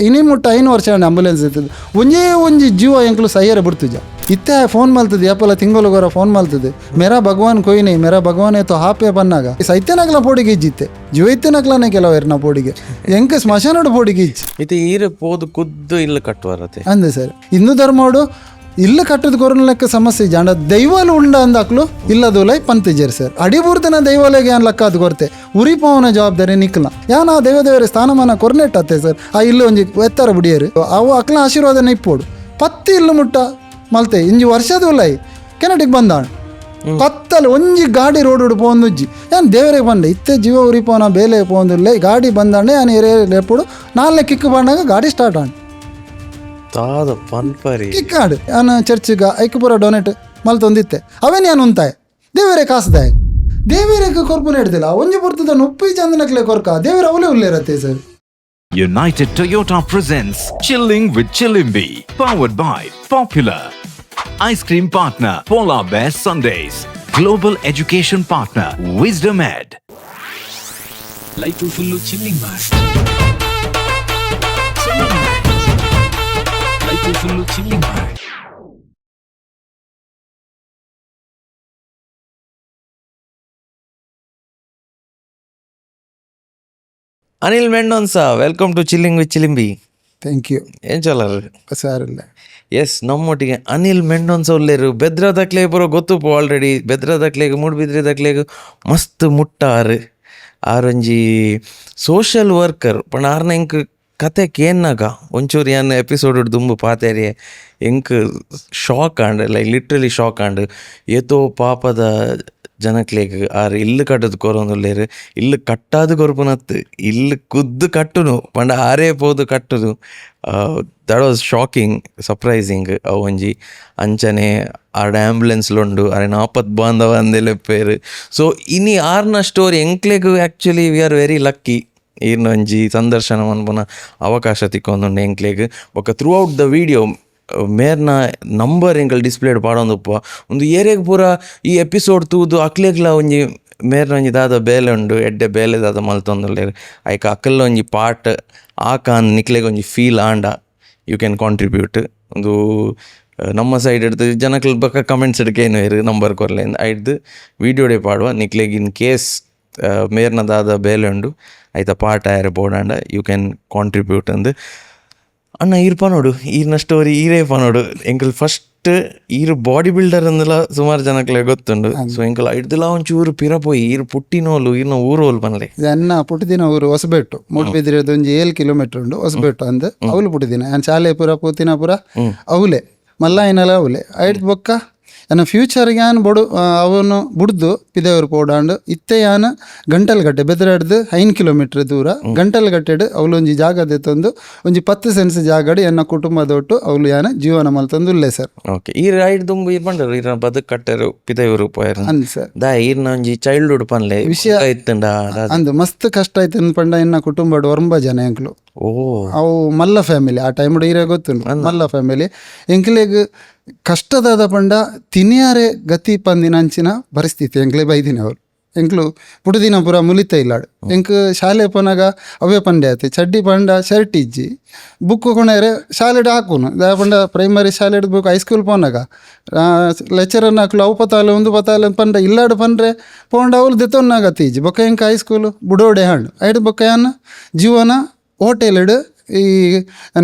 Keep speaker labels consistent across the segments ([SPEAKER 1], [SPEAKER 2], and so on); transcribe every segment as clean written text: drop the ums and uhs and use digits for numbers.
[SPEAKER 1] ಇನಿ ಮುಟ್ಟ 5 ವರ್ಷ ಆಂಬುಲೆನ್ಸ್ ಇರ್ತದೆ ಒಂಜಿ ಜೀವ ಎಂಕ್ಲು ಸೈಯರ ಬಿಡ್ತುಜ ಇತ್ತೆ ಫೋನ್ ಮಲ್ತದೆ ಯಾಪಲ್ಲ ತಿಂಗೊಳಗೋರ ಫೋನ್ ಮಲ್ತದೆ ಮೇರಾ ಭಗವಾನ್ ಕೊಯ್ನಿ ಮೇರಾ ಭಗವಾನ್ ಏತೋ ಹಾಪೆ ಬನ್ನಾಗ ಸೈತ್ಯನಕ್ಲ ಪೋಡಿಗೆ ಇಜ್ಜಿತ್ತೆ ಜೀವ ಇತ್ತೆನಕ್ಲಾನೆ ಕೆಲವೇರ್ನ ಪೋಡಿಗೆ ಎಂಕ ಸ್ಮಶಾನೋಡು ಪೋಡಿಗೆ ಇಜ್ಜಿ
[SPEAKER 2] ಇದು ಈರೆ ಪೋದು ಕುದ್ದು ಇಲ್ಲ ಕಟ್ಟುವರತೆ
[SPEAKER 1] ಅಂದೆ ಸರ್ ಹಿಂದೂ ಧರ್ಮೋಡು ಇಲ್ಲ ಕಟ್ಟದ ಕೊರನಲೆಕ್ಕ ಸಮಸ್ಯೆ ಜಾಂಡ ದೈವಾಲು ಉಂಡ ಅಂದಾಕ್ಲು ಇಲ್ಲದೋಲೈ ಪಂತಿಜೇರಿ ಸರ್ ಅಡಿಬೂರ್ತನ ದೈವಾಲಯಗೆ ಯಾನ್ ಲೆಕ್ಕ ಅದು ಕೊರತೆ ಉರಿಪವನ ಜವಾಬ್ದಾರಿ ನಿಕ್ಲ ಯಾನ ಆ ದೇವದೇವರ ಸ್ಥಾನಮಾನ ಕೊರ್ನೆಟ್ಟತ್ತೆ ಸರ್ ಆ ಇಲ್ಲು ಒಂಜಿ ಎತ್ತರ ಬಿಡಿಯರು ಅವು ಅಕ್ಲ ಆಶೀರ್ವಾದನ ಇಪ್ಪೋಡು ಪತ್ತಿ ಇಲ್ಲು ಮುಟ್ಟ ಮಲ್ತೆ ಇಂಜಿ ವರ್ಷದೋಲೈ ಕೆನಟಿಗೆ ಬಂದಾಣ ಕತ್ತಲು ಒಂಜಿ ಗಾಡಿ ರೋಡ್ ಪೋಂದುಜ್ಜಿ ಯಾನ್ ದೇವರಿಗೆ ಬಂದೆ ಇತ್ತೆ ಜೀವ ಉರಿಪವನ ಬೇಲೆ ಪೋಂದುಲ್ಲೆ ಗಾಡಿ ಬಂದಾಂಡೆ ಯಾನ್ ಎಪ್ಪುಡು ನಾಲ್ಕು ಕಿಕ್ಕು ಬಂದಾಗ ಗಾಡಿ ಸ್ಟಾರ್ಟ್ ಆಣ ಕಿಕ್ಕಾಡು ನಾನು ಚರ್ಚ್ಗೆ ಐಕ್ ಪೂರ ಡೊನೇಟ್ ಮಲ್ತೊಂದಿತ್ತೆ ಅವೇನು ಯಾನು ಉಂತಾಯ್ ದೇವರೇ ಕಾಸ್ದಾಯ್ ದೇವರಿಗೆ ಕೊರ್ಪುನ ಹಿಡ್ದಿಲ್ಲ ಒಂಜಿ ಬರ್ತದ ಉಪ್ಪಿ ಚಂದನಕ್ಲೆ ಕೊರ್ಕ ದೇವರ ಅವಲೇ ಉಲ್ಲೇ ಇರತ್ತೆ sir.
[SPEAKER 3] United Toyota presents Chilling with Chilimbi, powered by Popular, ice cream partner Polar Bear Sundays, global education partner Wisdom Ed.
[SPEAKER 4] Life full chilling bar. Full chilling bar.
[SPEAKER 2] Anil Mendonsa, welcome to chilling with Chilimbi.
[SPEAKER 1] Thank you.
[SPEAKER 2] ಏನು ಚಲರು
[SPEAKER 1] ಸಾರಿಲ್ಲ.
[SPEAKER 2] S, ನಮ್ಮೊಟ್ಟಿಗೆ ಅನಿಲ್ ಮೆಂಡೋನ್ಸ ಒಲ್ಲೇರು. ಬೆದ್ರದಕ್ಲೆ ಪೂರ ಗೊತ್ತು ಪೋ already. ಬೆದ್ರದಕ್ಲೆಗ್ ಮೂಡ್ಬಿದ್ರೆದಕ್ಲೆಗ್ ಮಸ್ತ್ ಮುಟ್ಟಾರು ಆರೊಂಜಿ social worker ಪಣ ಆರ್ನ ink ಕತೆ ಕೇನ್ನಾಗ ಒಂಚೂರು ಏನು ಎಪಿಸೋಡ್ ದುಂಬು ಪಾತೇರಿ ಎಂಕ್ shock and like literally shock and ಏತೋ ಪಾಪದ ಜನಕ್ಲೇಗ್ ಆರು ಇಲ್ಲು ಕಟ್ಟದು ಕೊರೊಂದುಲ್ಲೇರು ಇಲ್ಲು ಕಟ್ಟಾದು ಕೊರ್ಪುನತ್ತು ಇಲ್ಲು ಕುದ್ದು ಕಟ್ಟುನು ಪಂಡ ಆರೇ ಪೋದು ಕಟ್ಟುದು. That was shocking, surprising. ಅವು ಒಂಜಿ ಅಂಚನೆ ಆಡ ಆ್ಯಂಬುಲೆನ್ಸ್ಲುಂಡು ಅರೆ ಆಪತ್ ಬಾಂಧವ ಅಂದೆಲೆಪ್ಪೇರು. ಸೊ ಇನಿ ಆರ್ನ ಸ್ಟೋರಿ ಎಂಕ್ಲೆಗ್ actually we are very lucky. ಈರ್ನೊಂಜಿ ಸಂದರ್ಶನ ಮನ್ಪುನ ಅವಕಾಶ ತಿಕ್ಕೊಂದುಂಡು ಎಂಕ್ಲೆಗ್. ಬೊಕ್ಕ ಥ್ರೂ ಔಟ್ ದ ವಿಡಿಯೋ ಮೇರ್ನ ನಂಬರ್ ಎಂಕಲ್ ಡಿಸ್ಪ್ಲೇಡ್ ಪಾಡೊಂದುಪ್ಪ ಒಂದು ಏರಿಯಾಗ ಪೂರ ಈ ಎಪಿಸೋಡ್ ತೂದು ಅಕ್ಲೆಗ್ಲ ಒಂಜಿ ಮೇರ್ನ ಒಂಜಿ ದಾದ ಬೇಲೆ ಉಂಡು ಎಡ್ಡೆ ಬೇಲೆ ದಾದ ಮಲ್ತೊಂದುಲ್ಲೇರು ಐಕ ಅಕ್ಕಲ್ಲ ಒಂಜಿ ಪಾರ್ಟ್ ಆಕಾನ್ ನಿಕ್ಲೆಗ್ ಒಂಜಿ ಫೀಲ್ ಆಂಡ ಯು ಕ್ಯಾನ್ ಕಾಂಟ್ರಿಬ್ಯೂಟ್. ಒಂದು ನಮ್ಮ ಸೈಡ್ ಹಿಡ್ದು ಜನಕ್ಲ ಬಕ್ಕ ಕಮೆಂಟ್ಸ್ ಹಿಡ್ಕೇನು ಇರು ನಂಬರ್ ಕೊರ್ಲೆಂದು ಐಡ್ದು ವೀಡಿಯೋಡೆ ಪಾಡುವ ನಿಕ್ಲೆಗ್ ಇನ್ ಕೇಸ್ ಮೇರ್ನ ದಾದ ಬೇಲೆ ಉಂಡು ಐತ ಪಾಠ ಯಾರು ಬೋಡಾಂಡ ಯು ಕ್ಯಾನ್ ಕಾಂಟ್ರಿಬ್ಯೂಟ್ ಅಂದು ಅಣ್ಣ ಈರ್ಪ ನೋಡು ಈರ್ನ ಸ್ಟೋರಿ ಈರೇಪ ನೋಡು. ಎಂಕಲ್ ಫಸ್ಟ್ ಈರು ಬಾಡಿ ಬಿಲ್ಡರ್ ಅಂದೆಲ್ಲ ಸುಮಾರು ಜನಕ್ಲೆ ಗೊತ್ತುಂಡು. ಸೊ ಎಂಕಲ್ ಐಡ್ದಿಲ್ಲ ಒಂಚೂರು ಪಿರಪೋಯಿ ಈರು ಪುಟ್ಟಿನೋಲು ಈರ್ನ ಊರೋಲ್ ಪನ್ಲೆ
[SPEAKER 1] ಎನ್ನ ಪುಟ್ಟಿದಿನ ಊರು ಹೊಸಬೆಟ್ಟು ಮೂಡ್ಬಿದ್ರೆದು ಒಂಜಿ 7 ಕಿಲೋಮೀಟರ್ ಉಂಡು ಹೊಸಬೆಟ್ಟು ಅಂದ್ ಅವಲು ಪುಟ್ಟಿದಿನ ನಾನು ಶಾಲೆ ಪೂರ ಪೂತಿನ ಪೂರ ಅವಲೆ ಮಲ್ಲ ಏನಲ್ಲ ಅವಲೆ ಐಡ್ ಬೊಕ್ಕ ನನ್ನ ಫ್ಯೂಚರ್ಗೆ ಯಾನ್ ಬೊಡು ಅವನು ಬುಡ್ದು ಪಿದೇವ್ರು ಪೋಡಾಂಡು ಇತ್ತೆ ಯಾನ್ ಗಂಟಲ್ಗಟ್ಟೆ ಬೆದರಾಡ್ದು 5 ಕಿಲೋಮೀಟರ್ ದೂರ ಗಂಟಲ್ಗಟ್ಟೆಡು ಅವಳು ಒಂಜಿ ಜಾಗ ದೆತ್ತೊಂದು ಒಂಜಿ 10 ಸೆನ್ಸ್ ಜಾಗಡು ಎನ್ನ ಕುಟುಂಬದೊಟ್ಟು ಅವಳು ಯಾನ ಜೀವನ ಮಲ್ತೊಂದುಲ್ಲೆ ಸರ್.
[SPEAKER 2] ಓಕೆ, ಈ ರೈಡ್ ದುಂಬು ಇರ್ ಬಂಡರು ಈರ್ನ ಬದುಕು ಕಟ್ಟರು ಪಿದೇವ್ರು ಪೋಯರು
[SPEAKER 1] ಅಂದ್ ಸರ್.
[SPEAKER 2] ದಾ ಈರ್ನ ಒಂಜಿ ಚೈಲ್ಡ್ಹುಡ್ ಪನ್ಲೆ ವಿಷಯ ಇತ್ತಂಡ
[SPEAKER 1] ಅಂದ್ ಮಸ್ತ್ ಕಷ್ಟ ಆಯ್ತು ಪಂಡ ಎನ್ನ ಕುಟುಂಬಡು 9 ಜನ ಎಂಕ್ಲು. ಅವು ಮಲ್ಲ ಫ್ಯಾಮಿಲಿ ಆ ಟೈಮ್ ಈರೇ ಗೊತ್ತುಂಡು ಮಲ್ಲ ಫ್ಯಾಮಿಲಿ ಎಂಕ್ಲೆಗ್ ಕಷ್ಟದಾದ ಪಂಡ ತಿನಿಯಾರೆ ಗತಿ ಪಂದಿನಂಚಿನ ಪರಿಸ್ಥಿತಿ ಎಂಕ್ಲೆ ಬೈದಿನ ಅವ್ರು ಎಂಕ್ಲು ಪುಟದಿನ ಪೂರ ಮುಲಿತ ಇಲ್ಲಾಡು ಎಂಕ್ ಶಾಲೆ ಪೋನಾಗ ಅವೇ ಪಂಡೆ ಆಯ್ತು ಚಡ್ಡಿ ಪಂಡ ಶರ್ಟ್ ಇಜ್ಜಿ ಬುಕ್ ಕೊಣೆರೆ ಶಾಲೆಡ್ ಹಾಕುನು ದ ಪಂಡ ಪ್ರೈಮರಿ ಶಾಲೆಡ್ ಬುಕ್ ಹೈಸ್ಕೂಲ್ ಪೋನಾಗ ಲೆಕ್ಚರನ್ನ ಹಾಕ್ಲು ಅವು ಪತಾಲೆ ಒಂದು ಪತಾಲೆ ಪಂಡ ಇಲ್ಲಾಡು ಪಂಡ್ರೆ ಪೋಂಡ ಅವ್ಲು ದೆತ್ತೊನ್ನಾಗತ್ತಿ ಇಜ್ಜಿ ಬೊಕ್ಕ ಎಂಕ ಹೈಸ್ಕೂಲು ಬುಡೋಡೆ ಹಣ್ಣು ಐಡು ಬೊಕ್ಕ ಯಾನ ಜೀವನ ಹೋಟೆಲ್ಡ್ ಈ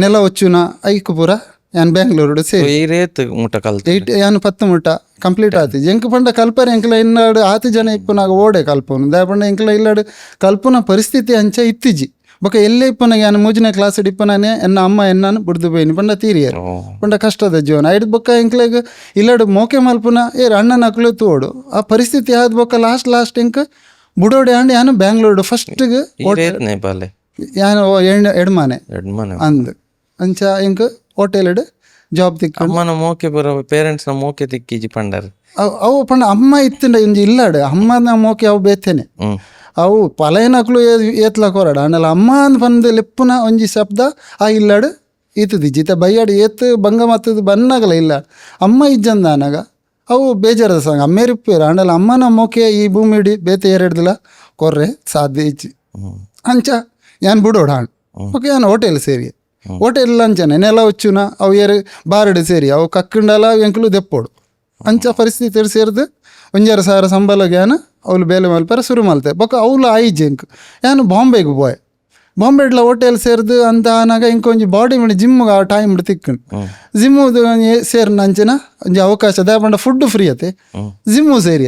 [SPEAKER 1] ನೆಲ ಒಚ್ಚುನ ಐಕು ಪೂರ ಯಾನ್ ಬ್ಯಾಂಗ್ಳೂರು ಸೇರಿ ಯಾನ್ 10 ಮುಟ್ಟ ಕಂಪ್ಲೀಟ್ ಆತಿ ಎಂಕ್ ಪಂಡ ಕಲ್ಪರೆ ಎಂಕ್ಲ ಇನ್ನಾಡು 10 ಜನ ಇಪ್ಪನಾಗ ಓಡೆ ಕಲ್ಪನು ದ ಪಂಡ ಎಂಕ್ಲ ಇಲ್ಲಾಡು ಕಲ್ಪನ ಪರಿಸ್ಥಿತಿ ಅಂಚ ಇತ್ತಿಜಿ ಬೊಕ ಎಲ್ಲೇ ಇಪ್ಪನಾಗ ಯಾನು 3ನೇ ಕ್ಲಾಸ್ ಇಪ್ಪನಾನೆ ಎನ್ನ ಅಮ್ಮ ಎನ್ನಾನು ಬುಡ್ದು ಬೈನಿ ಪಂಡ ತೀರಿಯರು ಪಂಡ ಕಷ್ಟದ ಜೀವನ ಐದು ಬೊಕ್ಕ ಎಂಕ್ಲೆಗ್ ಇಲ್ಲಾಡು ಮೋಕೆ ಮಲ್ಪುನ ಅಣ್ಣನ ಅಕ್ಲು ತೋಡು ಆ ಪರಿಸ್ಥಿತಿ ಆದ ಬೊಕ್ಕ ಲಾಸ್ಟ್ ಎಂಕ್ ಬುಡೋಡೆ ಅಂಡ್ ಯಾನು ಬ್ಯಾಂಗ್ಳೂರು ಫಸ್ಟ್ಗೆ ಯಾನು ಎಡ್ಮಾನೆ ಅಂದ್ ಅಂಚ ಎಂಕ್ ಹೋಟೆಲ್ಡ್ ಜಾಬ್ ತಿಕ್ಕಮ್ಮನ
[SPEAKER 2] ಮೋಕೆ ಬರೋ ಪೇರೆಂಟ್ಸ್ನ ಮೋಕೆ ತಿಕ್ಕಿಜಿ ಪಂಡರ್
[SPEAKER 1] ಅವು ಪಂಡ ಅಮ್ಮ ಇತ್ತಂಡ ಒಂಜಿ ಇಲ್ಲಾಡು ಅಮ್ಮನ ಮೋಕೆ ಅವು ಬೇತೇನೆ ಅವು ಪಲಯನಕ್ಲು ಏತ್ಲ ಕೊರಡ ಆಂಡಲ ಅಮ್ಮ ಅಂದ್ ಪಂದ್ ಲೆಪ್ಪುನ ಒಂಜಿ ಶಬ್ದ ಆ ಇಲ್ಲಾಡು ಈತದಿ ಜಿತ ಬೈಯಾಡು ಏತ್ ಬಂಗ ಮತ್ತದು ಬನ್ನಾಗಲ ಇಲ್ಲ ಅಮ್ಮ ಇಜ್ಜಂದ ಅನಾಗ ಅವು ಬೇಜಾರದ ಸಂಗ ಅಮ್ಮೇರಿಪ್ಪೇರು ಆಂಡಲ ಅಮ್ಮನ ಮೋಕೆ ಈ ಭೂಮಿಡಿ ಬೇತೆ ಎರಡ್ದಿಲ್ಲ ಕೊರ್ರೆ ಸಾಧ್ಯ ಇಜ್ಜಿ ಅಂಚ ಯಾನ್ ಬಿಡೋಡ ಹಾಣ್ ಓಕೆ ಯಾನ್ ಹೋಟೆಲ್ ಸೇರಿ ಹೋಟೆಲ್ ಅಂಚನೆ ನೆಲ వచ్చుನ ಅವು ಏರು ಬಾರಡು ಸೇರಿ ಅವು ಕಕ್ಕಂಡಲ ಎಂಕುಲು ದೆಪ್ಪೋಡು ಅಂಚ ಪರಿಸ್ಥಿತಿ ಸೇರಿದು 1,000 ಸಂಬಳ ಗ್ಯಾನ ಅವ್ಲು ಬೇಲೆ ಮಲ್ಪರ ಶುರು ಮಲ್ತೆ ಬೊಕ್ಕ ಅವ್ಲು ಆಯ್ಜಿ ಎಂಕ್ ಯಾನು ಬಾಂಬೆಗೆ ಪೋಯೆ ಬಾಂಬೆಡ್ಲ ಹೋಟೆಲ್ ಸೇರಿದು ಅಂತ ಆನಾಗ ಇಂಕೊಂಜಿ ಬಾಡಿ ಮಾಡಿ ಜಿಮ್ಗೆ ಆ ಟೈಮ್ ತಿಕ್ಕಂಡು ಜಿಮ್ಮುದು ಸೇರಿನ ಅಂಚನ ಒಂಜಿ ಅವಕಾಶ ದಾಪಂಡ ಫುಡ್ ಫ್ರೀ ಅತೆ ಜಿಮ್ಮು ಸೇರಿ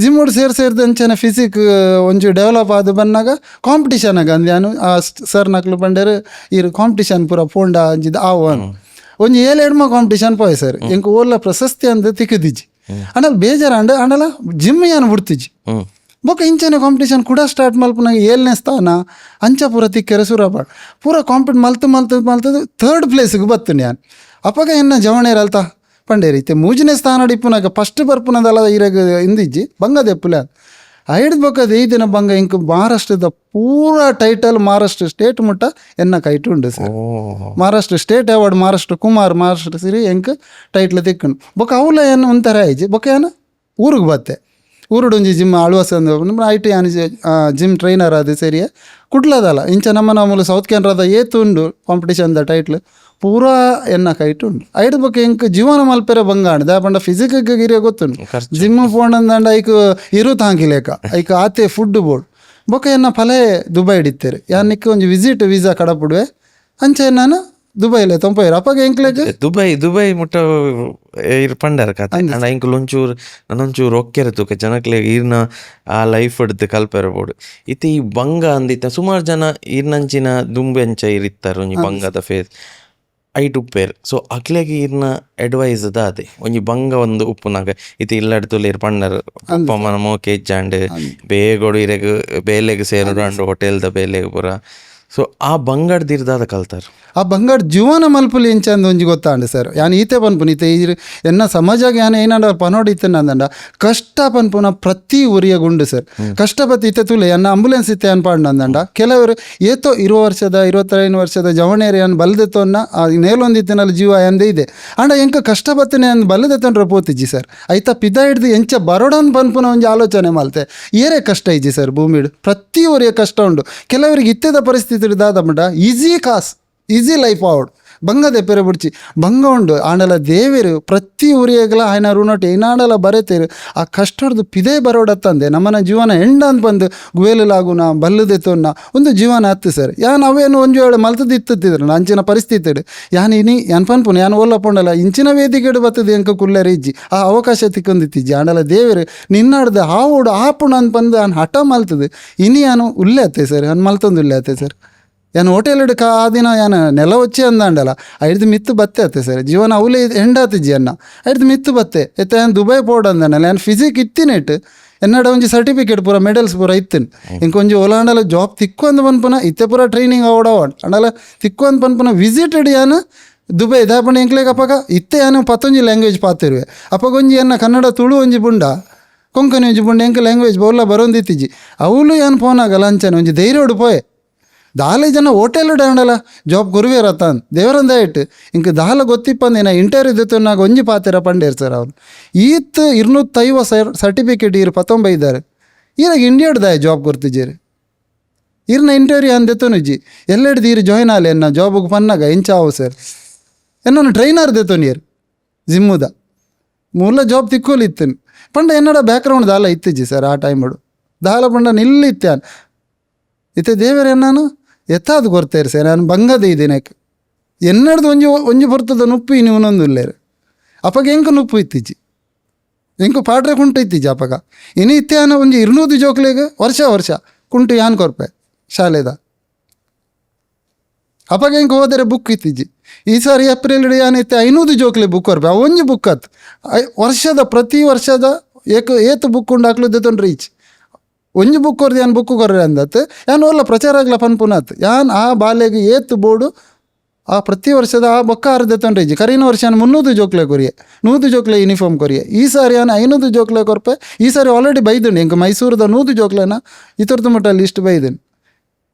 [SPEAKER 1] ಜಿಮ್ಮುಡು ಸೇರಿದ ಅಂಚನೆ ಫಿಸಿಕ್ ಒಂಚೂರು ಡೆವಲಪ್ ಆದ ಬಂದಾಗ ಕಾಂಪಿಟಿಷನ್ ಆಗ ಅಂದ್ಯಾನು ಆ ಸರ್ ನಕ್ಲು ಪಂಡರು ಈ ಕಾಂಪಿಟಿಷನ್ ಪೂರ ಪೋಂಡ ಅಂಜಿದ ಆವನು ಒಂಜಿ 7 ಕಾಂಪಿಟಿಷನ್ ಪೋಯ್ ಸರ್ ಎಂಕ್ ಓಲ್ಲ ಪ್ರಶಸ್ತಿ ಅಂದ ತಿಕ್ಕದಿಜ್ಜಿ ಅಂಡಲ್ ಬೇಜಾರ ಅಂಡಲ ಜಿಮ್ ಏನು ಬಿಡ್ತಿಜ್ಜಿ ಬೊಕ್ಕ ಇಂಚನೆ ಕಾಂಪಿಟೇಷನ್ ಕೂಡ ಸ್ಟಾರ್ಟ್ ಮಲ್ಪನಾಗ 7ನೇ ಸ್ಥಾನ ಅಂಚ ಪೂರ ತಿಕ್ಕೆರೆ ಸುರಪಾಡು ಪೂರ ಕಾಂಪಿಟ್ ಮಲ್ತದು 3rd ಪ್ಲೇಸಿಗೆ ಬತ್ತು ನಾನು ಅಪ್ಪಾಗ ಎನ್ನ ಜವಣೇರು ಅಲ್ತಾ ಪಂಡೇರಿ ಇತ್ತೆ 3ನೇ ಸ್ಥಾನ ಡಿಪ್ಪುನಾಗ ಫಸ್ಟ್ ಬರ್ಪುನದಲ್ಲ ಇರಾಗ ಇಂದಿಜ್ಜಿ ಬಂಗ ದೆಪ್ಪುಲೆ ಐದು ಬೊಕ್ಕದ ಈ ದಿನ ಬಂಗ ಇಂಕ ಮಹಾರಾಷ್ಟ್ರದ ಪೂರ ಟೈಟಲ್ ಮಹಾರಾಷ್ಟ್ರ ಸ್ಟೇಟ್ ಮುಟ್ಟ ಎನ್ನ ಕೈಟು ಉಂಡು sir Maharashtra state award Maharashtra Kumar Maharashtra Siri ಎಂಕ್ ಟೈಟ್ಲ್ ತಿಕ್ಕಂಡು ಬೊಕ್ಕ ಅವಲ ಏನು ಒಂಥರ ಆಯ್ಜಿ ಬೊಕ್ಕ ಏನು ಊರಿಗೆ ಬತ್ತೆ ಊರುಡೊಂಜಿ ಜಿಮ್ ಅಳ್ವಾಸ ನಮ್ಮ ಐಟಿ ಯಾನು ಜಿಮ್ ಟ್ರೈನರ್ ಅದು ಸರಿಯ ಕುಡ್ಲದಲ್ಲ ಇಂಚ ನಮ್ಮೂಲು ಸೌತ್ ಕೆನರಾದ ಏತು ಉಂಡು ಕಾಂಪಿಟೇಷನ್ದ ಟೈಟ್ಲ್ ಪೂರಾ ಎನ್ನ ಕೈಟ್ ಉಂಡು ಐದು ಬೊಕ್ಕ ಎಂಕ್ ಜೀವನ ಮಲ್ಪೆರೆ ಬಂಗಾಂಡು ದಾಪಂಡ ಫಿಸಿಕ್ ಗಿರಿಯ ಗೊತ್ತುಂಡು ಜಿಮ್ ಪೋಂಡಂದ ಐಕ್ ಇರು ತಾಂಕಿಲೇಕ ಐಕ್ ಆತೆ ಫುಡ್ ಬೋರ್ಡ್ ಬೊಕ್ಕ ಎನ್ನ ಫಲೇ ದುಬೈ ಹಿಡಿತೇರೆ ಯಾನಿಕ್ಕೆ ಒಂಜಿ ವಿಸಿಟ್ ವೀಸಾ ಕಡಪುಡುವೆ ಅಂಚೆ ನಾನು ದುಬೈಲೆ ತೊಂಪೈರು ಅಪ್ಪಾಗ ಎಂಕ್ಲೆಗ್
[SPEAKER 2] ದುಬೈ ಮುಟ್ಟ ಪಂಡರ ಕತೆ ಅಂಡ ಇಂಕುಲು ಒಂಚೂರು ರೊಕ್ಕೆರೆ ತೂಕ ಜನಕ್ಲೆ ಈರ್ನ ಆ ಲೈಫ್ ಹಿಡ್ದು ಕಲ್ಪೆರಬೋಡು ಇತ್ತೆ ಈ ಬಂಗ ಅಂದಿತ್ತ ಸುಮಾರು ಜನ ಈರ್ನಂಚಿನ ದುಂಬೆಂಚ ಇರಿತ್ತಾರೆ ಒಂಜಿ ಬಂಗದ ಫೇಸ್ ಐಟ್ ಉಪ್ಪೇರು ಸೊ ಅಕ್ಲೆಗೆ ಈರ್ನ ಅಡ್ವೈಸ್ ಅದೇ ಒಂಜಿ ಬಂಗ ಒಂದು ಉಪ್ಪುನಾಗ ಇತ್ತೆ ಇಲ್ಲಡ್ ತುಲೇರು ಪಂಡರ್ ಅಪ್ಪಮ್ಮನ ಮೋಕೆ ಇಜ್ಜಾಂಡ್ ಬೇಗೊಡು ಇರೆಗ್ ಬೇಲೆಗ್ ಸೇರುಡು ಅಂಡು ಹೋಟೆಲ್ದ ಬೇಲೆಗ್ ಪೂರ ಸೊ ಆ ಬಂಗಡ್ದಿರ್ದಾದ ಕಲ್ತಾರ
[SPEAKER 1] ಆ ಬಂಗಾಡ್ ಜೀವನ ಮಲ್ಪುಲಿ ಇಂಚಂದ ಒಂಜಿ ಗೊತ್ತಾಂಡು ಸರ್ ಯಾನ್ ಈತೆ ಪನ್ಪುನ ಈತೆ ಎನ್ನ ಸಮಾಜಾಗ ಯಾನ್ ಏನಾಂಡ ಪನೋಡ್ ಇತ್ತೇನೆ ಅಂದಂಡ ಕಷ್ಟ ಪನ್ಪುನ ಪ್ರತಿ ಊರಿಯಾಗ ಉಂಡು ಸರ್ ಕಷ್ಟಪತ್ತು ಈತೆ ತುಲೆ ಎನ್ನ ಆಂಬುಲೆನ್ಸ್ ಇತ್ತೆ ಅನ್ಪಾಂಡು ಅಂದಂಡ ಕೆಲವರು ಏತೋ 25 ವರ್ಷದ ಜವಣೇರಿ ಅನ್ ಬಲ್ದೆತ್ತೋನ್ನ ನೇಲೊಂದಿತ್ತಿನಲ್ಲಿ ಜೀವ ಎಂದೇ ಇದೆ ಅಂಡ ಎಂಕ ಕಷ್ಟಪತ್ತನೆ ಅಂದ್ ಬಲ್ಲದೆತ್ತೊಂಡ್ರೆ ಪೋತಿಜ್ಜಿ ಸರ್ ಐತ ಪಿದ ಹಿಡ್ದು ಎಂಚ ಬರೋಡನ್ ಪನ್ಪುನ ಒಂಜಿ ಆಲೋಚನೆ ಮಲ್ತೆ ಏರೇ ಕಷ್ಟ ಇಜ್ಜಿ ಸರ್ ಭೂಮಿಡು ಪ್ರತಿ ಊರಿಗೆ ಕಷ್ಟ ಉಂಡು ಕೆಲವರಿಗೆ ಇತ್ತದ ಪರಿಸ್ಥಿತಿ ದಾದ ಮಟ ಈಸಿ ಲೈಫ್ ಆವಡ್ ಬಂಗದೆ ಪೆರೆ ಬಿಡ್ಚಿ ಬಂಗ ಉಂಡು ಆಂಡಲ ದೇವೇರು ಪ್ರತಿ ಊರಿಯಾಗಲ ಆಯ್ನ ರುನೊಟ್ಟು ಏನಾಡಲ ಬರೆತೇರು ಆ ಕಷ್ಟಡ್ದು ಪಿದೇ ಬರೋಡತ್ತಂದೆ ನಮ್ಮನ ಜೀವನ ಎಂಡ ಅಂತ ಬಂದು ಗುವೇಲಾಗುನ ಬಲ್ಲದೆತ್ತೋನ್ನ ಒಂದು ಜೀವನ ಹತ್ತು ಸರ್ ಯಾನ್ ಅವೇನು ಒಂಜು ವೇಳೆ ಮಲ್ತದ್ದು ಇತ್ತಿದ್ರು ಅಂಚಿನ ಪರಿಸ್ಥಿತಿ ಯಾನ್ ಯಾನ್ ಪನ್ಪುನ ಯಾನ್ ಓಲ್ಲಪೊಂಡಲ್ಲ ಇಂಚಿನ ವೇದಿಕೆಡು ಬರ್ತದೆ ಎಂಕ ಕುಲ್ಲೆರ ಇಜ್ಜಿ ಆ ಅವಕಾಶ ತಿಕ್ಕೊಂದಿತ್ತಿಜ್ಜಿ ಆಂಡಲ ದೇವೇರು ನಿನ್ನಾಡ್ದು ಹಾವುಡು ಆಪುಣ ಅಂತ ಬಂದು ಅನ್ ಹಠ ಮಲ್ತದೆ ಇನಿ ಯಾನು ಉಲ್ಲೆ ಅತ್ತೆ ಸರ್ ಅನ್ ಮಲ್ತೊಂದು ಉಲ್ಲೆ ಅತ್ತೆ ಸರ್ ಯಾನು ಹೋಟೆಲ್ ಹಿಡ್ಕ ಆ ದಿನ ಯಾನು ನೆಲ వచ్చి ಅಂದಾಂಡಲ್ಲ ಐದು ಮಿತ್ತು ಬತ್ತೆ ಅತ್ತೆ ಸರ್ ಜೀವನ ಅವಲೇ ಎಂಡಾತಿಜ್ಜಿ ಅನ್ನ ಐದು ಮಿತ್ತು ಬತ್ತೆ ಎತ್ತ ಯಾನು ದುಬೈ ಪೋಡ್ ಅಂದಾಂಡಲ್ಲ ಯಾನು ಫಿಸಿಕ್ ಇತ್ತಿನೆಟ್ ಎನ್ನಡ ಒಂಜಿ ಸರ್ಟಿಫಿಕೇಟ್ ಪೂರ ಮೆಡಲ್ಸ್ ಪೂರ ಇತ್ತಿನ ಇಂಕೊಂಜಿ ಒಲಾಂಡಲ ಜಾಬ್ ತಿಕ್ಕೊಂದು ಪನ್ಪುನ ಇತ್ತೆ ಪೂರ ಟ್ರೈನಿಂಗ್ ಅವಡವಡ್ ಅಂಡಲ ತಿಕ್ಕೊಂದು ಪನ್ಪುನ ವಿಸಿಟೆಡ್ ಯಾನು ದುಬೈ ದಾಪಂಡ ಎಂಕ್ಲೆಗ್ ಅಪ್ಪಾಗ ಇತ್ತೆ ಯಾನು 11 ಲ್ಯಾಂಗ್ವೇಜ್ ಪಾತಿರುವೆ ಅಪ್ಪಗೊಂಜಿ ಎನ್ನ ಕನ್ನಡ ತುಳು ಒಂಜಿ ಬುಂಡ ಕೊಂಕಣಿ ಒಂಜಿ ಬುಂಡ ಎಂಕ ಲ್ಯಾಂಗ್ವೇಜ್ ಬೋಲ್ಲ ಬರೋಂದಿತ್ತಿಜ್ಜಿ ಅವಳು ಯಾನು ಫೋನ್ ಆಗಲ್ಲ ಅಂಚನೆ ಒಂಜಿ ಧೈರ್ಯೋಡು ಪೋಯೆ ದಾಲೆ ಜನ ಹೋಟೆಲ್ ಡಾಂಡಲ್ಲ ಜಾಬ್ ಗುರುವೇರತ್ತಾನ್ ದೇವರಂದ ಇಟ್ಟು ಇಂಕ ದಾಲ ಗೊತ್ತಿಪ್ಪಂದೇನ ಇಂಟರ್ವ್ಯೂ ದಿತ್ತನಾಗ ಒಂಜಿ ಪಾತೆರ ಪಂಡೇರ್ ಸರ್ ಅವ್ರು ಈತ್ 250 ಸರ್ಟಿಫಿಕೇಟ್ ಇರು 19 ಇದ್ದಾರೆ ಈರಾಗ ಇಂಡಿಯಾಡ್ದಾಯ ಜಾಬ್ ಕೊಡ್ತಿದ್ದೀರಿ ಇರ್ನ ಇಂಟರ್ವ್ಯೂ ಅಂದೆತ್ತೋನಿಜ್ಜಿ ಎಲ್ಲೆಡ್ದು ಇರು ಜಾಯ್ನ್ ಆಲೆ ಎನ್ನ ಜಾಬ್ಗೆ ಪನ್ನಾಗ ಇಂಚಾವು ಸರ್ ಎನ್ನೊಂದು ಟ್ರೈನರ್ ದೆತ್ತೋನಿಯರು ಜಿಮ್ಮುದ ಮೂಲ ಜಾಬ್ ತಿಕ್ಕೋಲಿತ್ತೇನೆ ಪಂಡ ಎನ್ನಡ ಬ್ಯಾಕ್ಗ್ರೌಂಡ್ ದಾಲ ಇತ್ತಿಜ್ಜಿ ಸರ್ ಆ ಟೈಮಡು ದಾಲ ಪಂಡ ನಿಲ್ಲಿತ್ಯಾನ್ ಇತ್ತೆ ದೇವರ ನಾನು ಎತ್ತಾದ ಕೊರ್ತೇರು ಸರ್ ನಾನು ಬಂಗದ ಇದ್ದೀನಕ್ಕೆ ಎನ್ನಡ್ದು ಒಂಜಿ ಬರ್ತದ ನುಪ್ಪು ಇನ್ನು ಇನ್ನೊಂದು ಇಲ್ಲೇರು ಅಪ್ಪಗೆ ಎಂಕ ನುಪ್ಪು ಇತ್ತಿಜ್ಜಿ ಎಂಕು ಪಾಟ್ರೆ ಕುಂಟು ಇತ್ತಿಜ್ಜಿ ಅಪ್ಪಗ ಇನ್ನು ಇತ್ತೆ ಅನ್ನ ಒಂಜಿ 200 ಜೋಕ್ಲೆಗೆ ವರ್ಷ ಕುಂಟು ಯಾನ್ ಕೊರ್ಪೆ ಶಾಲೆದ ಅಪ್ಪಗ ಎಂಕ ಹೋದರೆ ಬುಕ್ ಇತ್ತಿಜ್ಜಿ ಈ ಸಾರಿ ಏಪ್ರಿಲ್ ಯಾನ್ ಇತ್ತೆ 500 ಜೋಕ್ಲೆ ಬುಕ್ ಕೊರ್ಪೆ ಆ ಒಂಜಿ ಬುಕ್ ಆತ್ ಪ್ರತಿ ವರ್ಷದ ಏತು ಬುಕ್ ಉಂಡು ಹಾಕ್ಲುದ್ದೆ ತೊಂಡ್ರೆ ಈಚ್ ಒಂಜಿ ಬುಕ್ ಕೊರ್ದು ಯಾನ್ ಬುಕ್ ಕೊರ್ರೆ ಅಂದತ್ ಯಾನ್ ಓಲ್ಲ ಪ್ರಚಾರ ಆಗ್ಲ ಪನ್ಪುನತ್ ಯಾನ್ ಆ ಬಾಲೆಗೆ ಏತ್ ಬೋರ್ಡು ಆ ಪ್ರತಿ ವರ್ಷದ ಆ ಬೊಕ್ಕ ಅರ್ಧ ತೊಂಡ್ರಿಜ್ಜಿ ಕರೀನ ವರ್ಷ 300 ಜೋಕ್ಲೆ ಕೊರಿಯೆ 100 ಜೋಕ್ಲೆ ಯೂನಿಫಾರ್ಮ್ ಕೊರಿಯೆ ಈ ಸಾರಿ ಯಾನ್ 500 ಜೋಕ್ಲೆ ಕೊರ್ಪೆ ಈ ಸಾರಿ ಆಲ್ರೆಡಿ ಬೈದನು ಎಂಕ ಮೈಸೂರದ 100 ಜೋಕ್ಲೆನ ಇತರದು ಮುಟ್ಟ ಲಿಸ್ಟ್ ಬೈದನು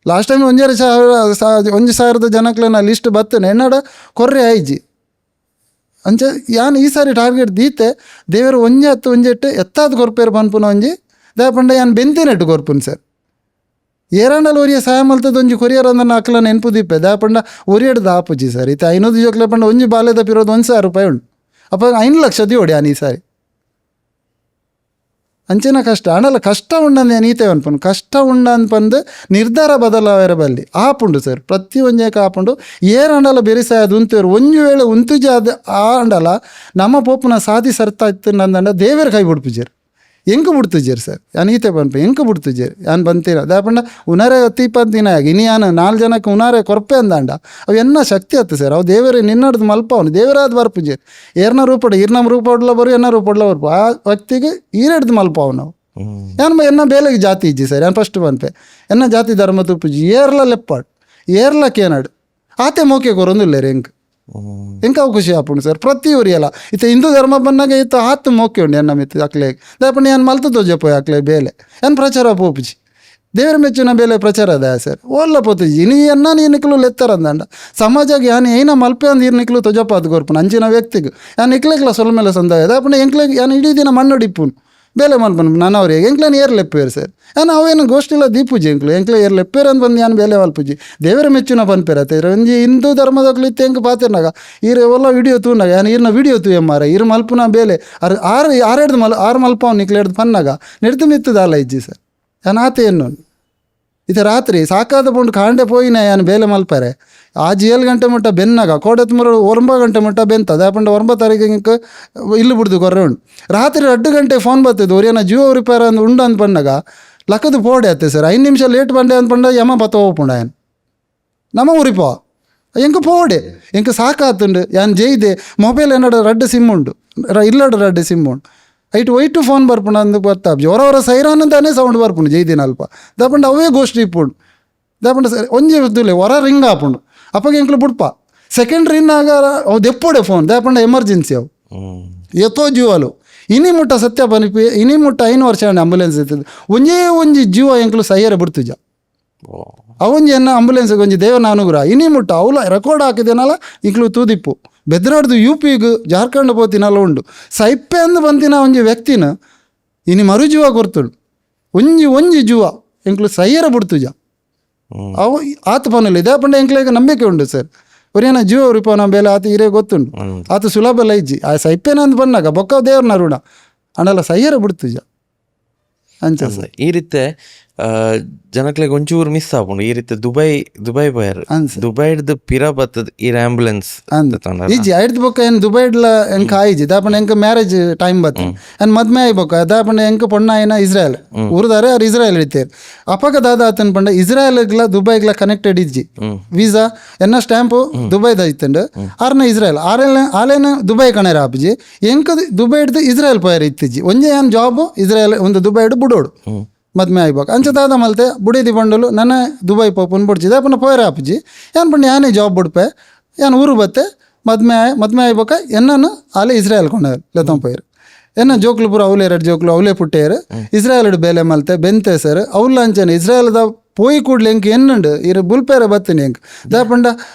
[SPEAKER 1] ಲಾಸ್ಟ್ ಟೈಮ್ 1,000 ಜನಕ್ಲೆನ ಲಿಸ್ಟ್ ಬತ್ತನೆ ಎನ್ನಡ ಕೊರ್ರೆ ಆಯ್ಜಿ ಅಂಚೆ ಯಾನ್ ಈ ಸಾರಿ ಟಾರ್ಗೆಟ್ ದೀತೆ ದೇವರು ಒಂಜಿ ಎತ್ತಾದ ಕೊರ್ಪೇರು ಪನ್ಪುನ ಒಂಜಿ ದಾಪಂಡ ಯಾನ್ ಬೆಂತಿನೆಟ್ಟು ಕೊರ್ಪುನ್ ಸರ್ ಏರಾಂಡಲ್ ಒರಿಯ ಸಹಾಯ ಮಲ್ತದ ಒಂಜಿ ಕೊರಿಯರ್ ಅಂದ ಅಕ್ಲ ನೆನಪು ದಿಪ್ಪೆ ದಾಪಂಡ ಒರಿಯಡ್ದು ಆಪುಜಿ ಸರ್ ಇತ್ತೆ 500 ಜೋಕ್ಲೆ ಪಂಡ ಒಂಜಿ ಬಾಲ್ಯದ ಪಿರೋದು 1,000 ರೂಪಾಯಿ ಉಂಟು ಅಪ್ಪ 5 ಲಕ್ಷ ದಿಯೋಡಿ ಆನಿ ಸಾರಿ ಅಂಚೆನ ಕಷ್ಟ ಅಣ್ಣಲ್ಲ ಕಷ್ಟ ಉಂಡಂದು ನೀತೆ ಅನ್ಪನು ಕಷ್ಟ ಉಂಡ ಅನ್ಪಂದು ನಿರ್ಧಾರ ಬದಲಾವರ ಬಲ್ಲಿ ಆಪುಂಡು ಸರ್ ಪ್ರತಿ ಒಂಜೇಕ ಆಪುಂಡು ಏರಂಡಲ ಬೆರಿಸಾಯ ಅದು ಉಂತೇರು ಒಂಜು ವೇಳೆ ಉಂತುಜಿ ಅದು ಆ ಅಂಡಲ ನಮ್ಮ ಪೋಪುನ ಸಾಧಿ ಸರ್ತಾ ಇತ್ತು ನಂದಂಡ ದೇವರ ಕೈ ಬಿಡ್ಪುಜೇರು ಎಂಕ ಬಿಡ್ತುಜೇರು ಸರ್ ಯಾನ್ ಈತೆ ಪನ್ಪೆ ಎಂಕ ಬಿಡ್ತುಜೇರು ಯಾನ್ ಬಂತೀರ ದಾಪಂಡ ಉನಾರೆ 10 ದಿನ ಆಗಿ ಇನಿ ಯಾನು 4 ಜನಕ್ಕೆ ಉನಾರೆ ಕೊರಪೆ ಅಂದಾಂಡ ಅವು ಎನ್ನ ಶಕ್ತಿ ಆಯ್ತು ಸರ್ ಅವು ದೇವರೇ ನಿನ್ನಡ್ದು ಮಲ್ಪವನು ದೇವರಾದ ಬರ್ಪುಜೇರು ಏರ್ನ ರೂಪಡ ಇರ್ನಮ್ ರೂಪಡ್ಲ ಬರು ಎನ್ನ ರೂಪಡ್ಲ ಬರ್ಪು ಆ ವ್ಯಕ್ತಿಗೆ ಈರೆಡ್ದು ಮಲ್ಪವು ನಾವು ಯಾನ್ ಎನ್ನ ಬೇಲೆಗೆ ಜಾತಿ ಇಜ್ಜಿ ಸರ್ ಯಾನ್ ಫಸ್ಟ್ ಪನ್ಪೆ ಎನ್ನ ಜಾತಿ ಧರ್ಮ ತುಪ್ಪುಜಿ ಏರ್ಲ ಲೆಪ್ಪಾಡು ಏರ್ಲ ಕೇನಾಡು ಆತೆ ಮೋಕೆ ಕೊರೊಂದಿಲ್ಲ ಎಂಕ್ ಎಂಕ ಖುಷಿ ಆಪುಂಡು ಸರ್ ಪ್ರತಿ ಊರಿಯಲ್ಲ ಇತ್ತ ಹಿಂದೂ ಧರ್ಮ ಬಂದಾಗ ಇತ್ತ ಹಾತ್ತು ಮೋಕೆ ಉಂಡು ಎನ್ನ ಮಿತ್ತು ಅಕ್ಲೆಗೆ ದಾಪಣ್ಣ ಏನು ಮಲ್ತು ತೋಜಪ್ಪ ಅಕ್ಲೆ ಬೇಲೆ ಏನು ಪ್ರಚಾರ ಪೋಪುಜಿ ದೇವರ ಮೆಚ್ಚಿನ ಬೇಲೆ ಪ್ರಚಾರ ಅದ ಸರ್ ಓಲ್ಲ ಪೋತುಜಿ ನೀ ಎನ್ನ ನಿಕ್ಲು ಲೆತ್ತಾರಂದಂಡ ಸಮಾಜಕ್ಕೆ ಯಾನು ಏನ ಮಲ್ಪೆ ಅಂದ್ ನಿಕ್ಲು ತೋಜಪ್ಪ ಅದು ಗೊರ್ಪುನು ಅಂಚಿನ ವ್ಯಕ್ತಿಗೆ ಯಾನು ಇಕ್ಲೆಕ್ಲ ಸೊಲ್ ಮೇಲೆ ಸಂದ ದಾಪಣ್ಣ ಎಂಕ್ಲೆಗೆ ಯಾನು ಇಡೀ ದಿನ ಮಣ್ಣು ಡಿಪ್ಪುನು ಬೇಲೆ ಮಲ್ಪನು ನಾನು ಅವ್ರಿಗೆ ಎಂಕ್ಲೇನು ಏರ್ ಲೆಪ್ಪೇರು ಸರ್ ಯಾನು ಅವೇನು ಗೋಷ್ಠಿಲ್ಲ ದೀಪುಜಿ ಎಂಕ್ಲೆ ಏರ್ ಲೆಪ್ಪೇರು ಅಂತ ಬಂದು ಯಾನು ಬೇಲೆ ಮಲ್ಪುಜಿ ದೇವರ ಮೆಚ್ಚಿನ ಪನ್ಪೇರತ್ತೆ ಒಂಜಿ ಹಿಂದೂ ಧರ್ಮದಕ್ಲು ಇತ್ತು ಹೆಂಗೆ ಪಾತಿರ್ನಾಗ ಎಲ್ಲ ವಿಡಿಯೋ ತೂನಾಗ ಯಾನು ಇರ್ನ ವಿಡಿಯೋ ತೂ ಮಾರ ಇರು ಮಲ್ಪುನ ಬೇಲೆ ಆರೆಡ್ದು ಆರು ಮಲ್ಪವ್ ನಿಕ್ಲೆಡ್ದು ಪನ್ನಾಗ ನೆಡ್ದು ಮಿತ್ತದಲ್ಲ ಇಜ್ಜಿ ಸರ್ ಯಾನು ಆತೆ ಎನ್ನು ಇದು ರಾತ್ರಿ ಸಾಕಾದ ಪುಂಡು ಕಾಂಡೆ ಪೋಯಿನ ಯಾನು ಬೇಲೆ ಮಲ್ಪಾರೆ ಆಜ್ 7 ಗಂಟೆ ಮುಟ್ಟ ಬೆನ್ನಾಗ ಕೋಡತ್ಮೂರು 9 ಗಂಟೆ ಮುಟ್ಟ ಬೆಂತ ದಾಪಂಡ 9 ತಾರೀಕಿಗೆ ಇಲ್ಲು ಬಿಡ್ದು ಕೊರ್ರೆ ಉಂಡು ರಾತ್ರಿ 2 ಗಂಟೆ ಫೋನ್ ಬರ್ತದೆ ಒರಿಯನ ಜಿಯೋ ರಿಪೇರ್ ಅಂದು ಉಂಡು ಅಂತ ಪಂಡಾಗ ಲಕ್ಕದು ಪೋಡೆ ಆತ್ತೆ ಸರ್ 5 ನಿಮಿಷ ಲೇಟ್ ಬಂಡೆ ಅಂತ ಪಂಡ ಯಮ ಬತ್ತ ಹೋಗ್ಪುಂಡ ಏನು ನಮ್ಮ ಊರಿಪೋ ಎಂಕ ಪೋಡೆ ಎಂಕ ಸಾಕಾತುಂಡು ಯಾನು ಜೈದೆ ಮೊಬೈಲ್ ಏನಾಡು 2 ಸಿಮ್ ಉಂಡು ಇಲ್ಲಡು 2 ಸಿಮ್ ಉಂಡು ಒಯ್ಟು ಫೋನ್ ಬರ್ಪುಂಡು ಅಂದು ಬರ್ತಾಬ್ಜಿ ಹೊರ ಸೈರಾನ್ ಅಂತಾನೆ ಸೌಂಡ್ ಬರ್ಪುಂಡು ಜೈದಿನ ಅಲ್ಪ ದಾಪಂಡ ಅವೇ ಗೋಷ್ಠಿ ಇಪ್ಪುಂಡು ದಾಪಂಡ ಸರ್ ಒಂಜಿ ಇದ್ದುಲೆ ಹೊರ ರಿಂಗ್ ಆಪುಂಡು ಅಪ್ಪಗೆ ಎಂಕ್ಲು ಬಿಡ್ಪ ಸೆಕೆಂಡ್ ರಿಂಗ್ ಅವು ದೆಪ್ಪೋಡೆ ಫೋನ್ ದಾಪಂಡ ಎಮರ್ಜೆನ್ಸಿ ಅವು ಎತ್ತೋ ಜೀವಲು ಇನಿ ಮುಟ್ಟ ಸತ್ಯ ಬನಿಪಿ ಇನಿ ಮುಟ್ಟ 5 ವರ್ಷ ಆಂಬುಲೆನ್ಸ್ ಇರ್ತದೆ ಒಂಜಿ ಜೀವ ಎಂಕ್ಲು ಸೈಯರ ಬಿಡ್ತುಜ ಅವೊಂಜಿ ಎನ್ನ ಆಂಬುಲೆನ್ಸ್ಗೆ ಒಂಜಿ ದೇವನ ಅನುಗ್ರಹ ಇನಿ ಮುಟ್ಟ ಅವಲ ರೆಕಾರ್ಡ್ ಹಾಕಿದೇನಲ್ಲ ಇಂಕ್ಲು ತೂದಿಪ್ಪು ಬೆದ್ರಾಡ್ದು UPಗೆ ಜಾರ್ಖಂಡ್ ಪೋತಿನಲ್ಲ ಉಂಡು ಸೈಪೆ ಅಂದು ಬಂತಿನ ಒಂಜಿ ವ್ಯಕ್ತಿನ ಇನಿ ಮರು ಜೀವ ಕೊರ್ತುಂಡು ಒಂಜಿ ಜೀವ ಎಂಕ್ಲು ಸೈಯರ ಬಿಡ್ತುಜ ಅವು ಆತ ಪನಲ್ಲ ಇದೇ ಪಂಡ ಎಂಕ್ಲೆಗೆ ನಂಬಿಕೆ ಉಂಡು ಸರ್ ಒರಿಯನ ಜೀವ ರಿಪೋನ ಬೇಲೆ ಆತ ಇರೇ ಗೊತ್ತುಂಡು ಆತ ಸುಲಭ ಲೈಜಿ ಆ ಸೈಪೇನಂದು ಬಂದಾಗ ಬೊಕ್ಕ ದೇವ್ರನ ಋಣ ಅಣ್ಣಲ್ಲ ಸೈಯರ ಬಿಡ್ತುಜ ಅಂಚ
[SPEAKER 2] ಈ ರೀತಿ ಜನಕ್ಲೆಗ್ ಒಂಚೂರು ಮಿಸ್ ಆಪುಂಡು ಈ ರೀತಿ ದುಬೈ ಬಯರ್ ದುಬೈಡ್ದು ಪಿರ ಬತ್ತದ ಈ ಆಂಬುಲೆನ್ಸ್
[SPEAKER 1] ಈಜಿ ಐಡ್ದು ಬೊಕ್ಕ ಏನು ದುಬೈಡ್ಲ ಎಂಕ ಆಯ್ಜಿ ದಾಪಂಡ ಎಂಕ ಮ್ಯಾರೇಜ್ ಟೈಮ್ ಬತ್ತ ಏನು ಮದ್ಮೆ ಆಯ್ ಬೊಕ್ಕ ದಾಪಂಡ ಎಂಕ ಪೊಣ್ಣ ಏನ ಇಸ್ರಾಯಲ್ ಊರ್ದಾರೆ ಅವ್ರು ಇಸ್ರಾಯಲ್ ಇಡ್ತೇರು ಅಪಕ ದಾದ ಆತನ್ ಪಂಡ ಇಸ್ರಾಯಲ್ಗ್ಲ ದುಬೈಗ್ಲ ಕನೆಕ್ಟೆಡ್ ಇಜ್ಜಿ ವೀಸಾ ಎನ್ನ ಸ್ಟ್ಯಾಂಪು ದುಬೈದ ಇತ್ತಂಡು ಆರ್ನ ಇಸ್ರಾಯಲ್ ಆಲೇನ ದುಬೈ ಕಣೇರ ಆಪುಜಿ ಎಂಕ ದುಬೈಡ್ದು ಇಸ್ರಾಯಲ್ ಪಯರ್ ಇತ್ತಿಜ್ಜಿ ಒಂಜೆ ಏನು ಜಾಬು ಇಸ್ರಾಯಲ್ ಒಂದು ದುಬೈಡ್ ಬುಡೋಡು ಮದ್ಮೆ ಆಯ್ಬೇಕು ಅಂಚದಾದ ಮಲ್ತೆ ಬುಡಿದಿ ಬಂಡಲು ನನ್ನ ದುಬೈ ಪೋಪನ್ ಬುಡ್ಚಿದೆ ಅಪ್ಪನ ಪೋಯರ ಆಪುಜಿ ಏನು ಪಂಡ ಯಾನೇ ಜಾಬ್ ಬಿಡ್ಪೆ ಏನು ಊರು ಬತ್ತೆ ಮದ್ಮೆ ಆಯ್ಬೇಕ ಎನ್ನನು ಅಲ್ಲೇ ಇಸ್ರಾಯಲ್ ಕೊಂಡ ಲೆತ್ತಂ ಪೋಯರು ಎನ್ನ ಜೋಕ್ಲು ಪೂರ ಅವಲೇ 2 ಜೋಕ್ಲು ಅವಲೇ ಪುಟ್ಟೇರು ಇಸ್ರಾಯಲ್ಡ್ ಬೇಲೆ ಮಲ್ತೆ ಬೆಂತೆ ಸರ್ ಅವ್ಲ ಅಂಚನೆ ಇಸ್ರಾಯಲ್ದ ಪೋಯಿ ಕೂಡ್ಲಿ ಎಂಕ್ ಎನ್ನುಂಡು ಇರು ಬುಲ್ಪೇರ ಬತ್ತೀನಿ ಎಂಕ್ ದಾಪಂಡ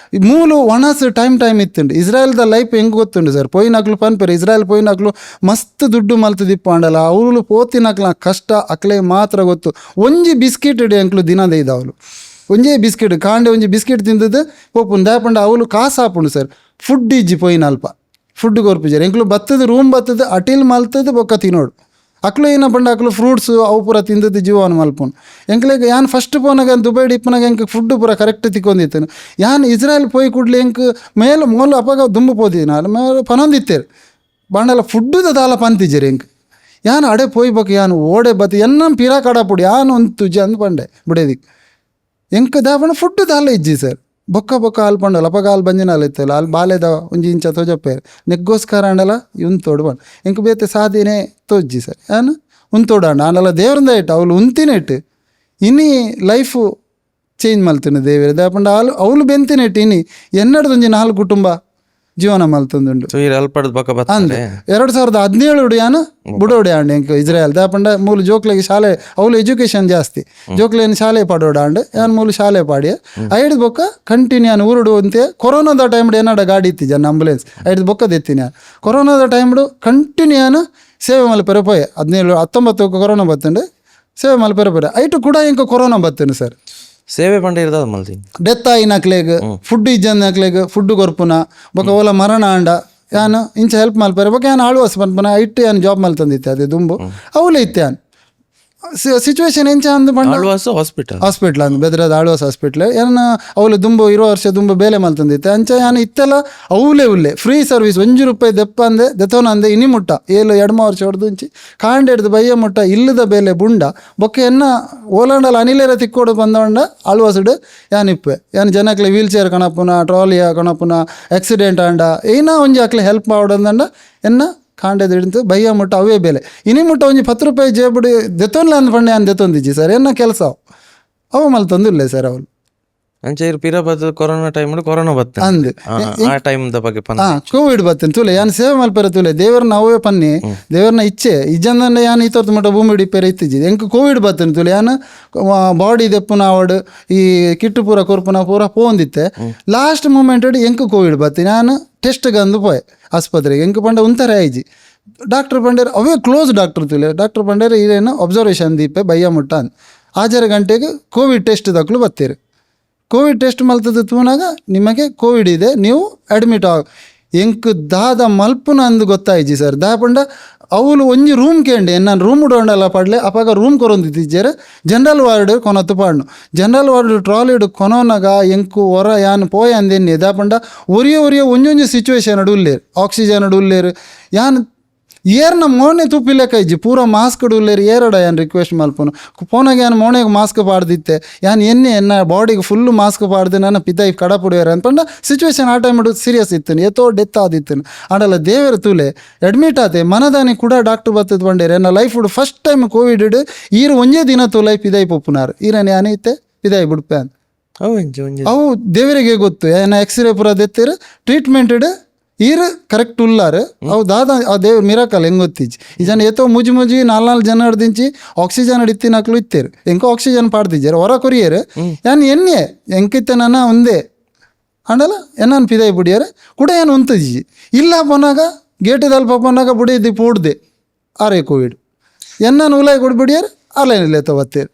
[SPEAKER 1] ಮೂಲು ಒಣಸ್ ಟೈಮ್ ಇತ್ತುಂಡು ಇಸ್ರಾಯಲ್ದ ಲೈಫ್ ಹೆಂಗೆ ಗೊತ್ತುಂಡು ಸರ್ ಪೋಯಿನಕ್ಲು ಪನ್ಪೇರು ಇಸ್ರಾಯಲ್ ಪೋಯಿನಕ್ಲು ಮಸ್ತ್ ದುಡ್ಡು ಮಲ್ತು ದಿಪ್ಪಂಡಲ್ಲ ಅವಳು ಪೋತಿನಕ್ಲ ಕಷ್ಟ ಅಕ್ಲೆ ಮಾತ್ರ ಗೊತ್ತು ಒಂಜಿ ಬಿಸ್ಕಿಟ್ ಇಡಿ ಎಂಕ್ಲು ದಿನದ ಇದಾವಲು ಒಂಜೇ ಬಿಸ್ಕಿಟ್ ಕಾಂಡೆ ಒಂಜಿ ಬಿಸ್ಕಿಟ್ ತಿಂದದ್ದು ಪೋಪುಂಡು ದಾಪಂಡ ಅವಳು ಕಾಸು ಹಾಪುಂಡು ಸರ್ ಫುಡ್ ಇಜ್ಜಿ ಪೋಯಿನ ಅಲ್ಪ ಫುಡ್ ಗೊರ್ಪಿಜಾರು ಎಂಕ್ಲು ಬತ್ತದ ರೂಮ್ ಬತ್ತದ ಅಟಿಲ್ ಮಲ್ತದ ಬೊಕ್ಕ ತಿನ್ನೋಡು ಅಕ್ಲು ಏನ ಪಂಡ ಅಕ್ಲು ಫ್ರೂಟ್ಸು ಅವು ಪೂರ ತಿಂದದ್ದು ಜೀವನ ಮಲ್ಪುನು ಎಂಕ್ಲೆಗೆ ಯಾನ್ ಫಸ್ಟ್ ಪೋನಾಗ ದುಬೈ ಡಿಪ್ಪನಾಗ ಎಂಕ್ ಫುಡ್ ಪೂರ ಕರೆಕ್ಟ್ ತಿಕ್ಕೊಂಡಿತ್ತೇನು ಯಾನ್ ಇಸ್ರಾಯಲ್ ಪೋಯಿ ಕೂಡ್ಲಿ ಎಂಕ್ ಮೇಲೆ ಮೂಲ ಅಪಾಗ ದುಂಬು ಪೋತಿನ ಮೇಲೆ ಪನೊಂದಿತ್ತೇರು ಬಾಂಡಲ್ಲ ಫುಡ್ಡುದ ದಾಲ ಪಂತಿಜರಿ ಎಂಕ್ ಯಾನ್ ಅಡೆ ಪೋಯಿ ಬೇಕು ಯಾನ್ ಓಡೆ ಬತ್ತಿ ಎನ್ನ ಪಿರಾ ಕಡಪುಡಿ ಯಾನ್ ಒಂದು ತುಜಿ ಅಂದು ಪಂಡೆ ಬಿಡೇದಿಕ್ ಎಂಕ್ ದಾಪಣ ಫುಡ್ ದಾಲ ಇಜ್ಜಿ ಸರ್ ಬೊಕ್ಕ ಹಾಲು ಪಂಡಲ್ಲ ಅಪಗ ಹಾಲು ಬಂಜಿನ ಹಾಲು ಇತ್ತಲ್ಲ ಅಲ್ಲಿ ಬಾಲೆದ ಒಂಜಿ ಇಂಚ ತೋಜಪ್ಪೇರು ನೆಗ್ಗೋಸ್ಕರ ಅಂಡಲ್ಲ ಇವ್ನು ತೋಡ್ಬಂಡು ಎಂಕ್ ಬೇತೆ ಸಾಧಿನೇ ತೋಜ್ಜಿ ಸರ್ ಏನು ಉಂತೋಡಾಂಡ ಆನಲ್ಲ ದೇವ್ರಂದ ಇಟ್ಟು ಅವಳು ಉಂತಿನ ಇಟ್ಟು ಇನ್ನಿ ಲೈಫು ಚೇಂಜ್ ಮಲ್ತಿನ ದೇವರ ದಾಪಂಡ ಅವಳು ಬೆಂತಿನ ಇಟ್ಟು ಇನ್ನಿ ಎನ್ನಡ್ದೊಂಜಿ 4 ಕುಟುಂಬ ಜೀವನ ಮಲ್ತೊಂದುಂಡು ಅಂದ್ರೆ 2017 ಯಾನು ಬುಡೋಡೆ ಆಂಡ್ ಎಂಕ್ ಇಸ್ರಾಯಲ್ ದಾಪಂಡ ಮೂಲು ಜೋಕ್ಲೆಗೆ ಶಾಲೆ ಅವಳು ಎಜುಕೇಶನ್ ಜಾಸ್ತಿ ಜೋಕ್ಲೇನು ಶಾಲೆ ಪಾಡೋಡಾಂಡ್ ಯಾನ್ ಮೂಲು ಶಾಲೆ ಪಾಡಿ ಐಡ್ ಬೊಕ್ಕ ಕಂಟಿನ್ಯೂ ಯಾನು ಊರುಡು ಅಂತೆ ಕೊರೋನಾದ ಟೈಮ್ ಏನಾಡ ಗಾಡಿ ಇತ್ತಿ ಜನ ಆಂಬುಲೆನ್ಸ್ ಐದು ಬೊಕ್ಕ ಎತ್ತಿನ ಕೊರೋನಾದ ಟೈಮ್ಡು ಕಂಟಿನ್ಯೂ ಯಾನು ಸೇವೆ ಮಲ್ಪೆರೆ ಪೋಯೆ 19 ಕೊರೋನಾ ಬತ್ತಂಡು ಸೇವೆ ಮಲ್ಪೆರೆ ಬೇರೆ ಐಟು ಕೂಡ ಇಂಕ ಕೊರೋನಾ ಬತ್ತೇನು ಸರ್.
[SPEAKER 2] ಸೇವೆ ಪಂಡ ಇರ್ತದ ಮಲ್ತಿ
[SPEAKER 1] ಡೆತ್ ಆಯಿನಕ್ಲೆಗ್ ಫುಡ್ ಇಜ್ಜಂದಕ್ಲೆಗ್ ಫುಡ್ ಕೊರ್ಪುನ ಬೊಕ ಓಲ ಮರಣ ಆಂಡ ಯಾನು ಇಂಚ ಹೆಲ್ಪ್ ಮಲ್ಪೆರೆ ಬೊಕ ಯಾನು ಆಳ್ವಾಸ್ ಪನ್ಪನ ಇಟ್ಟು ಯಾನು ಜಾಬ್ ಮಲ್ತಂದಿತ್ತೆ ಅದೇ ದುಂಬು ಅವಲೇ ಇತ್ತೆ ಯಾನು ಸಿಚುವೇಶನ್ ಎಂಚ ಅಂದು ಪಂಡ
[SPEAKER 2] ಆಳ್ವಾಸು ಹಾಸ್ಪಿಟಲ್
[SPEAKER 1] ಹಾಸ್ಪಿಟ್ಲ್ ಅಂದ್ ಬೆದ್ರದ ಆಳ್ವಾಸ್ ಹಾಸ್ಪಿಟ್ಲ್ ಏನ ಅವಳು ದುಂಬು 20 ವರ್ಷ ದುಂಬು ಬೇಲೆ ಮಲ್ತಂದಿತ್ತೆ ಅಂಚ ಯಾನು ಇತ್ತೆಲ್ಲ ಅವಲೇ ಉಲ್ಲೆ ಫ್ರೀ ಸರ್ವಿಸ್ ₹1 ದೆಪ್ಪ ಅಂದೆ ದೆತೋನ ಅಂದೆ ಇನಿ ಮುಟ್ಟ ಏಳು 2 ವರ್ಷ ಹೊಡೆದುಂಚಿ ಕಾಂಡೆ ಹಿಡ್ದು ಬಯ್ಯ ಮುಟ್ಟ ಇಲ್ಲದ ಬೇಲೆ ಬುಂಡ ಬೊಕ್ಕ ಎನ್ನ ಓಲಾಂಡಲ್ಲ ಅನಿಲೇರ ತಿಕ್ಕೋಡು ಬಂದವಂಡ ಆಳ್ವಾಸುಡು ಯಾನಿಪ್ಪೆ ಯಾನು ಜನಕ್ಲೆ ವೀಲ್ ಚೇರ್ ಕಣಪುನ ಟ್ರಾಲಿಯ ಕಣಪುನ ಆಕ್ಸಿಡೆಂಟ್ ಆಂಡ ಏನ ಒಂಜಿ ಅಕ್ಲೆ ಹೆಲ್ಪ್ ಮಾಡೋದಂಡ ಎನ್ನ ಕಾಂಡೆದು ಹಿಡಿದು ಬಯ್ಯ ಮುಟ್ಟ ಅವೇ ಬೆಲೆ ಇನಿ ಮುಟ್ಟ ಒಂಜಿ ₹10 ಜೇಬುಡು ದೆತೋನ್ಲ ಅಂದ್ ಪಂಡೆ ಯಾನು ದೆತೊಂದಿಜ್ಜಿ ಸರ್ ಎನ್ನ ಕೆಲಸ ಅವ ಮಲ್ತೊಂದಿಲ್ಲ ಸರ್ ಅವಳು
[SPEAKER 2] ಅಂಚೆ ಇರು ಪಿರ ಬತ್ತು ಕೊರೋನಾ ಟೈಮ್ ಕೊರೋನಾ ಬತ್ತೆ
[SPEAKER 1] ಅಂದ್
[SPEAKER 2] ಆ ಟೈಮ್ ದ ಬಗ್ಗೆ ಪನ್ನ
[SPEAKER 1] ಕೋವಿಡ್ ಬತ್ತೇನೆ ತುಲೆ ಯಾನು ಸೇವೆ ಮಲ್ಪೆರೆ ತುಲೆ ದೇವರನ್ನ ಅವೇ ಪನ್ನಿ ದೇವರನ್ನ ಇಚ್ಛೆ ಇಜ್ಜಂದಂಡ ಯಾನು ಇತ್ತೊರ್ತು ಮಟ್ಟ ಭೂಮಿ ಹಿಡಿಪೇರೆ ಇತ್ತಿಜ್ಜಿ ಎಂಕ್ ಕೋವಿಡ್ ಬತ್ತೇನೆ ತುಲೆ ಯಾನು ಬಾಡಿ ದೆಪ್ಪುನ ಅವಡು ಈ ಕಿಟ್ಟು ಪೂರ ಕೊರ್ಪುನ ಪೂರ ಪೋಂದಿತ್ತೆ ಲಾಸ್ಟ್ ಮೂಮೆಂಟ್ ಹಿಡಿ ಎಂಕ್ ಕೋವಿಡ್ ಬತ್ತೀನಿ ನಾನು ಟೆಸ್ಟ್ಗೆ ಅಂದು ಪೋಯ್ ಆಸ್ಪತ್ರೆಗೆ ಎಂಕ್ ಪಂಡ ಉಂತಾರೆ ಆಯ್ಜಿ ಡಾಕ್ಟರ್ ಪಂಡೇರು ಅವೇ ಕ್ಲೋಸ್ ಡಾಕ್ಟರ್ ತುಲೆ ಡಾಕ್ಟರ್ ಪಂಡೇರು ಇದೇನು ಅಬ್ಸರ್ವೇಷನ್ ದೀಪೆ ಬಯ್ಯ ಮುಟ್ಟ ಅಂದ್ 6 ಗಂಟೆಗೆ ಕೋವಿಡ್ ಟೆಸ್ಟ್ ತಕ್ಲು ಬತ್ತೀರಿ ಕೋವಿಡ್ ಟೆಸ್ಟ್ ಮಲ್ತದ ತೂನಾಗ ನಿಮಗೆ ಕೋವಿಡ್ ಇದೆ ನೀವು ಅಡ್ಮಿಟ್ ಎಂಕ್ ದಾದ ಮಲ್ಪುನ ಅಂದು ಗೊತ್ತಾಯ್ಜಿ ಸರ್ ದಾ ಪಂಡ ಅವಳು ಒಂಜಿ ರೂಮ್ ಕೇಂಡೆ ನಾನು ರೂಮ್ ಉಡೋಂಡಲ್ಲ ಪಡ್ಲೆ ಅಪಾಗ ರೂಮ್ ಕೊರೊಂದಿಜ್ಜೇರೆ ಜನರಲ್ ವಾರ್ಡ್ ಕೊನತ್ತು ಪಾಡ್ನು ಜನರಲ್ ವಾರ್ಡ್ ಟ್ರಾಲಿಡ್ ಕೊನೋನಾಗ ಎಂಕು ಹೊರ ಯಾನು ಪೋಯ ಅಂದೆನ್ನಿ ದಾ ಪಂಡ ಒರಿಯ ಒಂಜೊಂಜಿ ಸಿಚುವೇಶನ್ ಅಡು ಉಲ್ಲೇರು ಆಕ್ಸಿಜನ್ ಅಡು ಉಲ್ಲೇರು ಯಾನು ಏರ್ನ ಮೋಣೆ ತುಪ್ಪಿಲೆಕ್ಕೈಜಿ ಪೂರ ಮಾಸ್ಕ್ ಉಲ್ಲೇರು ಏರಡ ಯಾನು ರಿಕ್ವೆಸ್ಟ್ ಮಲ್ಪುನು ಪೋನಾಗ ಯಾನು ಮೋಣೆಗೆ ಮಾಸ್ಕ್ ಪಾಡ್ದಿತ್ತೆ ಯಾನು ಎನ್ನ ಬಾಡಿಗೆ ಫುಲ್ಲು ಮಾಸ್ಕ್ ಪಾಡ್ದೆ ನಾನು ಪಿದೈ ಕಡಪುಡಿಯಾರ ಅಂದ್ಪಂಡ ಸಿಚುವೇಶನ್ ಆ ಟೈಮ್ ಸೀರಿಯಸ್ ಇತ್ತು ಎತ್ತೋ ಡೆತ್ ಆದಿತ್ತು ಆಡಲ್ಲ ದೇವರ ತೂಲೆ ಅಡ್ಮಿಟ್ ಆತೆ ಮನದಾನಿ ಕೂಡ ಡಾಕ್ಟರ್ ಬತ್ತದ ಬಂಡೇರು ಎನ್ನ ಲೈಫ್ ಫಸ್ಟ್ ಟೈಮ್ ಕೋವಿಡ್ ಇಡು ಈರು ಒಂಜೇ ದಿನ ತೂಲೈ ಪಿದೈ ಪೊಪ್ಪುನಾರು ಈರನ್ ಯಾನೇ ಇತ್ತೆ ಪಿದೈ ಬಿಡ್ಪೆ ಅಂತ ಅವು ದೇವರಿಗೆ ಗೊತ್ತು ಏನ ಎಕ್ಸ್ರೇ ಪೂರ ದೆತ್ತೇರು ಟ್ರೀಟ್ಮೆಂಟ್ ಇಡು ಈರು ಕರೆಕ್ಟ್ ಉಲ್ಲಾರು ಅವು ದಾದ ಆ ದೇವ್ರ ಮಿರಾಕಲ್ ಹೆಂಗೆ ಗೊತ್ತಿಜ್ಜಿ ಈ ಜನ ಏತೋ ಮುಜಿ 4 ಜನ ಹಿಡ್ದಿಂಚಿ ಆಕ್ಸಿಜನ್ ಹಿಡಿತಿನಕ್ಲು ಇತ್ತೇರು ಎಂಕ ಆಕ್ಸಿಜನ್ ಪಾಡ್ದಿಜ್ಜಾರು ಹೊರ ಕೊರಿಯರು ಯಾನು ಎಣ್ಣೆ ಎಂಕಿತ್ತೆ ನನ್ನ ಒಂದೇ ಅಂಡಲ್ಲ ಎನ್ನಾನು ಪಿದೈ ಬಿಡಿಯಾರ ಕೂಡ ಏನು ಉಂತಜ್ಜಿ ಇಲ್ಲ ಪೋನಾಗ ಗೇಟಿದಲ್ಲಿ ಪಪ್ಪನಾಗ ಬುಡಿದಿ ಪೂಡ್ದೆ ಆರೇ ಕೋವಿಡ್ ಎನ್ನಾನು ಉಲಾಯ್ ಕೊಡ್ಬಿಡಿಯಾರು ಆಲೈನಲ್ಲಿ ತವತ್ತೇರು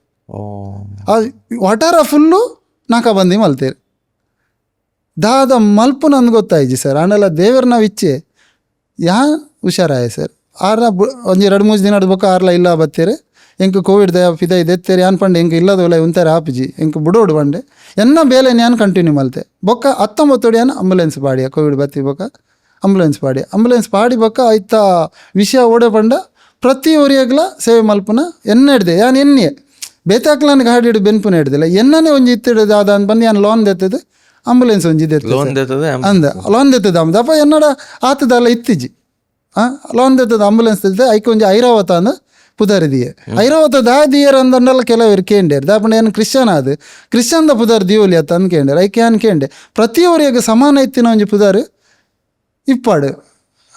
[SPEAKER 1] ಒಟಾರ ಫುಲ್ಲು ನಾಕ ಬಂದು ಮಲ್ತೇರು ದಾದ ಮಲ್ಪು ನಂದು ಗೊತ್ತಾಯ್ಜಿ ಸರ್ ಆಮೇಲೆ ದೇವ್ರ ನಾವು ಇಚ್ಛೆ ಯಾ ಹುಷಾರಾಯ ಸರ್ ಆರ್ನ ಒಂಜಿ 2-3 ದಿನ ಬೊಕ್ಕ ಆರ್ಲ ಇಲ್ಲ ಬತ್ತೇರೆ ಎಂಕ್ ಕೋವಿಡ್ ದಯ ಪಿದೈ ದೆತ್ತೇರಿ ಯಾನ್ ಪಂಡೆ ಎಂಕ್ ಇಲ್ಲದ ಒಲೆ ಉಂತಾರೆ ಆಪಿಜಿ ಎಂಕ್ ಬುಡೋಡು ಬಂಡೆ ಎನ್ನ ಬೇಲೆ ನಾನು ಕಂಟಿನ್ಯೂ ಮಲ್ತೆ ಬೊಕ್ಕ 19 ಯಾನು ಆಂಬುಲೆನ್ಸ್ ಪಾಡಿಯ ಕೋವಿಡ್ ಬತ್ತಿ ಬೊಕ್ಕ ಆಂಬುಲೆನ್ಸ್ ಪಾಡಿ ಬೊಕ್ಕ ಆಯ್ತಾ ವಿಷಯ ಓಡೆ ಪಂಡ ಪ್ರತಿ ಒರಿಯಾಗ್ಲ ಸೇವೆ ಮಲ್ಪುನ ಎನ್ನ ಹಿಡ್ದೆ ಯಾನು ಎಣ್ಣೆ ಬೇತಾಕ್ಲನ್ ಗಾಡಿ ಹಿಡಿದು ಬೆನ್ಪುನ ಹಿಡ್ದಿಲ್ಲ ಎನ್ನನೇ ಒಂಜಿ ಇತ್ತಿಡ್ದು ಅದ ಅಂತ ಬಂದು ಯಾನು ಲೋನ್ ದೆತ್ತದು ಆಂಬುಲೆನ್ಸ್ ಒಂಜಿ ಅಂದ ಲೋನ್ ದೆತ್ತದ ಅಪ್ಪ ಎನ್ನಡ ಆತದಲ್ಲ ಇತ್ತಿಜಿ ಲೋನ್ ದೆತ್ತದ ಆಂಬುಲೆನ್ಸ್ ದೆತ್ತೆ ಐಕೆ ಒಂಜಿ ಐರಾವತ ಅಂದ ಪುದರ್ದಿಯೆ ಐರಾವತ ದಾದಿಯರ್ ಅಂದಂಡಲ್ಲ ಕೆಲವರು ಕೇಂಡೇರು ದಾಪಂಡ ಏನು ಕ್ರಿಶ್ಚಿಯನ್ ಅದು ಕ್ರಿಶ್ಚಿಯನ್ದ ಪುದರ್ ದಿಯೋಲಿ ಅತ್ತ ಅಂದ್ಕೇಂಡೇರು ಐಕೆ ಅನ್ಕೇಂಡೆ ಪ್ರತಿಯೊರಿಯಾಗ ಸಮಾನ ಇತ್ತಿನ ಒಂಜಿ ಪುದರ್ ಇಪ್ಪಾಡು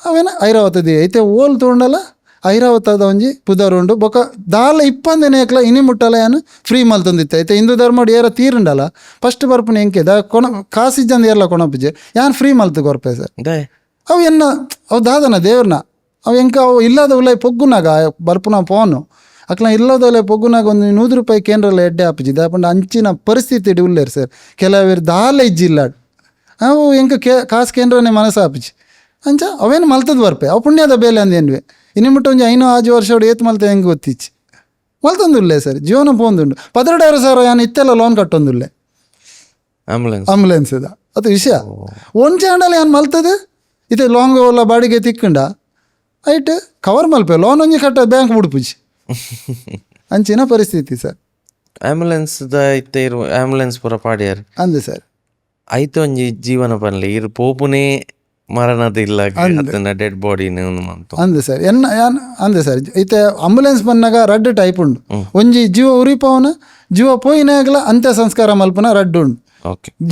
[SPEAKER 1] ಅವೇನ ಐರಾವತ ದಿಯ ಐತೆ ಓಲ್ ತೊಗೊಂಡಲ್ಲ ಐರಾವತದ ಒಂಜಿ ಪುದರ್ ಉಂಡು ಬೊಕ್ಕ ದಾಲ 20 ಏಕ್ಲ ಇನಿ ಮುಟ್ಟಲ್ಲ ಯಾನು ಫ್ರೀ ಮಲ್ತೊಂದಿತ್ತೆ ಐತೆ ಹಿಂದೂ ಧರ್ಮ ಏರ ತೀರುಂಡಲ್ಲ ಫಸ್ಟ್ ಬರ್ಪುನ ಎಂಕೆ ಕೊನ ಕಾಸಿಜ್ಜಂದ ಏರ್ಲ ಕೊನಪುಜೆ ಯಾನು ಫ್ರೀ ಮಲ್ತು ಕೊರ್ಪೆ ಸರ್ ಅವು ಎನ್ನ ಅವು ದಾದನ ದೇವ್ರನ್ನ ಅವು ಎಂಕ ಅವು ಇಲ್ಲದ ಉಲೈ ಪೊಗ್ಗುನಾಗ ಬರ್ಪುನ ಪೋನು ಅಕ್ಲ ಇಲ್ಲದ ಉಲೈ ಪೊಗ್ಗುನಾಗ ಒಂದು ₹100 ಕೇಂದ್ರಲ್ಲ ಎಡ್ಡೆ ಆಪಿಜಿ ದಾಪಂಡ ಅಂಚಿನ ಪರಿಸ್ಥಿತಿ ಇಡಿ ಉಲ್ಲೇರು ಸರ್ ಕೆಲವರು ದಾಲ ಇಜ್ಜಿಲ್ಲಾಡು ಅವು ಎಂಕ ಕಾಸು ಕೇಂದ್ರನೇ ಮನಸ್ಸು ಆಪಿಜಿ ಅಂಚ ಅವೇನು ಮಲ್ತದ ಬರ್ಪೆ ಅವು ಪುಣ್ಯದ ಬೇಲೆ ಅಂದೇನ್ವೆ ಇನ್ನು ಮುಟ್ಟ ಒಂಜಿ 5 ವರ್ಷ ಏತ್ ಮಲ್ತ ಹೆಂಗೆ ಗೊತ್ತಿಚ್ಚಿ ಮಲ್ತೊಂದುಲ್ಲೆ ಸರ್ ಜೀವನ ಪೋಂದುಂಡು 12,000 ಯಾನು ಇತ್ತೆಲ್ಲ ಲೋನ್ ಕಟ್ಟೊಂದುಲ್ಲೆ ಆಂಬುಲೆನ್ಸ್ದ ಅದು ವಿಷಯ ಒಂಚೆ ಹಂಡಲ್ಲ ಯಾನು ಮಲ್ತದೆ ಇದು ಲಾಂಗ್ ಎಲ್ಲ ಬಾಡಿಗೆ ತಿಕ್ಕಂಡ ಐಟ್ ಕವರ್ ಮಲ್ಪೆ ಲೋನ್ ಒಂಜಿ ಕಟ್ಟ ಬ್ಯಾಂಕ್ ಬಿಡ್ಪುಜಿ ಅಂಚಿನ ಪರಿಸ್ಥಿತಿ ಸರ್
[SPEAKER 2] ಆಂಬುಲೆನ್ಸ್ ಪೂರ ಪಾಡ್ಯಾರ
[SPEAKER 1] ಅಂದೆ ಸರ್
[SPEAKER 2] ಐತೆ ಒಂಜಿ ಜೀವನ ಪನ್ಲೆ ಇರು ಪೋಪುನೇ ಮರಣದ ಇಲ್ಲ ಡೆಡ್ ಬಾಡಿ
[SPEAKER 1] ಅಂದೆ ಸರ್ ಅಂದೆ ಸರ್ ಐತೆ ಆಂಬುಲೆನ್ಸ್ ಬಂದಾಗ ರಡ್ ಟೈಪ್ ಉಂಡು ಒಂಜಿ ಜೀವ ಉರಿಪವನ ಜೀವ ಪೋಯಿನಾಗಲ ಅಂತ್ಯ ಸಂಸ್ಕಾರ ಮಲ್ಪನ ರಡ್ ಉಂಡು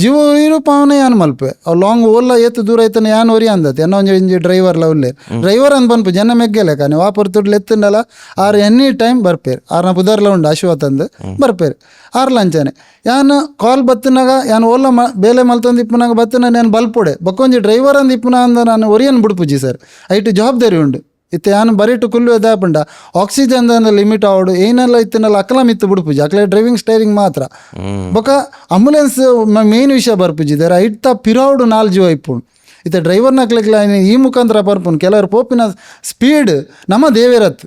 [SPEAKER 1] ಜೀವ ಉರಿಪವನ ಯಾನು ಮಲ್ಪೆ ಅವು ಲಾಂಗ್ ಓಲ್ಲ ಏತು ದೂರ ಐತನ ಯಾನು ಒರಿ ಅಂದತ್ತೆ ಎನ್ನ ಒಂಜಿ ಡ್ರೈವರ್ಲ ಉಲ್ಲೆ ಡ್ರೈವರ್ ಅಂದ್ ಬಂದ್ಪು ಜನ ಮೆಗ್ಗೆಲೆ ಕಾನೆ ವಾಪರ್ ತುಡ್ಲು ಎತ್ತಂಡಲ್ಲ ಆರು ಎನಿ ಟೈಮ್ ಬರ್ಪೇರು ಆರ್ನ ಪುದರ್ಲ ಉಂಡು ಅಶ್ವತಂದು ಬರ್ಪೇರು ಆರ್ಲ ಅಂಚಾನೆ ಯಾನು ಕಾಲ್ ಬತ್ತನಾಗ ಯಾನು ಓಲ್ಲ ಬೇಲೆ ಮಲ್ತೊಂದು ಇಪ್ಪನಾಗ ಬತ್ತನ ನಾನು ಬಲ್ಪೊಡೆ ಬಕ್ಕೊಂಜಿ ಡ್ರೈವರ್ ಅಂದ್ ಇಪ್ಪನ ಅಂದ ನಾನು ಒರಿಯನ್ ಬಿಡ್ಪುಜಿ ಸರ್ ಐಟು ಜವಾಬ್ದಾರಿ ಉಂಡು ಇತ್ತೆ ಯಾನು ಬರೀಟು ಕುಲ್ಲು ದಾಪಂಡ ಆಕ್ಸಿಜನ್ ಲಿಮಿಟ್ ಆವಡು ಏನೆಲ್ಲ ಇತ್ತನಲ್ಲ ಅಕ್ಕಲ ಮಿತ್ತು ಬಿಡ್ಪುಜಿ ಅಕ್ಲೆ ಡ್ರೈವಿಂಗ್ ಸ್ಟೈರಿಂಗ್ ಮಾತ್ರ ಬೊಕ ಆಂಬುಲೆನ್ಸ್ ಮೇನ್ ವಿಷಯ ಬರ್ಪುಜಿದಾರೆ ಐಟ್ಟ ಪಿರಾವುಡು 4 ಜೀವ ಇಪ್ಪುಂಡು ಇತ್ತೆ ಡ್ರೈವರ್ನ ಅಕ್ಲೆಗ್ಲ ಈ ಮುಖಾಂತರ ಬರ್ಪುಂಡು ಕೆಲವರು ಪೋಪಿನ ಸ್ಪೀಡ್ ನಮ್ಮ ದೇವೇರತ್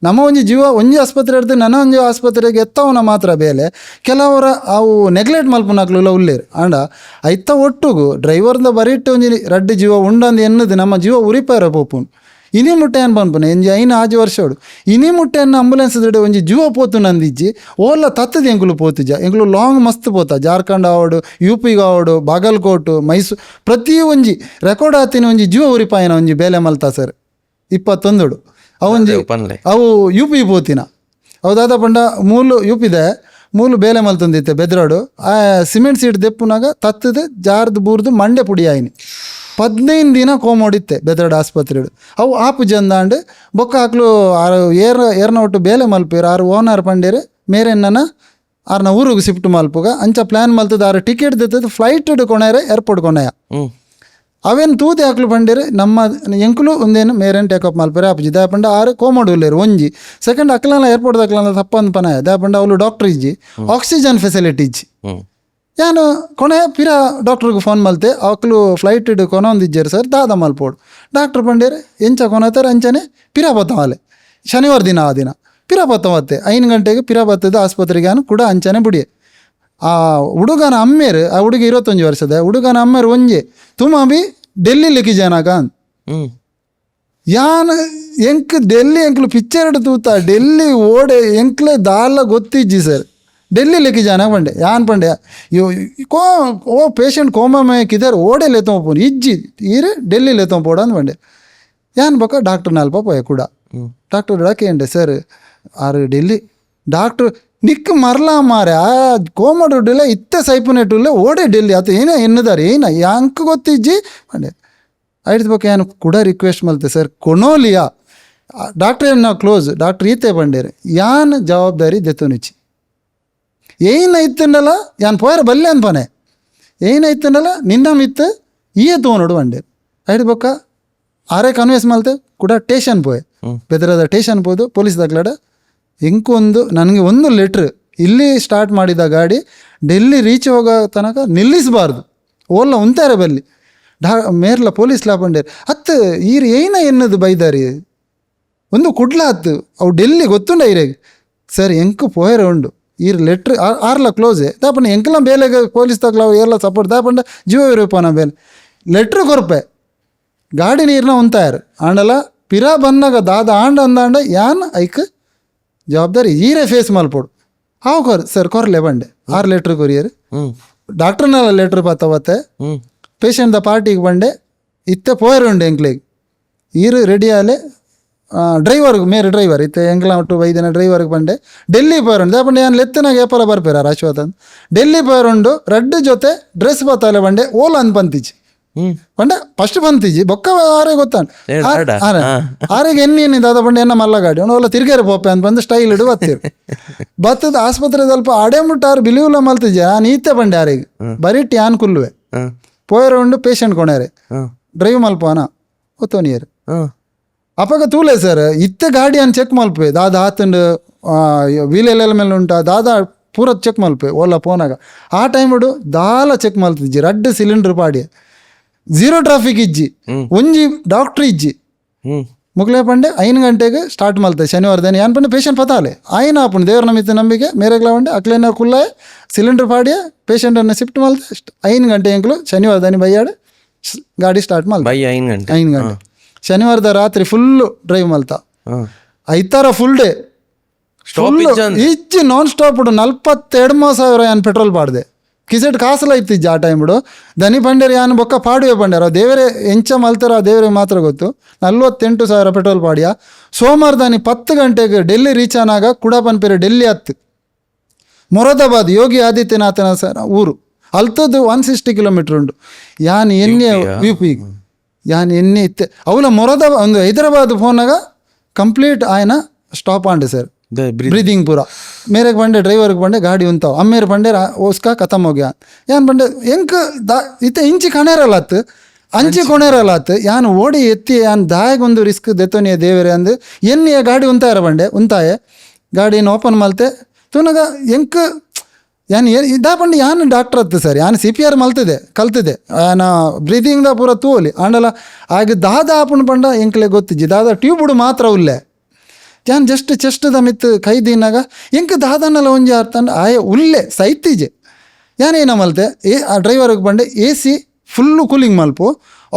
[SPEAKER 1] ನಮ್ಮ ಒಂಜಿ ಜೀವ ಒಂಜಿ ಆಸ್ಪತ್ರೆ ಹಿಡ್ದು ನನ್ನ ಒಂಜಿ ಆಸ್ಪತ್ರೆಗೆ ಎತ್ತವನ ಮಾತ್ರ ಬೇಲೆ ಕೆಲವರ ಅವು ನೆಗ್ಲೆಕ್ಟ್ ಮಲ್ಪುನಾಕ್ಲೆಲ್ಲ ಉಳ್ಳೇರು ಆಂಡ ಐತ ಒಟ್ಟುಗು ಡ್ರೈವರ್ದ ಬರೀಟ್ಟು ಒಂಜಿ ರಡ್ಡು ಜೀವ ಉಂಡಂದು ಎನ್ನದು ನಮ್ಮ ಜೀವ ಉರಿಪಾರ ಪೋಪುಂಡು ಇನಿ ಮುಟ್ಟೆ ಏನು ಪನ್ಪುನ ಎಂಜಿ ಐನ 5 ವರ್ಷೋಡು ಇನಿ ಮುಟ್ಟೆಯನ್ನು ಆಂಬುಲೆನ್ಸ್ ದಡೆ ಒಂಜಿ ಜೀವ ಪೋತು ನಂದಿಜ್ಜಿ ಓಲ್ಲ ತತ್ತದ ಎಂಕುಲು ಪೋತುಜ ಎಂಕುಲು ಲಾಂಗ್ ಮಸ್ತ್ ಪೋತ ಜಾರ್ಖಂಡ್ ಆವಡು UP ಆವಡು ಬಾಗಲ್ಕೋಟು ಮೈಸೂರು ಪ್ರತಿ ಒಂಜಿ ರೆಕಾರ್ಡ್ ಆತಿನ ಒಂಜಿ ಜೀವ ಉರಿಪಾಯನ ಒಂಜಿ ಬೇಲೆ ಮಲ್ತಾ ಸರ್ 21 ಅವೊಂಜಿ ಅವು UP ಪೋತಿನ ಹೌದಾದ ಪಂಡ ಮೂಲು UPದೆ ಮೂಲು ಬೇಲೆ ಮಲ್ತೊಂದಿತ್ತೆ ಬೆದ್ರಾಡು ಆ ಸಿಮೆಂಟ್ ಸೀಟ್ ದೆಪ್ಪುನಾಗ ತತ್ತದ ಜಾರ್ದು ಬೂರ್ದು ಮಂಡೆ ಪುಡಿ ಆಯ್ನಿ 15 ದಿನ ಕೋಮೋಡಿತ್ತೆ ಬೆದ್ರಾಡು ಆಸ್ಪತ್ರೆಡು ಅವು ಆಪು ಜಂದಾಂಡ್ ಬೊಕ್ಕ ಹಾಕ್ಲು ಏರ್ನ ಒಟ್ಟು ಬೇಲೆ ಮಲ್ಪಿರು ಆರು ಓನರ್ ಪಂಡೇರು ಮೇರೆನ್ನ ಆರ್ನ ಊರಿಗೆ ಶಿಫ್ಟ್ ಮಲ್ಪುಗ ಅಂಚ ಪ್ಲ್ಯಾನ್ ಮಲ್ತದ ಆರು ಟಿಕೆಟ್ ದಿತ್ತದ ಫ್ಲೈಟ್ ಕೊನೆಯರೆ ಏರ್ಪೋರ್ಟ್ ಕೊನೆಯ ಅವೇನು ತೂತಿ ಹಾಕ್ಲು ಪಂಡೇರು ನಮ್ಮ ಎಂಕುಲು ಒಂದೇನು ಮೇರೇನು ಟೇಕಪ್ ಮಲ್ಪರೆ ಆಪುಜಿ ದಾಪಂಡ ಆರು ಕೋಮೋಡು ಉಲ್ಲೇರು ಒಂಜಿ ಸೆಕೆಂಡ್ ಅಕ್ಲನ ಏರ್ಪೋರ್ಟ್ ಅಕ್ಲನ ತಪ್ಪಂದು ಪನಾಯ ದಾಪಂಡ ಅವಳು ಡಾಕ್ಟರ್ ಇಜ್ಜಿ ಆಕ್ಸಿಜನ್ ಫೆಸಿಲಿಟಿ ಇಜ್ಜಿ ಯಾನು ಕೊನೆ ಪಿರ ಡಾಕ್ಟ್ರಿಗೆ ಫೋನ್ ಮಲ್ತೆ ಅಕ್ಲು ಫ್ಲೈಟ್ ಇಡು ಕೊನೊಂದಿಜ್ಜರು ಸರ್ ದಾದ ಮಲ್ಪೋಡು ಡಾಕ್ಟ್ರ್ ಪಂಡೇರು ಎಂಚ ಕೊನತಾರೆ ಅಂಚನೆ ಪಿರ ಬತ್ತವಲೆ ಶನಿವಾರ ದಿನ ಆ ದಿನ ಪಿರ ಬತ್ತವತ್ತೆ 5 ಗಂಟೆಗೆ ಪಿರ ಬತ್ತದ ಆಸ್ಪತ್ರೆಗೆ ಯಾನು ಕೂಡ ಅಂಚನೆ ಬುಡಿಯೆ ಆ ಹುಡುಗನ ಅಮ್ಮೇರು ಆ ಹುಡುಗ 21 ವರ್ಷದ ಹುಡುಗನ ಅಮ್ಮೇರು ಒಂಜೆ ತುಮ ಬಿ ಡೆಲ್ಲಿ ಲೆಕ್ಕಿ ಜಾನಾಗ ಯಾನ್ ಎಂಕ್ ಡೆಲ್ಲಿ ಎಂಕ್ಲು ಪಿಕ್ಚರ್ ತೂತ ಡೆಲ್ಲಿ ಓಡೆ ಎಂಕ್ಲೆ ದಾಲ ಗೊತ್ತಿಜ್ಜಿ ಸರ್ ಡೆಲ್ಲಿ ಲೆಕ್ಕಿ ಜಾನಾಗ ಬಂಡೆ ಯಾನ್ ಪಂಡೆ ಓ ಪೇಷಂಟ್ ಕೋಮ में किधर ಓಡೆ ಲೇತೋ ಪೋನ್ ಇಜ್ಜಿ ಈರೆ ಡೆಲ್ಲಿ ಲೇತೋ ಪೋಡ ಅಂದ್ ಬಂಡೆ ಯಾನ್ ಬೊಕ ಡಾಕ್ಟರ್ ನಾಲ್ಪ ಪೋಯ ಕೂಡ ಡಾಕ್ಟರ್ ಡಾಕೇಂಡೆ ಸರ್ ಆರು ಡೆಲ್ಲಿ ಡಾಕ್ಟರ್ ನಿಕ್ ಮರ್ಲಾ ಮಾರೆ ಆ ಕೋಮಡುಡ್ಲೆ ಇತ್ತೆ ಸೈಪುನೆಟ್ಟುಲ್ಲೆ ಓಡೆ ಡೆಲ್ಲಿ ಆತ ಏನೇ ಎನ್ನದಾರೆ ಏನ ಯಾಂಕ್ ಗೊತ್ತಿಜ್ಜಿ ಬಂಡೆ ಐದು ಬಗ್ಗೆ ಏನು ಕೂಡ ರಿಕ್ವೆಸ್ಟ್ ಮಲ್ತೆ ಸರ್ ಕೊನೋಲಿಯಾ ಡಾಕ್ಟ್ರ್ ಏನು ನಾವು ಕ್ಲೋಸ್ ಡಾಕ್ಟ್ರ್ ಈತೆ ಬಂಡೇರು ಯಾನ್ ಜವಾಬ್ದಾರಿ ದೆತ್ತೋನಿಚ್ಚಿ ಏನಾಯ್ತನಲ್ಲ ಯಾನ್ ಪೋಯರ ಬಲ್ಲೆ ಅನ್ಪನೆ ಏನಾಯ್ತನಲ್ಲ ನಿನ್ನ ಮಿತ್ತು ಈಯೆ ತೊಗೊಂಡು ಬಂಡೇರು ಐದು ಬೊಕ್ಕ ಆರೇ ಕನ್ವೇಸ್ ಮಲ್ತೆ ಕೂಡ ಟೇಷನ್ ಪೋಯೆ ಬೆದರದ ಟೇಷನ್ ಪೋದು ಪೊಲೀಸ್ ದಾಖಲಾಡ ಇಂಕೊಂದು ನನಗೆ ಒಂದು ಲೆಟ್ರ್ ಇಲ್ಲಿ ಸ್ಟಾರ್ಟ್ ಮಾಡಿದ ಗಾಡಿ ಡೆಲ್ಲಿ ರೀಚ್ ಹೋಗೋ ತನಕ ನಿಲ್ಲಿಸಬಾರ್ದು ಓಲ್ಲ ಉಂತಾರೆ ಬಲ್ಲಿ ಮೇರ್ಲ ಪೊಲೀಸ್ ಲಾಪಂಡೇರು ಹತ್ತು ಈರು ಏನ ಎನ್ನದು ಬೈದಾರಿ ಒಂದು ಕುಡ್ಲ ಹತ್ತು ಅವು ಡೆಲ್ಲಿ ಗೊತ್ತುಂಡ ಈರೆಗೆ ಸರ್ ಎಂಕು ಪೋಯರ ಉಂಡು ಈರು ಲೆಟ್ರ್ ಆರ್ಲ ಕ್ಲೋಸೆ ದಾಪಂಡ ಎಂಕಲ ಬೇಲೆಗೆ ಪೊಲೀಸ್ ತಗ್ಲ ಏರ್ಲ ಸಪೋರ್ಟ್ ದಾಪಂಡ ಜೀವ ಇರುಪನ ಬೇಲೆ ಲೆಟ್ರ್ ಕೊರಪೆ ಗಾಡಿ ನೀರ್ನ ಉಂತಾಯರು ಆಂಡಲ ಪಿರಾ ಬನ್ನಾಗ ದಾದ ಆಂಡ ಅಂದಾಂಡ ಯಾನ್ ಐಕ್ ಜವಾಬ್ದಾರಿ ಈರೇ ಫೇಸ್ ಮಲ್ಪೋಡು ಹಾವು ಸರ್ ಕೊರ್ಲೆ ಬಂಡೆ 6 ಲೆಟ್ರ್ ಕೊರಿಯರು ಡಾಕ್ಟ್ರನೆಲ್ಲ ಲೆಟ್ರ್ ಬತ್ತವತ್ತೆ ಪೇಷಂಟ್ ದ ಪಾರ್ಟಿಗೆ ಬಂಡೆ ಇತ್ತೆ ಪೋಯರ್ ಉಂಡು ಎಂಕ್ಲೆಗೆ ಈರು ರೆಡಿ ಆಲೆ ಡ್ರೈವರ್ಗೆ ಮೇರೆ ಡ್ರೈವರ್ ಇತ್ತೆ ಎಂಕ್ಲ ಒಟ್ಟು 5 ದಿನ ಡ್ರೈವರ್ಗೆ ಬಂಡೆ ಡೆಲ್ಲಿ ಪೋಯರ್ ಉಂಡು ದಾಪಂಡೆ ನಾನು ಲೆತ್ತನಾಗ ಏಪಲ ಬರ್ಪೇರ ಅಶ್ವತ್ ಅಂತ ಡೆಲ್ಲಿ ಪೋಯರ್ ಉಂಡು ರಡ್ಡು ಜೊತೆ ಡ್ರೆಸ್ ಬತ್ತಲೆ ಬಂಡೆ ಓಲ ಅಂದ್ ಬಂತಿಜ್ಜಿ ಬಂಡೆ ಫಸ್ಟ್ ಬಂತಿಜ್ಜಿ ಬೊಕ್ಕ ಆರೆ ಗೊತ್ತಾಂಡು ಆರೆಗೆ ಎನ್ನಿ ದಾದ ಬಂಡೆ ಎನ್ನ ಮಲ್ಲ ಗಾಡಿ ಅವನು ತಿರ್ಗೇರೆ ಪೋಪೆ ಅಂತ ಬಂದು ಸ್ಟೈಲ್ ಇಡು ಬತ್ತಿರು ಬತ್ತದ ಆಸ್ಪತ್ರೆ ಸ್ವಲ್ಪ ಅಡೆ ಮುಟ್ಟಾರು ಬಿಲಿವುಲ ಮಲ್ತಿಜ್ಜ ನಾನು ಈತೆ ಬಂಡೆ ಆರೆಗೆ ಬರೀಟ್ ಯಾನ್ ಕುಲ್ಲುವೆ ಪೋಯರ ಉಂಡು ಪೇಷಂಟ್ ಕೊಣೇರೆ ಡ್ರೈವ್ ಮಲ್ಪೋನ ಒತ್ತೋನಿಯರು ಅಪಗ ತೂಲೆ ಸರ್ ಇತ್ತೆ ಗಾಡಿ ಅನ್ ಚೆಕ್ ಮಲ್ಪೆ ದಾದ ಆತಂಡು ವೀಲೆಲ್ಲ ಮೇಲೆ ಉಂಟಾ ದಾದ ಪೂರ ಚೆಕ್ ಮಲ್ಪೆ ಓಲ್ಲ ಪೋನಾಗ ಆ ಟೈಮ್ ಉಡು ದಾಲ ಚೆಕ್ ಮಲ್ತಿಜ್ಜಿ ರಡ್ಡು ಸಿಲಿಂಡರ್ ಪಾಡಿ 0 ಟ್ರಾಫಿಕ್ ಇಜ್ಜಿ ಒಂಜಿ ಡಾಕ್ಟ್ರ್ ಇಜ್ಜಿ ಮುಗ್ಲೆ ಪಂಡೆ 5 ಗಂಟೆಗೆ ಸ್ಟಾರ್ಟ್ ಮಲ್ತೆ ಶನಿವಾರ ದಿನ ಯಾನ್ ಪಂಡೆ ಪೇಷಂಟ್ ಪತಾಲೆ ಆಯ್ನ ಆಪುಂಡು ದೇವ್ರ ನಮಿತ್ತೆ ನಂಬಿಕೆ ಮೇರೆಗ್ಲ ಬಂಡೆ ಅಕ್ಲೇನ ಕುಲ್ಲಾಯ ಸಿಲಿಂಡರ್ ಪಾಡಿಯ ಪೇಷಂಟನ್ನು ಶಿಫ್ಟ್ ಮಲ್ತೆ 5 ಗಂಟೆ ಎಂಕ್ಲು ಶನಿವಾರ ದಿನ ಬೈಯಾಡೆ ಗಾಡಿ ಸ್ಟಾರ್ಟ್ ಮಲ್ತೆ 5 ಗಂಟೆ ಶನಿವಾರದ ರಾತ್ರಿ ಫುಲ್ಲು ಡ್ರೈವ್ ಮಲ್ತಾ ಐತಾರ ಫುಲ್ ಡೇ ಇಜ್ಜಿ ನಾನ್ ಸ್ಟಾಪ್ 42,000 ಯಾನ್ ಪೆಟ್ರೋಲ್ ಪಾಡ್ದೆ ಕಿಸೆಟ್ ಕಾಸಲ ಇತ್ತಿಜ್ಜಿ ಆ ಟೈಮ್ ಬಿಡು ದನಿ ಪಂಡೇರು ಯಾನು ಬೊಕ್ಕ ಪಾಡುವೆ ಪಂಡ್ಯಾರ ದೇವರೇ ಎಂಚ ಮಲ್ತಾರ ದೇವರಿಗೆ ಮಾತ್ರ ಗೊತ್ತು 48,000 ಪೆಟ್ರೋಲ್ ಪಾಡ್ಯ ಸೋಮವಾರ ದನಿ 10 ಗಂಟೆಗೆ ಡೆಲ್ಲಿ ರೀಚ್ ಆನಾಗ ಕೂಡ ಪನ್ಪೇರೆ ಡೆಲ್ಲಿ ಹತ್ತು ಮೊರಾದಾಬಾದ್ ಯೋಗಿ ಆದಿತ್ಯನಾಥನ ಸರ್ ಊರು ಅಲ್ತದ್ದು 160 ಕಿಲೋಮೀಟ್ರ್ ಉಂಡು ಯಾನ್ ಎಣ್ಣೆ UP ಯಾನ್ ಎಣ್ಣೆ ಇತ್ತೆ ಅವಲ ಮೊರಾದಾಬಾದ್ ಒಂದು ಹೈದರಾಬಾದ್ ಫೋನಾಗ ಕಂಪ್ಲೀಟ್ ಆಯ್ನ ಸ್ಟಾಪ್ ಆಂಡೆ ಸರ್ ಬ್ರೀದಿಂಗ್ ಪೂರ ಮೇರೆಗೆ ಬಂಡೆ ಡ್ರೈವರ್ಗೆ ಬಂಡೆ ಗಾಡಿ ಉಂತಾವ ಅಮ್ಮೇರು ಬಂಡೆ ಓಸ್ಕ ಖತಮ್ ಹೋಗ್ಯ ಯಾನ್ ಬಂಡೆ ಎಂಕ್ ಇತ್ತೆ ಇಂಚಿ ಕಣೇರಲ್ಲ ಹತ್ತು ಅಂಚಿ ಕೊನೆರಲಾತ್ ಯಾನ್ ಓಡಿ ಎತ್ತಿ ಯಾನ್ ದಾಯಗೊಂದು ರಿಸ್ಕ್ ದೆತ್ತೋನಿಯ ದೇವರೇ ಅಂದು ಎನ್ನಿಯ ಗಾಡಿ ಉಂತಾಯ ಬಂಡೆ ಉಂತಾಯ ಗಾಡಿನ ಓಪನ್ ಮಲ್ತೆ ತುನಗ ಎಂಕ್ ಯಾನ್ ಇದಾಪಂಡು ಯಾನ್ ಡಾಕ್ಟರ್ ಹತ್ತು ಸರ್ ಯಾನ್ CPR ಮಲ್ತಿದೆ ಕಲ್ತಿದೆ ಯಾನ ಬ್ರೀದಿಂಗ್ದ ಪೂರ ತೂಲಿ ಆಂಡಲ ಆಗ ದಾದ ಆಪಣ್ ಪಂಡ ಎಂಕ್ಲೆ ಗೊತ್ತಿಜ್ಜಿ ದಾದ ಟ್ಯೂಬುಡು ಮಾತ್ರ ಉಲ್ಲೆ ಯಾನ್ ಜಸ್ಟ್ ಚೆಸ್ಟ್ದ ಮಿತ್ ಕೈ ದಿನಾಗ ಎಂಕ್ ದಾದನಲ್ಲ ಒಂಜಿ ಅರ್ಥಂಡ ಆಯ ಉಲ್ಲೆ ಸೈತಿಜೆ ಯಾನೇನ ಮಲ್ತೆ ಆ ಡ್ರೈವರ್ಗೆ ಬಂಡೆ AC ಫುಲ್ಲು ಕೂಲಿಂಗ್ ಮಲ್ಪು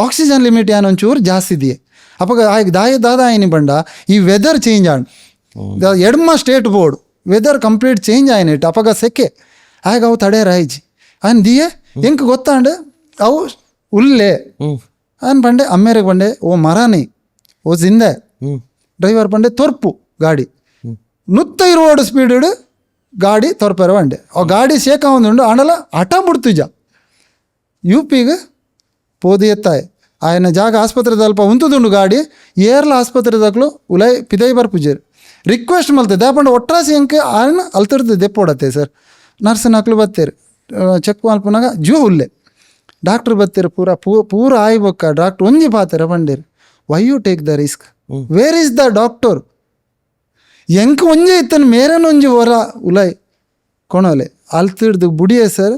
[SPEAKER 1] ಆಕ್ಸಿಜನ್ ಲಿಮಿಟ್ ಯಾನ್ ಒಂಚೂರು ಜಾಸ್ತಿ ಇದೆಯೇ ಅವಾಗ ಆಯ್ಕೆ ದಾದ ಆಯ್ನಿ ಬಂಡ ಈ ವೆದರ್ ಚೇಂಜ್ ಆಂಡ್ ಎಡ್ಮ state board weather complete change ಆಯ್ನಿಟ್ಟು ಅವಾಗ ಸೆಕೆ ಆಗ ಅವು ತಡೆಯರಾಯ್ಜಿ ಅನ್ ದಿಯೆ ಎಂಕ್ ಗೊತ್ತಾಂಡು ಅವು ಉಲ್ಲೆ ಅನ್ ಬಂಡೆ ಅಮ್ಮೇರಿಗೆ ಬಂಡೆ ಓ ಮರಾನಿ ಓ ಜಿಂದೆ ಡ್ರೈವರ್ ಬಂಡೆ ತೊರ್ಪು ಗಾಡಿ 100 ರೋಡ್ ಸ್ಪೀಡ್ ಗಾಡಿ ತೊರ್ಪೆರ ಬಂಡೆ ಆ ಗಾಡಿ ಶೇಕ ಒಂದುಂಡು ಆಂಡಲ ಹಠ ಬಿಡ್ತುಜ UPಗೆ ಪೋದಿ ಎತ್ತಾಯ್ ఆయన ಜಾಗ ಆಸ್ಪತ್ರೆ ಅಲ್ಪ ಉಂತುದುಂಡು ಗಾಡಿ ಏರ್ಲ ಆಸ್ಪತ್ರೆ ದಕ್ಲು ಉಲೈ ಪಿದೈ ಬರ್ಪುಜೇರು ರಿಕ್ವೆಸ್ಟ್ ಮಲ್ತದೆ ದಾಪಂಡ ಒಟ್ರಾಸಿ ಎಂಕೆ ఆయన ಅಲ್ತಿರ್ದು ದೆಪ್ಪೋಡತ್ತೆ ಸರ್ ನರ್ಸ್ ನಕ್ಲು ಬತ್ತೇರು ಚೆಕ್ ಮಲ್ಪನಾಗ ಜೀವ ಉಲ್ಲೆ ಡಾಕ್ಟ್ರ್ ಬತ್ತೇರು ಪೂರ ಆಯ್ಬೊಕ್ಕ ಡಾಕ್ಟ್ರ್ ಒಂಜಿ ಪಾತೆರ ಬಂಡೇರು why you take the risk where is the doctor ಎಂಕ್ ಒಂಜಿ ಇತ್ತನ ಮೇರೇನೊಂಜಿ ಹೊರ ಉಲೈ ಕೊಣೋಲೆ ಅಲ್ತಿಡ್ದು ಬುಡಿಯೇ ಸರ್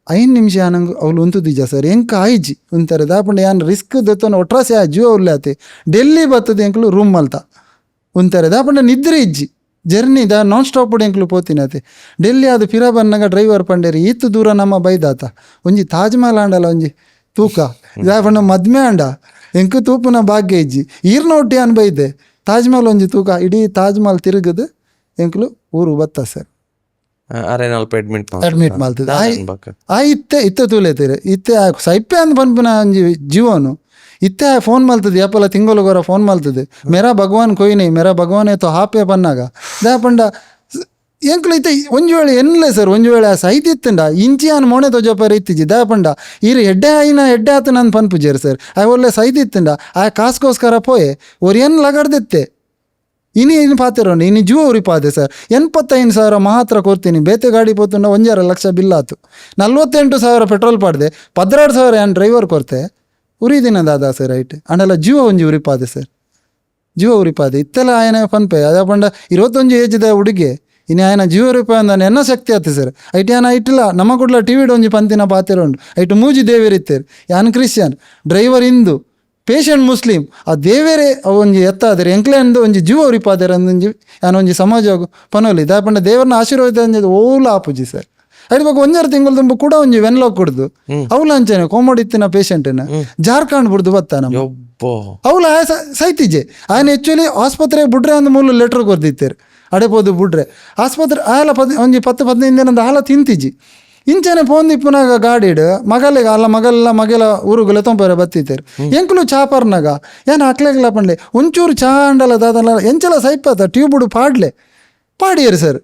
[SPEAKER 1] 5 ನಿಮಿಷ ನಂಗೆ ಅವ್ಲು ಉಂತುದಿಜ ಸರ್ ಎಂಕ ಆಯ್ಜಿ ಉಂತಾರೆ ದಾಪಂಡ ಯಾನ್ ರಿಸ್ಕ್ ದತ್ತನ ಒಟ್ರಾಸಿ ಆ ಜೀವ ಉಲ್ಲಾತಿ ಡೆಲ್ಲಿ ಬರ್ತದೆ ಎಂಕ್ಲು ರೂಮ್ ಮಲ್ತ ಉಂತಾರೆ ದಾಪಂಡ ನಿದ್ರೆ ಇಜ್ಜಿ ಜರ್ನಿ ನಾನ್ ಸ್ಟಾಪ್ ಎಂಕ್ಲು ಪೋತಿನತೆ ಡೆಲ್ಲಿ ಅದು ಫಿರಾ ಬನ್ನಾಗ ಡ್ರೈವರ್ ಪಂಡೇರಿ ಈತು ದೂರ ನಮ್ಮ ಬೈದಾತ ಒಂಜಿ ತಾಜ್ ಮಹಲ್ ಆಂಡಲ ಒಂಜಿ ತೂಕ ದಾಪಂಡ ಮದ್ಮೆ ಆಂಡ ಎಂಕು ತೂಪುನ ಭಾಗ್ಯ ಇಜ್ಜಿ ಈರ್ನೊಟ್ಟಿ ಅನ್ ಬೈದೆ ತಾಜ್ ಮಹಲ್ ಒಂಜಿ ತೂಕ ಇಡೀ ತಾಜ್ ಮಹಲ್ ತಿರುಗದು ಎಂಕ್ಲು ಊರು ಬತ್ತ ಸರ್ ಅಡ್ಮಿಟ್ ಮಾಡ್ತದೆ ಇತ್ತೆ ತೂಲೇತೀರಿ ಇತ್ತೆ ಸೈಪೆ ಅಂದ್ ಪನ್ಪುನ ಒಂಜಿ ಜೀವನು ಇತ್ತೆ ಫೋನ್ ಮಲ್ತದೆ ಯಾಪಲ ತಿಂಗೊಲಗೊರ ಫೋನ್ ಮಲ್ತದೆ ಮೇರಾ ಭಗವಾನ್ ಕೊಯ್ನಿ ಮೇರಾ ಭಗವಾನ್ ಏತೋ ಹಾಪೆ ಪನ್ನಾಗ ದಾಪಂಡ ಎಂಕ್ಲು ಇತ್ತೆ ಒಂಜಿ ವೇಳೆ ಎನ್ಲೆ ಸರ್ ಒಂಜಿ ವೇಳೆ ಆ ಸೈತ್ ಇತ್ತಂಡ ಇಂಚಿ ಆನ್ ಮೋಣೆ ತೊಜಪರ ಇತ್ತಿಜಿ ದಾಪಂಡ ಈರು ಎಡ್ಡೆ ಆತು ನಾನು ಪನ್ಪುಜೇರು ಸರ್ ಆ ಒಳ್ಳೆ ಸೈತ್ ಇತ್ತಂಡ ಆ ಕಾಸ್ಗೋಸ್ಕರ ಪೋಯೆ ಅವ್ರು ಏನು ಲಗಾಡ್ದೆತ್ತೆ ಇನ್ನು ಪಾತಿರೋನು ಇನ್ನು ಜೀವ ಉರಿಪಾದೆ ಸರ್ 85,000 ಮಾತ್ರ ಕೊಡ್ತೀನಿ ಬೇತೆ ಗಾಡಿ ಪೋತುಂಡ 1.5 ಲಕ್ಷ ಬಿಲ್ ಆತು 48,000 ಪೆಟ್ರೋಲ್ ಪಾಡ್ದೆ 12,000 ಏನು ಡ್ರೈವರ್ ಕೊಡ್ತೆ ಉರಿದಿನ ದಾದ ಸರ್ ರೈಟ್ ಅಂಡಲ್ಲ ಜೀವ ಒಂಜಿ ಉರಿಪಾದೆ ಸರ್ ಜೀವ ಉರಿಪಾದೆ ಇತ್ತೆಲ್ಲ ಆಯನ ಪನ್ಪೆ ಅದ ಪಂಡ 21 ಏಜ್ದ ಹುಡುಗಿ ಇನ್ನು ಆಯನ ಜೀವ ಉರಿಪಾಯ ಅಂದಾನೆ ಎನ್ನ ಶಕ್ತಿ ಆತು ಸರ್ ಐಟಿ ಯಾನ ಐಟಿಲ್ಲ ನಮ್ಮ ಕುಡ್ಲ TV ಒಂಜಿ ಪಂತಿನ ಪಾತಿರೋಂಡು ಐಟು ಮೂಜಿ ದೇವೇರಿತ್ತೇರು ಯಾನ್ Christian driver Hindu patient Muslim ಆ ದೇವೇರೆ ಒಂಜಿ ಎತ್ತಾದರೆ ಎಂಕ್ಲೆಂದು ಒಂಜಿ ಜೀವ ಉರಿಪಾದರೆ ಅಂದೊಂಜಿ ಯಾನೊಂಜಿ ಸಮಾಜ ಪನೋಲಿ ದಾಪಂಡ ದೇವರನ್ನ ಆಶೀರ್ವಾದ ಅಂಜದು ಓಲ ಆಪುಜಿ ಸರ್ ಅಡಿ ಬಗ್ಗೆ 1.5 ತಿಂಗಳು ತುಂಬ ಕೂಡ ಒಂಜಿ ವೆನ್ಲಾಕ್ ಕೊಡ್ದು ಅವ್ಲ ಅಂಚನೆ ಕೋಮೋಡಿತ್ತಿನ ಪೇಷಂಟ್ನ ಜಾರ್ಖಂಡ್ ಬಿಡ್ದು ಬತ್ತ ನಮ್ಮ ಅವ್ಲ ಸೈತಿಜೆ ఆయన ಆ್ಯಕ್ಚುಲಿ ಆಸ್ಪತ್ರೆ ಬಿಡ್ರೆ ಅಂದ ಮೂಲ ಲೆಟ್ರ್ ಕೊರ್ದಿತ್ತೇರು ಅಡೆಪೋದು ಬಿಡ್ರೆ ಆಸ್ಪತ್ರೆ ಆಲ ಒಂಜಿ 10-15 ದಿನದ ಹಾಲ ತಿಂತಿಜಿ ಇಂಚನೆ ಫೋನ್ ದಿಪ್ಪುನಾಗ ಗಾಡಿಡ್ ಮಗಲಿಗೆ ಅಲ್ಲ ಮಗಲ ಊರುಗುಲ ತೊಂಪರೆ ಬತ್ತಿತ್ತೇರು ಎಂಕ್ಲು ಚಾಪರ್ನಾಗ ಏನು ಹಾಕ್ಲೆಗ್ಲ ಪಂಡೆ ಒಂಚೂರು ಚಾ ಅಂಡಲ ದಾದಲ್ಲ ಎಂಚಲ ಸೈಪತ್ತ ಟ್ಯೂಬುಡು ಪಾಡಿಯರು ಸರ್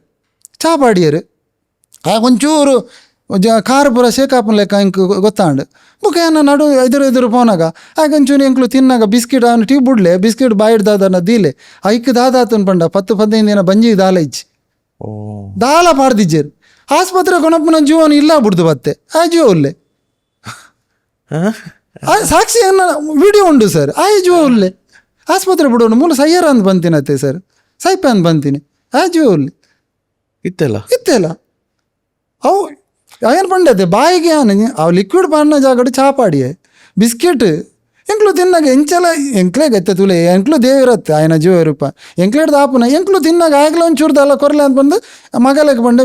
[SPEAKER 1] ಚಾ ಪಾಡಿಯರು ಆಗ ಒಂಚೂರು ಕಾರು ಪೂರ ಶೇಕಾಪನ್ ಲೆಕ್ಕ ಇಂಕ್ ಗೊತ್ತಾಂಡು ಬುಕ್ಕ ಏನ ನಡು ಎದುರು ಫೋನಾಗ ಆಗ ಒಂಚೂರು ಎಂಕ್ಲು ತಿನ್ನಾಗ ಬಿಸ್ಕಿಟ್ ಅವನು ಟ್ಯೂಬ್ ಬಿಡ್ಲೆ ಬಿಸ್ಕಿಟ್ ಬಾಯಿಡ್ ದಾದನ ದೀಲೆ ಐಕ್ ದಾದಾತನ್ ಪಂಡ 10-15 ದಿನ ಬಂಜಿ ದಾಲ ಇಜ್ಜಿ ದಾಲ ಪಾಡ್ದಿಜ್ಜೇರು ಆಸ್ಪತ್ರೆ ಕೊನಪ್ಪನ ಜೀವನ ಇಲ್ಲ ಬಿಡ್ದು ಬತ್ತೆ ಆ ಜೀವ ಉಲ್ಲೆ ಸಾಕ್ಷಿ ಅನ್ನ ವಿಡಿಯೋ ಉಂಡು ಸರ್ ಆ ಜೀವ ಉಲ್ಲೆ ಆಸ್ಪತ್ರೆ ಬಿಡೋಣ ಮೂಲ ಸಯ್ಯರ ಅಂದ್ ಬಂತೀನತ್ತೆ ಸರ್ ಸೈಪೆ ಅಂದ್ ಬಂತೀನಿ ಆ ಜೀವ ಉಲ್ಲೆ ಇತ್ತೆಲ್ಲ ಅವು ಏನು ಪಂಡತೆ ಬಾಯಿಗೆ ಅವು ಲಿಕ್ವಿಡ್ ಪಾಡಿನ ಜಾಗಡು ಚಾ ಪಾಡಿಯೇ ಬಿಸ್ಕೆಟ್ ಎಂಕ್ಲು ತಿನ್ನಾಗ ಎಂಚಲ ಎಂಕ್ಲೆಗೆ ಎತ್ತೆ ತುಲೆ ಎಂಕ್ಲು ದೇವಿರತ್ತೆ ಆಯ್ನ ಜೀವ ರೂಪ ಎಂಕ್ಲೆಡ್ದು ಆಪುನ ಎಂಕ್ಲು ತಿನ್ನಾಗ ಆಗಲ ಒಂಚೂರ್ದಲ್ಲ ಕೊರಲೆ ಅಂತ ಬಂದು ಮಗಲಿಗೆ ಬಂಡೆ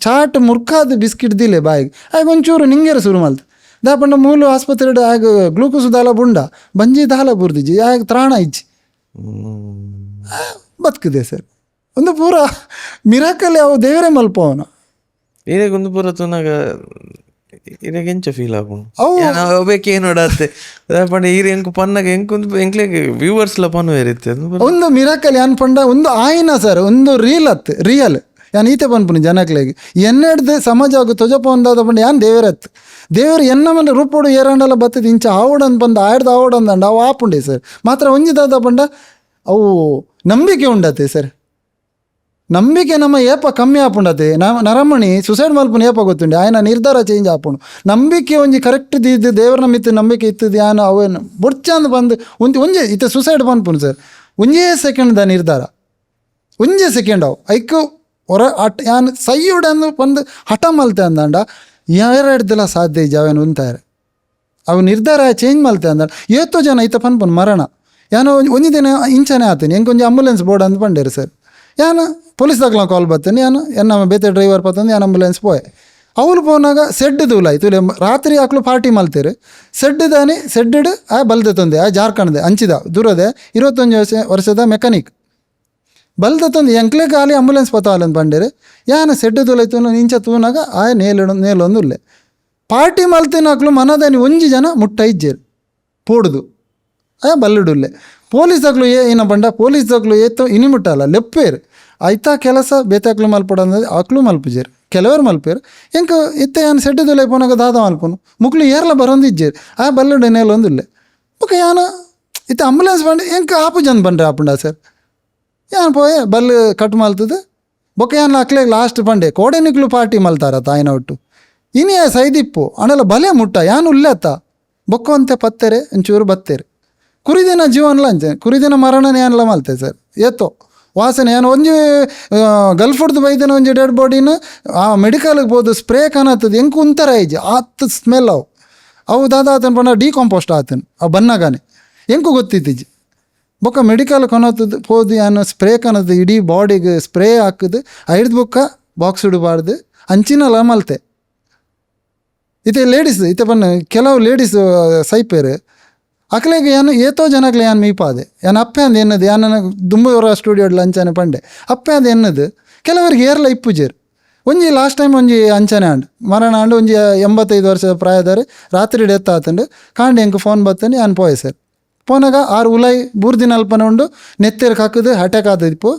[SPEAKER 1] ಚಾಟ್ ಮುರ್ಕಾದ ಬಿಸ್ಕಿಟ್ ದಿಲೆ ಬಾಯಿಗೆ ಆಗ ಒಂಚೂರು ನಿಂಗೆರ ಶುರು ಮಲ್ತು ದಾಪಂಡ ಮೂಲು ಆಸ್ಪತ್ರೆ ಆಗ ಗ್ಲೂಕೋಸ್ ದಾಲ ಬುಂಡ ಬಂಜಿ ದಾಲ ಬುರ್ದಿಜ್ಜಿ ಆಗ ತ್ರಾಣ ಇಜ್ಜಿ ಬದುಕಿದೆ ಸರ್ ಒಂದು ಪೂರ ಮಿರಾಕಲ್ಲಿ ಅವು ದೇವರೇ ಮಲ್ಪ ಅವನು
[SPEAKER 2] ಒಂದು ಪೂರ ತುನಾಗ ಎಂಚ ಫೀಲ್ ಆಪುಂಡು ಬೇಕೆ ನೋಡತ್ತೆ ಪಂಡ ಈರು ಎಂಕು ಪನ್ನಾಗ ಎಂಕೊಂದು ಎಂಕ್ಲೆಗ್ ವ್ಯೂವರ್ಸ್ಲ ಪನ್ನು ಏರಿತ್ತೆ
[SPEAKER 1] ಒಂದು ಮಿರಾಕಲ್ ಯಾನ್ ಪಂಡ ಒಂದು ಆಯ್ನ ಸರ್ ಒಂದು ರಿಯಲ್ ಯಾನ್ ಈತೆ ಪನ್ಪುನಿ ಜನಕ್ಲೆಗೆ ಎನ್ನೆಡ್ದು ಸಮಾಜ ಆಗು ತೊಜಪ ಒಂದಾದ ಪಂಡ ಯಾನ್ ದೇವರತ್ತು ದೇವರು ಎನ್ನ ಮನೆ ರೂಪೋಡು ಏರಂಡಲ ಬತ್ತದ ಇಂಚ ಆವಡಂದು ಬಂದು ಆವಡಂದಂಡ ಅವು ಆಪುಂಡೆ ಸರ್ ಮಾತ್ರ ಒಂಜಿದಾದ ಪಂಡ ಅವು ನಂಬಿಕೆ ಉಂಡತ್ತೆ ಸರ್ ನಂಬಿಕೆ ನಮ್ಮ ಏಪ ಕಮ್ಮಿ ಆಪುಂಡತೆ ನರಮಣಿ ಸುಸೈಡ್ ಮಲ್ಪುನ ಏಪ ಗೊತ್ತುಂಡೆ ಆಯ್ನ ನಿರ್ಧಾರ ಚೇಂಜ್ ಆಪುಂಡು ನಂಬಿಕೆ ಒಂಜಿ ಕರೆಕ್ಟ್ ದಿದ್ದು ದೇವ್ರನ ಮಿತ್ತು ನಂಬಿಕೆ ಇತ್ತದು ಯಾನು ಅವೇನು ಬೊಡ್ಚಂದು ಬಂದು ಒಂಜೆ ಇತ್ತೆ ಸುಸೈಡ್ ಪನ್ಪುನು ಸರ್ ಒಂಜೇ ಸೆಕೆಂಡ್ ದ ನಿರ್ಧಾರ ಒಂಜೇ ಸೆಕೆಂಡ್ ಅವು ಐಕು ಹೊರ ಯಾನ್ ಸೈಯುಡನ್ನು ಬಂದು ಹಠ ಮಲ್ತೆ ಅಂದಂಡ ಎರಡ್ದೆಲ್ಲ ಸಾಧ್ಯ ಜಾವೇನು ಉಂತಾರೆ ಅವು ನಿರ್ಧಾರ ಚೇಂಜ್ ಮಲ್ತೆ ಅಂದ ಏತೋ ಜನ ಐತ ಪನ್ಪುನು ಮರಣ ಯಾನು ಒಂಜಿ ದಿನ ಇಂಚನೆ ಆತೀನಿ ಹೆಂಗೆ ಒಂಜಿ ಆಂಬುಲೆನ್ಸ್ ಬೋರ್ಡ್ ಅಂತ ಬಂಡೇರು ಸರ್ ಯಾನು ಪೊಲೀಸ್ ದಾಖಲ ಕಾಲ್ ಬರ್ತೇನೆ ಯಾನು ಎನ್ನ ಬೇತೆ ಡ್ರೈವರ್ ಪತ್ತಂದು ಯಾನು ಆಂಬುಲೆನ್ಸ್ ಪೋಯೆ ಅವಳು ಪೋನಾಗ ಸೆಡ್ ತೂಲಾಯ್ತು ರಾತ್ರಿ ಹಾಕ್ಲು ಪಾರ್ಟಿ ಮಲ್ತೇರು ಸೆಡ್ ದಾನಿ ಸೆಡ್ಡ್ ಆ ಬಲ್ದೆ ತಂದೆ ಆ ಜಾರ್ಕಂಡ್ದೆ ಅಂಚಿದ ದೂರದೆ 21 ವರ್ಷದ ಮೆಕ್ಯಾನಿಕ್ ಬಲ್ದ ತಂದು ಎಂಕ್ಲೆ ಖಾಲಿ ಆಂಬುಲೆನ್ಸ್ ಪತ್ತಾವಲ್ಲ ಬಂಡೇರು ಯಾನು ಸೆಡ್ ತೂಲಾಯ್ತು ಇಂಚ ತೂನಾಗ ಆ ನೇಲೊಂದು ಉಲ್ಲೆ ಪಾರ್ಟಿ ಮಲ್ತಿನ ಹಾಕ್ಲು ಮನದಾನಿ ಒಂಜಿ ಜನ ಮುಟ್ಟ ಇಜ್ಜೇರು ಪೋಡುದು ಬಲ್ಲುಡುಲ್ಲೆ ಪೊಲೀಸ್ ದಾಖಲು ಏನ ಬಂಡ ಪೊಲೀಸ್ ದಾಖಲು ಏತೋ ಇನಿ ಮುಟ್ಟಲ್ಲ ಲೆಪ್ಪೇರು ಆಯ್ತಾ ಕೆಲಸ ಬೇತಾಕ್ಲು ಮಲ್ಪಡಂದ್ರೆ ಆಕ್ಲು ಮಲ್ಪುಜೇರು ಕೆಲವರು ಮಲ್ಪೇರು ಎಂಕ ಇತ್ತೆ ಯಾನು ಸೆಡ್ಡುದುಲೆ ಪೋನಾಗ ದಾದ ಮಲ್ಪನು ಮುಕ್ಳು ಏರ್ಲ ಬರೋಂದಿಜ್ಜೇರು ಆ ಬಲ್ಲುಡು ನೇಲೊಂದುಲ್ಲೆ ಬೊಕ ಯಾನು ಇತ್ತೆ ಆಂಬುಲೆನ್ಸ್ ಬಂದು ಎಂಕ ಆಪು ಜನ ಬಂಡ್ರೆ ಆಪುಂಡ ಸರ್ ಯಾನು ಪೋಯೆ ಬಲ್ಲು ಕಟ್ ಮಲ್ತದು ಬೊಕ ಯಾನು ಅಕ್ಲೆ ಲಾಸ್ಟ್ ಬಂಡೆ ಕೋಡೆನಿಕ್ಲು ಪಾರ್ಟಿ ಮಲ್ತಾರತ್ತ ಆಯ್ನ ಒಟ್ಟು ಇನಿಯ ಸೈದಿಪ್ಪು ಅಣೆಲ್ಲ ಬಲೆ ಮುಟ್ಟ ಯಾನು ಉಲ್ಲೆತ್ತ ಬೊಕ್ಕ ಪತ್ತೆರೆ ಒಂಚೂರು ಬತ್ತೇರು ಕುರಿದಿನ ಜೀವನಲ ಅಂಚೆ ಕುರಿದಿನ ಮರಣನೇ ಏನೆಲ್ಲ ಮಲ್ತೆ ಸರ್ ಏತೋ ವಾಸನೆ ಏನು ಒಂಜಿ ಗಲ್ಫುಡ್ದು ಬೈದಿನ ಒಂಜಿ ಡೆಡ್ ಬಾಡಿನ ಆ ಮೆಡಿಕಲ್ಗೆ ಬೋದು ಸ್ಪ್ರೇ ಕಾಣತ್ತದು ಹೆಂಗೆ ಉಂತರ ಐಜಿ ಆತ ಸ್ಮೆಲ್ ಅವು ದಾದ ಆತನ ಪಂಡ ಡಿಕಾಂಪೋಸ್ಟ್ ಆತನು ಅವು ಬನ್ನಗಾನೆ ಹೆಂಗೂ ಗೊತ್ತಿತ್ತಿಜ್ಜಿ ಬೊಕ್ಕ ಮೆಡಿಕಲ್ ಕೊನೋತದು ಹೋದು ಏನು ಸ್ಪ್ರೇ ಕಾಣದು ಇಡೀ ಬಾಡಿಗೆ ಸ್ಪ್ರೇ ಹಾಕಿದು ಐದು ಬೊಕ್ಕ ಬಾಕ್ಸ್ ಇಡಬಾರ್ದು ಅಂಚಿನಲ್ಲ ಮಲ್ತೆ ಇತ್ತೆ ಲೇಡೀಸ್ ಇತ್ತೆ ಬನ್ನ ಕೆಲವು ಲೇಡೀಸ್ ಸೈಪೇರು ಅಕ್ಲೆಗೆ ಏನು ಏತೋ ಜನಕ್ಲೆ ಯಾನು ಮೀಪಾದೆ ಯಾನು ಅಪ್ಪೆ ಅಂದು ಎನ್ನದು ಯಾನ ದುಂಬೂರ ಸ್ಟುಡಿಯೋಡ್ ಅಂಚನೆ ಪಂಡೆ ಅಪ್ಪೆ ಅದು ಎನ್ನದು ಕೆಲವರಿಗೆ ಏರ್ಲ ಇಪ್ಪುಜೇರು ಒಂಜಿ ಲಾಸ್ಟ್ ಟೈಮ್ ಒಂಜಿ ಅಂಚನೆ ಆಂಡು ಮರಣ ಆಂಡು ಒಂಜಿ 85 ವರ್ಷದ ಪ್ರಾಯದಾರೆ ರಾತ್ರಿ ಡೆತ್ ಆತಂಡು ಕಾಂಡಿ ಎಂಕ್ ಫೋನ್ ಬತ್ತಂಡು ಯಾನು ಪೋಯೆ ಸರ್ ಪೋನಾಗ 6 ಉಲಾಯಿ ಬೂರ್ದಿನ ಅಲ್ಪನೆ ಉಂಡು ನೆತ್ತೇರು ಕಾಕುದು ಅಟ್ಯಾಕ್ ಆದಿಪ್ಪು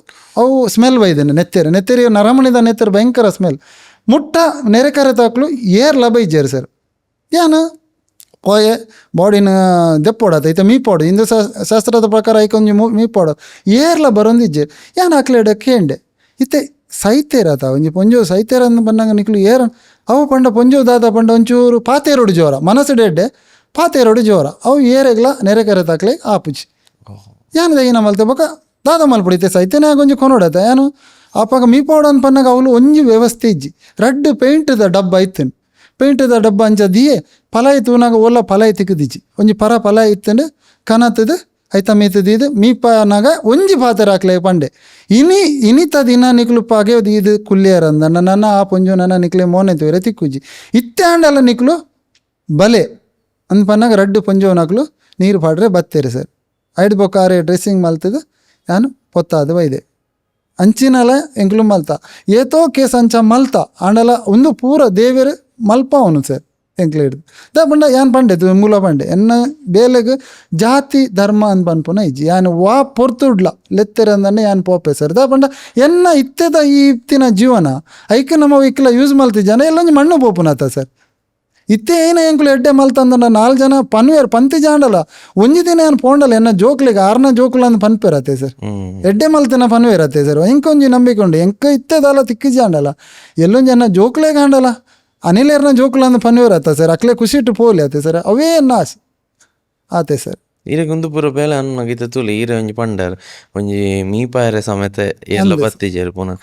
[SPEAKER 1] ಅವು ಸ್ಮೆಲ್ ಬೈದೇನೆ ನೆತ್ತೇರಿ ನರಮಣಿದ ನೆತ್ತೇರು ಭಯಂಕರ ಸ್ಮೆಲ್ ಮುಟ್ಟ ನೆರೆಕರೆ ತಾಕ್ಲು ಏರ್ಲ ಬೈಜೇರು ಸರ್ ಯಾನು ಪೋಯೆ ಬಾಡಿನ ದೆಪ್ಪೋಡತ್ತೆ ಐತೆ ಮೀಪೋಡು ಹಿಂದೂ ಶಾಸ್ತ್ರದ ಪ್ರಕಾರ ಐಕೊಂಜಿ ಮೀಪೋಡು ಏರ್ಲ ಬರೋಂದಿಜ್ಜೆ ಯಾನು ಹಾಕ್ಲೇಡ ಕೇಂಡೆ ಇತ್ತೆ ಸೈತೇರತ ಒಂಜಿ ಪೊಂಜು ಸೈತೇರ ಅಂದು ಬಂದಾಗ ನಿಕ್ಲು ಏರ ಅವು ಪಂಡ ಪೊಂಜು ದಾದ ಪಂಡ ಒಂಚೂರು ಪಾತೇರೋಡು ಜೋರ ಮನಸ್ಸು ಡೆಡ್ಡೆ ಪಾತೇರೋಡು ಜೋರ ಅವು ಏರೆಗ್ಲ ನೆರೆಕರೆ ತಾಕ್ಲೆ ಆಪುಜಿ ಯಾನು ದೈನ ಮಲ್ತೆ ಬೊಕ ದಾದ ಮಲ್ಪುಡಿತೆ ಸೈತೇನೆ ಆಗೊಂಜಿ ಕೊನೋಡತ್ತೆ ಯಾನು ಆಪಾಗ ಮೀಪೋಡು ಅಂತ ಪನ್ನಾಗ ಅವಳು ಒಂಜಿ ವ್ಯವಸ್ಥೆ ಇಜ್ಜಿ ರಡ್ಡು ಪೇಂಟ್ದ ಡಬ್ಬ ಐತೇನು ಪೇಂಟ್ದ ಡಬ್ಬ ಅಂಚದಿಯೇ ಫಲಾಯಿ ತೂನಾಗ ಓಲ್ಲ ಫಲಾಯಿ ತಿಕ್ಕದಿಜ್ಜಿ ಒಂಜಿ ಪರ ಫಲಾಯಿ ಇತ್ತಂಡು ಕನತದು ಐತ ಮೀತದಿದ್ದು ಮೀಪನಾಗ ಒಂಜಿ ಪಾತ್ರೆ ಹಾಕ್ಲೆ ಪಂಡೆ ಇನಿತ ದಿನ ನಿಕ್ಲು ಪಾಗೆ ಇದು ಕುಲ್ಲೇರ ಅಂದ ನನ್ನ ಆ ಪೊಂಜು ನನ್ನ ನಿಕ್ಲೆ ಮೋನೆ ತೋರೆ ತಿಕ್ಕುಜ್ಜಿ ಇತ್ತೆ ಅಂಡಲ್ಲ ನಿಕ್ಲು ಬಲೆ ಅಂದ್ ಪನ್ನಾಗ ರಡ್ಡು ಪೊಂಜೋನಾಕ್ಲು ನೀರು ಪಾಡ್ರೆ ಬತ್ತೇರಿ ಸರ್ ಐದು ಬೊಕ್ಕಾರೆ ಡ್ರೆಸ್ಸಿಂಗ್ ಮಲ್ತದು ನಾನು ಪೊತ್ತಾದ ವೈದೆ ಅಂಚಿನಲ ಎಂಕ್ಲು ಮಲ್ತ ಏತೋ ಕೇಸ್ ಅಂಚ ಮಲ್ತ ಆಂಡಲ ಒಂದು ಪೂರ ದೇವೇರು ಮಲ್ಪ ಅವನು ಸರ್ ಎಂಕ್ಲು ಹಿಡ್ದು ದ ಪಂಡ ಯಾನ್ ಪಂಡೆ ಮೂಲ ಪಂಡೆ ಎನ್ನ ಬೇಲೆಗ್ ಜಾತಿ ಧರ್ಮ ಅಂತ ಪನ್ಪುನ ಇಜ್ಜಿ ಯಾನು ವಾ ಪೊರ್ತುಡ್ಲ ಲೆತ್ತೆರೆ ಅಂದನೆ ಯಾನ್ ಪೋಪೆ ಸರ್ ದ ಪಂಡ ಎನ್ನ ಇತ್ತೆದ ಈ ಇತ್ತಿನ ಜೀವನ ಐಕೆ ನಮ್ಮ ಇಕ್ಲ ಯೂಸ್ ಮಲ್ತಿ ಜನ ಎಲ್ಲೊಂಜಿ ಮಣ್ಣು ಪೋಪುನತ ಸರ್ ಇತ್ತೆ ಏನ ಎಂಕ್ಲು ಎಡ್ಡೆ ಮಲ್ತಂದ 4 ಜನ ಪನ್ವೇರ್ ಪಂತಿ ಜಾಂಡಲ ಒಂಜಿ ದಿನ ಏನು ಪೋಂಡಲ್ಲ ಎನ್ನ ಜೋಕ್ಲಿಗೆ 6ನ ಜೋಕ್ಲ ಅಂದ್ ಪನ್ಪೇರತ್ತೆ ಸರ್ ಎಡ್ಡೆ ಮಲ್ತಿನ ಪನ್ವೇರತ್ತೆ ಸರ್ ಎಂಕೊಂಜಿ ನಂಬಿಕೊಂಡು ಎಂಕ ಇತ್ತೆದಲ್ಲ ತಿಕ್ಕಿ ಜಾಂಡಲ ಎಲ್ಲೊಂಜಿ ಎನ್ನ ಜೋಕ್ಲೆಗೆ ಹಾಂಡಲ ಅನಿಲೇರ್ನ ಜೋಕ್ಲ ಅಂದ್ ಪನ್ವೇರತ್ತ ಸರ್ ಅಕ್ಲೆ ಖುಷಿ ಇಟ್ಟು ಪೋಲಿ ಆತೆ ಸರ್ ಅವೇ ನಾಸ್ ಆತೆ ಸರ್
[SPEAKER 2] ಈರೆಗೊಂದು ಪೂರ ಬೇಲೆ ಅನ್ನಗಿತ ತುಲಿ ಈರೆ ಒಂಜಿ ಪಂಡರ್ ಒಂಜಿ ಮೀಪಾಯರೆ ಸಮೇತ ಎಲ್ಲ ಬತ್ತಿಜೇರು ಪುನಃ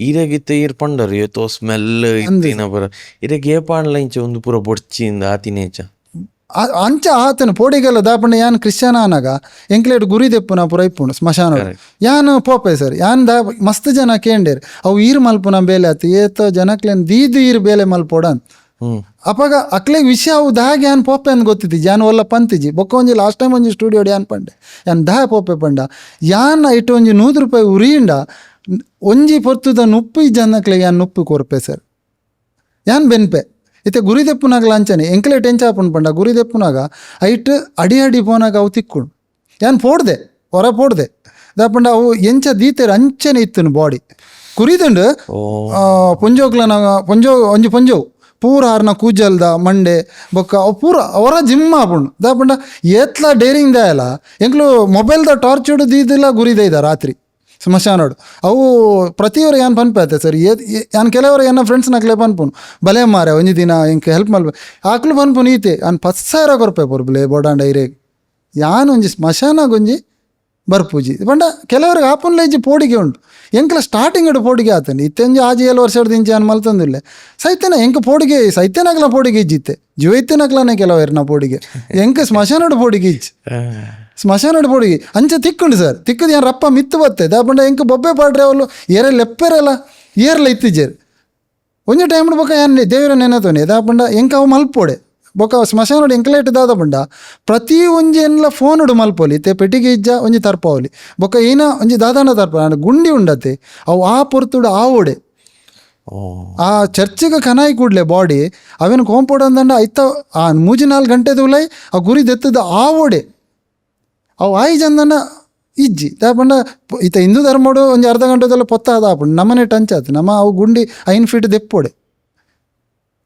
[SPEAKER 2] ಈರೆಗಿತ್ತು ಈರ್ ಪಂಡರ್ ಏತೋ ಸ್ಮೆಲ್ ಇತ್ತಿನ ಪೂರ ಈರೆಗ್ ಏಪಾಂಡ್ಲ ಇಂಚ ಒಂದು ಪೂರ ಬೊಡ್ಚಿಂದ ಆತಿನೇಚ
[SPEAKER 1] ಅಂಚ ಆತನು ಪೋಡಿಗೆಲ್ಲ ದಾಪಂಡ ಯಾನ್ ಕ್ರಿಶ್ಚಿಯನ್ ಆನಾಗ ಎಂಕ್ಲೇಟ್ ಗುರಿ ದೆಪ್ಪುನ ಪೂರ ಇಪ್ಪುಂಡು ಸ್ಮಶಾನ ಯಾನು ಪೋಪೆ ಸರ್ ಯಾನ್ ದ ಮಸ್ತ್ ಜನ ಕೇಂಡೇರು ಅವು ಈರು ಮಲ್ಪುನ ಬೇಲೆ ಆತು ಏತೋ ಜನಕ್ಲೇನ್ ದೀದು ಈರು ಬೇಲೆ ಮಲ್ಪೋಡ ಅಪಾಗ ಅಕ್ಲೆಗ್ ವಿಷಯ ಅವು ದಾಗೆ ಯಾನ್ ಪೋಪೆ ಅಂತ ಗೊತ್ತಿದ್ದಿ ಯಾನ್ ಒಲ್ಲ ಪಂತಿಜಿ ಬೊಕ್ಕ ಒಂಜಿ ಲಾಸ್ಟ್ ಟೈಮ್ ಒಂಜಿ ಸ್ಟುಡಿಯೋ ಯಾನ್ ಪಂಡೆ ಯಾನ್ ದಾ ಪೋಪೆ ಪಂಡ ಯಾನ್ ಇಟ್ಟು ಒಂಜಿ 100 ರೂಪಾಯಿ ಉರಿಯಿಂದ ಒಂಜಿ ಪೊರ್ತುದ ನುಪ್ಪು ಜನಕ್ಲೆಗ್ ಯಾನ್ ನುಪ್ಪು ಕೊರ್ಪೆ ಸರ್ ಯಾನ್ ಬೆನ್ಪೆ ಇತ್ತೆ ಗುರಿ ದೆಪ್ಪುನಾಗ ಲಂಚನೆ ಎಂಕ್ಲೆ ಟೆಂಚ ಹಾಪುಂಡು ಪಂಡ ಗುರಿ ದೆಪ್ಪುನಾಗ ಐಟ್ ಅಡಿ ಪೋನಾಗ ಅವು ತಿಕ್ಕೊಂಡು ಯಾನ್ ಪೋಡ್ದೆ ಹೊರ ಪೋಡ್ದೆ ದಾಪಂಡ ಅವು ಎಂಚ ದೀತೆರು ಅಂಚನೆ ಇತ್ತನು ಬಾಡಿ ಕುರಿದುಂಡು ಪೊಂಜೋಕ್ಲನಾಗ ಒಂಜಿ ಪೊಂಜೋವು ಪೂರ ಆರ್ನ ಕೂಜಲ್ದ ಮಂಡೆ ಬೊಕ್ಕ ಅವು ಪೂರ ಅವರ ಜಿಮ್ ಆಪುಂಡು ದಾಪಂಡ ಏತ್ಲ ಡೇರಿಂಗ್ ದಾಯಲ್ಲ ಎಂಕ್ಲು ಮೊಬೈಲ್ದ ಟಾರ್ಚ್ ಹಿಡಿದು ದೀದಿಲ್ಲ ಗುರಿದೈದ ರಾತ್ರಿ ಸ್ಮಶಾನೋಡು ಅವು ಪ್ರತಿಯೊರು ಏನು ಪನ್ಪೈತೆ ಸರ್ ಯಾನ್ ಕೆಲವರು ಏನ ಫ್ರೆಂಡ್ಸ್ ನಕ್ಲೆ ಪನ್ಪುನು ಬಲೆ ಮಾರೆ ಒಂಜಿ ದಿನ ಇಂಕ ಹೆಲ್ಪ್ ಮಲ್ಪೆ ಆಕ್ಲು ಪನ್ಪುನು ಈತೆ ಅನ್ 10,000 ಕೊರ್ಪೆ ಪೊರ್ಬುಲೆ ಬೋಡಾಂಡ ಐರೇಗ್ ಯಾನ್ ಒಂಜಿ ಸ್ಮಶಾನಾಗ ಒಂಜಿ ಬರ್ಪೂಜಿ ಪಂಡ ಕೆಲವರಿಗೆ ಆಪನ್ಲ ಇಜ್ಜಿ ಪೋಡಿಗೆ ಉಂಟು ಎಂಕಲ ಸ್ಟಾರ್ಟಿಂಗ್ ಇಡು ಪೋಡಿಗೆ ಆತಂದು ಇತ್ತೆಂಜಿ ಆಜಿ 7 ವರ್ಷದ ಇಂಚೆ ಅನ್ ಮಲ್ತಂದಿಲ್ಲ ಸೈತನ ಎಂಕ ಪೋಡಿಗೆ ಸೈತನಕ್ಲ ಪೋಡಿಗೆ ಇಜ್ಜಿತ್ತೆ ಜೀವೈತನಕ್ಲನೇ ಕೆಲವರ್ನ ಪೋಡಿಗೆ ಎಂಕ ಸ್ಮಶಾನಡು ಪೋಡಿಗೆ ಇಜ್ಜಿ ಸ್ಮಶಾನಡು ಪೋಡಿಗೆ ಅಂಚೆ ತಿಕ್ಕುಂಡು ಸರ್ ತಿಕ್ಕದು ಏನು ರಪ್ಪ ಮಿತ್ತು ಬತ್ತೆ ದಾಪಂಡ ಎಂಕ ಬೊಬ್ಬೆ ಪಾಡ್ರೆ ಅವಳು ಏರೆ ಲೆಪ್ಪೆರಲ್ಲ ಏರ್ಲ ಇತ್ತಿಜೇರು ಒಂಜಿ ಟೈಮ್ ಬೊಕ್ಕ ಏನು ದೇವರ ನೆನತೋನೆ ದಾಪಂಡ ಎಂಕ ಅವು ಮಲ್ಪೋಡೆ ಬೊಕ್ಕ ಸ್ಮಶಾನೋಡು ಎಂಕಲೇಟ್ ದಾದ ಪಂಡ ಪ್ರತಿ ಒಂಜಿ ಎಲ್ಲ ಫೋನುಡು ಮಲ್ಪೋಲಿ ಇತ್ತೆ ಪೆಟ್ಟಿಗೆ ಇಜ್ಜ ಒಂಜಿ ತರ್ಪಾವಲಿ ಬೊಕ್ಕ ಏನ ಒಂಜಿ ದಾದಾನ ತರ್ಪ ಗುಂಡಿ ಉಂಡತೆ ಅವು ಆ ಪೊರ್ತುಡು ಆ ಓಡೆ ಆ ಚರ್ಚಿಗೆ ಕನಾಯಿ ಕೂಡ್ಲೆ ಬಾಡಿ ಅವೇನು ಕೋಂಪೌಂಡ್ ಅಂದಂಡ ಐತ ಆ 3-4 ಗಂಟೆದ ಉಲೈ ಆ ಗುರಿ ದೆತ್ತದ ಆ ಓಡೆ ಅವು ಆಯಿ ಜಂದನ ಇಜ್ಜಿ ದಾಪಂಡ ಈತ ಹಿಂದೂ ಧರ್ಮೋಡು ಒಂಜಿ ಅರ್ಧ ಗಂಟೆದೆಲ್ಲ ಪೊತ್ತ ಅದಾಪುಂಡು ನಮ್ಮನೆ ಟಂಚ್ ಆತು ನಮ್ಮ ಅವು ಗುಂಡಿ 5 ಫೀಟ್ ದೆಪ್ಪೋಡೆ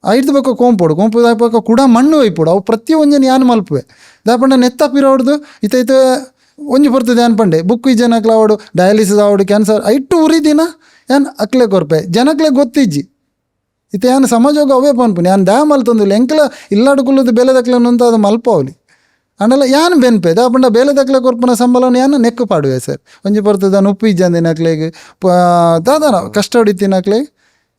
[SPEAKER 1] ಐದು ಬೊಕ್ಕ ಕೋಂಪು ದಾಪಕ್ಕ ಕೂಡ ಮಣ್ಣು ಒಯ್ಪೋಡು ಅವು ಪ್ರತಿ ಒಂಜನ ಯಾನು ಮಲ್ಪುವೆ ದಾಪಂಡ ನೆತ್ತಪ್ಪಿರೋಡ್ದು ಇತ್ತ ಒಂಜಿ ಬರ್ತದೆ ಅನ್ಪಂಡೆ ಬುಕ್ ಈ ಜನಕ್ಲ ಅವಡು ಡಯಾಲಿಸಿಸ್ ಆವಡು ಕ್ಯಾನ್ಸರ್ ಐಟು ಉರಿದಿನ ಏನು ಅಕ್ಲೆ ಕೊರ್ಪೆ ಜನಕ್ಲೆ ಗೊತ್ತಿಜ್ಜಿ ಇತ್ತ ಏನು ಸಮಾಜೋಗ ಅವೇ ಪನ್ಪುನಿ ಯಾನು ದ್ಯಾ ಮಲ್ತಂದಿಲ್ಲ ಎಂಕಲ ಇಲ್ಲಾಡು ಕುಲ್ಲದು ಬೆಲೆದಕ್ಲನ್ನು ಅಂತ ಅದು ಮಲ್ಪವಲಿ ಅಂಡಲ್ಲ ಯಾನು ಬೆನ್ಪೆ ದಾಪಂಡ ಬೇಲೆದಕ್ಲೆ ಕೊರ್ಪನ ಸಂಬಳವನ್ನು ಯಾನು ನೆಕ್ಕು ಪಾಡುವೆ ಸರ್ ಒಂಜಿ ಬರ್ತದ ಉಪ್ಪು ಇಜ್ಜಂದಿನ ಅಕ್ಲೆಗೆ ದಾದಾನ ಕಷ್ಟ ಹೊಡಿತೀನಕ್ಲೆಗೆ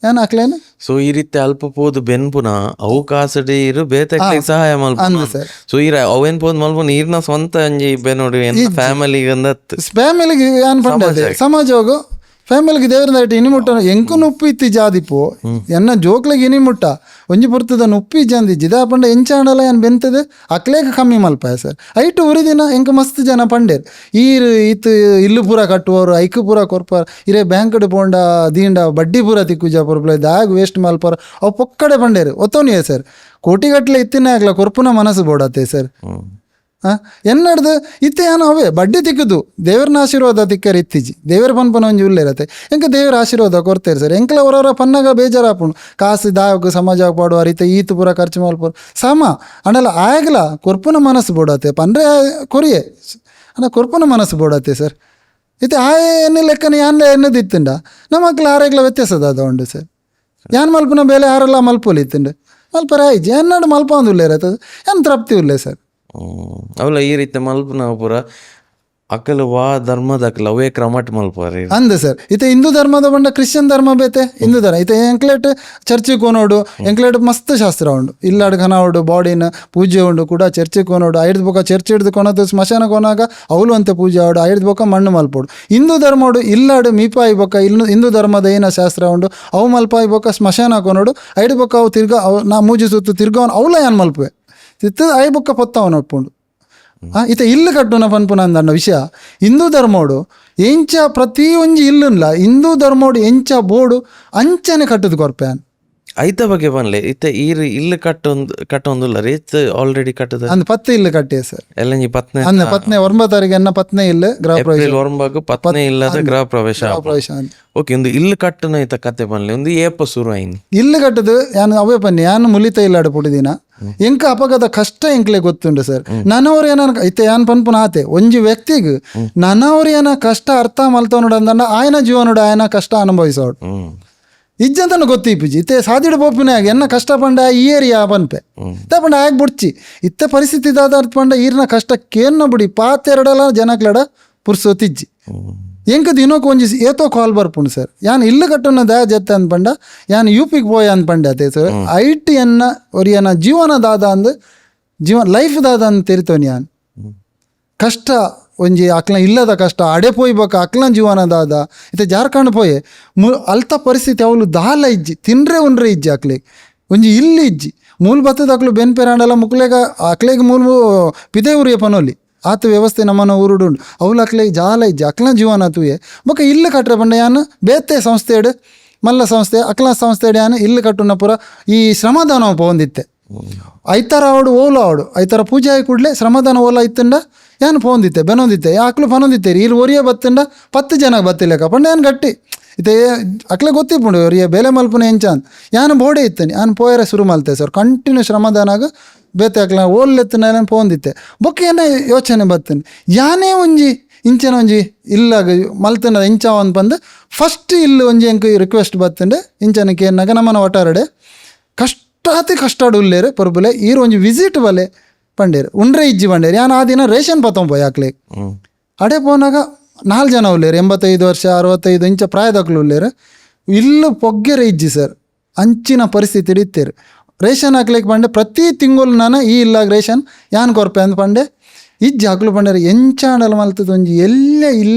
[SPEAKER 1] ಏನು ಅಕ್ಲೇನು
[SPEAKER 2] ಸೊ ಈ ರೀತಿ ಅಲ್ಪ ಪೋದು ಬೆನ್ಪುನ ಅವು ಕಾಸಡಿ ಇರು ಬೇತಕ್ಲಿಗೆ ಸಹಾಯ ಮಲ್ಪುನ
[SPEAKER 1] ಸರ್
[SPEAKER 2] ಸೊ ಈ ಅವೇನ್ ಪೋದು ಮಲ್ಪುನ ಈರ್ನ ಸ್ವಂತ ಅಂಜಿ ಬೆನ್ನೋಡು ಫ್ಯಾಮಿಲಿಗೆ ಅಂದತ್
[SPEAKER 1] ಫ್ಯಾಮಿಲಿಗೆ ಏನು ಪಂಡ ಸಮಾಜೋಗು ಫ್ಯಾಮಿಲಿಗೆ ದೇವರಿಂದ ಇಟ್ಟು ಇನಿಮುಟ್ಟ ಎಂಕು ಉಪ್ಪು ಇತ್ತಿ ಜಾದಿಪ್ಪು ಎನ್ನ ಜೋಕ್ಲಿಗೆ ಇನಿಮುಟ್ಟ ಒಂಜಿ ಬರ್ತದ ಉಪ್ಪು ಇಜ್ಜಂದಿಜ್ಜಿ ದಾಪಂಡ ಎಂಚಾಂಡಲ ಏನು ಬೆಂತದೆ ಅಕ್ಲೇಗ ಕಮ್ಮಿ ಮಲ್ಪಾಯ ಸರ್ ಐಟು ಉರಿದಿನ ಎಂಕ ಮಸ್ತ್ ಜನ ಪಂಡೇರು ಈರು ಇತ್ತು ಇಲ್ಲು ಪೂರ ಕಟ್ಟುವವರು ಐಕು ಪೂರ ಕೊರ್ಪಾರ ಇರೇ ಬ್ಯಾಂಕ್ಡ್ ಪೋಂಡ ದೀಂಡ ಬಡ್ಡಿ ಪೂರ ತಿಕ್ಕುಜ ಪೊರ್ಪುಲ ದಾಗ್ ವೇಸ್ಟ್ ಮಲ್ಪಾರ ಅವು ಪೊಕ್ಕಡೆ ಪಂಡೇರು ಒತ್ತೋನಿಯೇ ಸರ್ ಕೋಟಿಗಟ್ಟಲೆ ಇತ್ತಿನ ಆಗ್ಲ ಕೊರ್ಪುನ ಮನಸ್ಸು ಬೋಡತ್ತೆ ಸರ್ ಎನ್ನಡ್ದು ಇತ್ತೆ ಏನೋ ಅವೇ ಬಡ್ಡಿ ತಿಕ್ಕದು ದೇವರನ ಆಶೀರ್ವಾದ ತಿಕ್ಕರ್ ಇತ್ತಿಜಿ ದೇವರ ಪನ್ಪನ ಒಂಜಿ ಉಲ್ಲೇರತ್ತೆ ಎಂಕ ದೇವರ ಆಶೀರ್ವಾದ ಕೊಡ್ತೇವೆ ಸರ್ ಎಂಕಲ ಅವರವರ ಪನ್ನಾಗ ಬೇಜಾರಾಪುಂಡು ಕಾಸು ದಾವಕ್ಕೆ ಸಮಾಜ ಪಾಡುವ ರೀತಿ ಈತು ಪೂರ ಖರ್ಚು ಮಲ್ಪರು ಸಮ ಅಂಡಲ್ಲ ಆಗ್ಲ ಕೊರ್ಪುನ ಮನಸ್ಸು ಬೋಡತ್ತೆ ಪಂಡ್ರೆ ಕೊರಿಯೆ ಅಣ್ಣ ಕೊರ್ಪುನ ಮನಸ್ಸು ಬೋಡತ್ತೆ ಸರ್ ಇತ್ತೆ ಆ ಎಣ್ಣೆ ಲೆಕ್ಕನ ಯಾನ್ಲ ಎಣ್ಣೆದು ಇತ್ತುಂಡ ನಮ್ಮ ಮಕ್ಳು ಆರೇಗ್ಲ ವ್ಯತ್ಯಾಸದ ಅದ ಉಂಡು ಸರ್ ಯಾನ್ ಮಲ್ಪನ ಬೇಲೆ ಯಾರೆಲ್ಲ ಮಲ್ಪೋಲಿ ಇತ್ತುಂಡು ಮಲ್ಪರ ಆಯ್ಜಿ ಎನ್ನಡು ಮಲ್ಪ ಒಂದು ಉಲ್ಲೇರ ಏನು ತೃಪ್ತಿ ಉಲ್ಲೆ ಸರ್
[SPEAKER 2] ಅವಲ್ಲ ಈ ರೀತಿ ಮಲ್ಪನ ಪೂರ ಅಕಲು ವಾ ಧರ್ಮದ ಅಕಲ್ ಅವೇ ಕ್ರಮಟ್ ಮಲ್ಪಾರಿ
[SPEAKER 1] ಅಂದೆ ಸರ್ ಇತ್ತೆ ಹಿಂದೂ ಧರ್ಮದ ಬಂಡ ಕ್ರಿಶ್ಚಿಯನ್ ಧರ್ಮ ಬೇತೆ ಹಿಂದೂ ಧರ್ಮ ಇತ್ತೆ ಎಂಕ್ಲೇಟ್ ಚರ್ಚಿಗೆ ಕೋನೋಡು ಎಂಕ್ಲೇಟ್ ಮಸ್ತ್ ಶಾಸ್ತ್ರ ಉಂಡು ಇಲ್ಲಾಡು ಕನಾವಡು ಬಾಡಿನ ಪೂಜೆ ಉಂಡು ಕೂಡ ಚರ್ಚಿಗೆ ಕೋನೋಡು ಐದು ಬೊಕ್ಕ ಚರ್ಚ್ ಹಿಡ್ದು ಕೊನದು ಸ್ಮಶಾನ ಕೊನಾಗ ಅವಳು ಅಂತೆ ಪೂಜೆ ಆಡು ಐದು ಬೊಕ್ಕ ಮಣ್ಣು ಮಲ್ಪೋಡು ಹಿಂದೂ ಧರ್ಮೋಡು ಇಲ್ಲಾಡು ಮೀಪಾಯಿ ಬೊಕ್ಕ ಇನ್ನು ಹಿಂದೂ ಧರ್ಮದ ಏನ ಶಾಸ್ತ್ರ ಉಂಡು ಅವು ಮಲ್ಪಾಯಿ ಬೊಕ್ಕ ಸ್ಮಶಾನ ಕೊನೋಡು ಐದು ಬೊಕ್ಕ ಅವು ತಿರ್ಗ ಅವು ನಾ ಮೂಜಿ ಸುತ್ತು ತಿರ್ಗವನು ಅವಳ ಏನು ಮಲ್ಪುವೆ ತಿತ್ತು ಐ ಬೊಕ್ಕ ಪೊತ್ತವನು ಒಪ್ಪುಂಡು ಇತ್ತೆ ಇಲ್ಲು ಕಟ್ಟುನ ಪನ್ಪುನ ಅಂದಣ್ಣ ವಿಷಯ ಹಿಂದೂ ಧರ್ಮೋಡು ಎಂಚ ಪ್ರತಿ ಒಂಜಿ ಇಲ್ಲುನ್ಲ ಹಿಂದೂ ಧರ್ಮೋಡು ಎಂಚ ಬೋಡು ಅಂಚನೆ ಕಟ್ಟುದು ಕೊರ್ಪೆ
[SPEAKER 2] ಐತ ಬಗ್ಗೆ ಬನ್ಲೆ ಇತ್ತೆ ಈರು ಇಲ್ಲು ಕಟ್ಟೊಂದುಲ್ಲ ರೀತ್ ಆಲ್ರೆಡಿ ಕಟ್ಟದ
[SPEAKER 1] ಅಂದ್ 10 ಇಲ್ಲು ಕಟ್ಟೆ ಸರ್
[SPEAKER 2] ಎಲ್ಲಂಜಿ ಪತ್ನೆ
[SPEAKER 1] ಅಂದ 9 ತಾರೀಕು ಎನ್ನ 10 ಇಲ್ಲು ಗೃಹ ಪ್ರವೇಶ
[SPEAKER 2] ಒರಂಬಾಗು ಪತ್ನೆ ಇಲ್ಲದ ಗೃಹ ಪ್ರವೇಶ ಓಕೆ ಒಂದು ಇಲ್ಲು ಕಟ್ಟುನ ಐತ ಕತೆ ಬನ್ಲೆ ಒಂದು ಏಪ ಶುರು ಆಯ್ನಿ
[SPEAKER 1] ಇಲ್ಲು ಕಟ್ಟದು ಯಾನು ಅವೇ ಬನ್ನಿ ಯಾನು ಮುಲಿತ ಇಲ್ಲಾಡು ಪುಡಿದಿನ ಎಂಕ ಅಪಘಾತ ಕಷ್ಟ ಎಂಕ್ಲೆ ಗೊತ್ತುಂಡು ಸರ್ ನನ್ನವ್ರು ಏನ ಇತ್ತೆ ಯಾನ್ ಪನ್ಪುನ ಆತೆ ಒಂಜಿ ವ್ಯಕ್ತಿಗೆ ನನ್ನವ್ರು ಏನ ಕಷ್ಟ ಅರ್ಥ ಮಲ್ತವನೋಡು ಅಂದಂಡ ಆಯ್ನ ಜೀವನೋಡು ಆಯ್ನ ಕಷ್ಟ ಅನುಭವಿಸೋಡು ಇಜ್ಜಂತನ ಗೊತ್ತಿಪ್ಪುಜಿ ಇತ್ತೆ ಸಾದಿಡು ಪೋಪಿನಾಗ ಎನ್ನ ಕಷ್ಟ ಪಂಡ ಈ ಏರಿಯಾ ಪನ್ಪೆ ಪಂಡ ಆಗ ಬುಡ್ಚಿ ಇತ್ತೆ ಪರಿಸ್ಥಿತಿ ದಾದ ಪಂಡ ಈರ್ನ ಕಷ್ಟ ಕೇನ್ನ ಬುಡಿ ಪಾತೆರಡಲ ಜನಕ್ಲಡ ಪುರ್ಸೋತಿಜ್ಜಿ ಎಂಕ ದಿನಕ್ಕೆ ಒಂಜಿ ಏತೋ ಕಾಲ್ ಬರ್ಪುಂಡು ಸರ್ ಯಾನ್ ಇಲ್ಲು ಕಟ್ಟುನ ದಯ ಜತ್ತೆ ಅಂದ್ಪಂಡ ಯಾನ್ ಯುಪಿಗೆ ಪೋಯ ಅಂದ್ಪಂಡೆ ಅತೆ ಸರ್ ಐಟಿ ಎನ್ನ ಒರಿಯನ ಜೀವನ ದಾದ ಅಂದ್ ಲೈಫ್ ದಾದ ಅಂದ್ ತೆರಿತೋನಿ ಯಾನ್ ಕಷ್ಟ ಒಂಜಿ ಅಕ್ಲ ಇಲ್ಲದ ಕಷ್ಟ ಅಡೆ ಪೋಯ್ಬೇಕ ಅಕ್ಲನ ಜೀವನ ದಾದ ಇತ್ತೆ ಜಾರ್ಖಂಡ್ ಪೋಯೆ ಅಲ್ತ ಪರಿಸ್ಥಿತಿ ಅವಳು ದಾಲ ಇಜ್ಜಿ ತಿನ್ರೆ ಉಂಡ್ರೆ ಇಜ್ಜಿ ಅಕ್ಲೆಗೆ ಒಂಜಿ ಇಲ್ಲಿ ಇಜ್ಜಿ ಮೂಲ ಬತ್ತದ ಅಕ್ಲು ಬೆನ್ಪೆರಾಂಡಲ್ಲ ಮುಕ್ಲೆಗ ಅಕ್ಲೆಗೆ ಮೂಲ ಪಿದೆ ಉರಿಯ ಪನೋಲಿ ಆತ ವ್ಯವಸ್ಥೆ ನಮ್ಮನ ಊರುಡು ಅವಳು ಅಕ್ಲೆಗೆ ಜಾಲ ಇಜ್ಜಿ ಅಕ್ಲನ ಜೀವನ ತೂಯೆ ಬೊಕ ಇಲ್ಲು ಕಟ್ರೆ ಪಂಡ ಯಾನು ಬೇತೆ ಸಂಸ್ಥೆಡ್ ಮಲ್ಲ ಸಂಸ್ಥೆ ಅಕ್ಲ ಸಂಸ್ಥೆಡ್ ಯಾನು ಇಲ್ಲು ಕಟ್ಟುನ ಪುರ ಈ ಶ್ರಮದಾನ ಪೋಂದಿತ್ತೆ ಐತರ ಅವಡು ಓಲು ಅವಡು ಐತರ ಪೂಜೆ ಆಗಿ ಕೂಡಲೇ ಶ್ರಮದಾನ ಓಲ ಇತ್ತಂಡ ಏನು ಪೋಂದಿತ್ತೆ ಬೆನೊಂದಿತ್ತೆ ಆಕ್ಲು ಪನೊಂದಿತ್ತೇರಿ ಇಲ್ಲಿ ಒರಿಯ ಬತ್ತಂಡ 10 ಜನ ಬತ್ತಿಲ್ಲಕ ಪಂಡ ಏನು ಗಟ್ಟಿ ಇತ್ತೆ ಅಕ್ಲೆ ಗೊತ್ತಿಪ್ಪುಂಡು ಒರಿಯ ಬೇಲೆ ಮಲ್ಪುನ ಎಂಚ ಅಂತ ಯಾನು ಬೋಡೆ ಇತ್ತನಿ ಯಾನು ಪೋಯರೆ ಶುರು ಮಲ್ತೆ ಸರ್ ಕಂಟಿನ್ಯೂ ಶ್ರಮದಾನಾಗ ಬೇತೆ ಹಾಕ್ಲ ಓಲ್ಲೆತ್ತನ ಪೋಂದಿತ್ತೆ ಬೊಕ್ಕ ಏನ ಯೋಚನೆ ಬರ್ತೇನೆ ಯಾನೇ ಒಂಜಿ ಇಂಚನ ಒಂಜಿ ಇಲ್ಲಾಗ ಮಲ್ತನ ಇಂಚ ಒಂದು ಬಂದು ಫಸ್ಟ್ ಇಲ್ಲಿ ಒಂಜಿ ಎಂಕ್ ರಿಕ್ವೆಸ್ಟ್ ಬರ್ತಂಡೆ ಇಂಚನಕ್ಕೆ ಏನಾಗ ನಮ್ಮನ ಒಟ್ಟಾರಡೆ ಕಷ್ಟಾಡು ಉಲ್ಲೇರು ಪೊರ್ಬುಲೆ ಈರು ಒಂಜಿ ವಿಸಿಟ್ ಬಲೆ ಪಂಡೇರು ಉಂಡ್ರೆ ಇಜ್ಜಿ ಪಂಡೇರು ಯಾನು ಆ ದಿನ ರೇಷನ್ ಪತ್ತೊಂಪೋಯ್ ಹಾಕ್ಲೆ ಅಡೆ ಪೋನಾಗ 4 ಜನ ಉಲ್ಲೇರು 85 ವರ್ಷ 65 ಇಂಚ ಪ್ರಾಯದಕ್ಲು ಉಲ್ಲೇರು ಇಲ್ಲು ಪೊಗ್ಗೆರೆ ಇಜ್ಜಿ ಸರ್ ಅಂಚಿನ ಪರಿಸ್ಥಿತಿ ಇತ್ತೇರು ರೇಷನ್ ಹಾಕ್ಲಿಕ್ಕೆ ಪಂಡೆ ಪ್ರತಿ ತಿಂಗಳು ನಾನು ಈ ಇಲ್ಲಾಗ ರೇಷನ್ ಯಾನ್ ಕೊರ್ಪೆ ಅಂದ್ ಪಂಡೆ ಇಜ್ಜಿ ಹಾಕ್ಲು ಪಂಡೇರು ಎಂಚಾಂಡಲ್ ಮಲ್ತದ ಒಂಜಿ ಇಲ್ಲೇ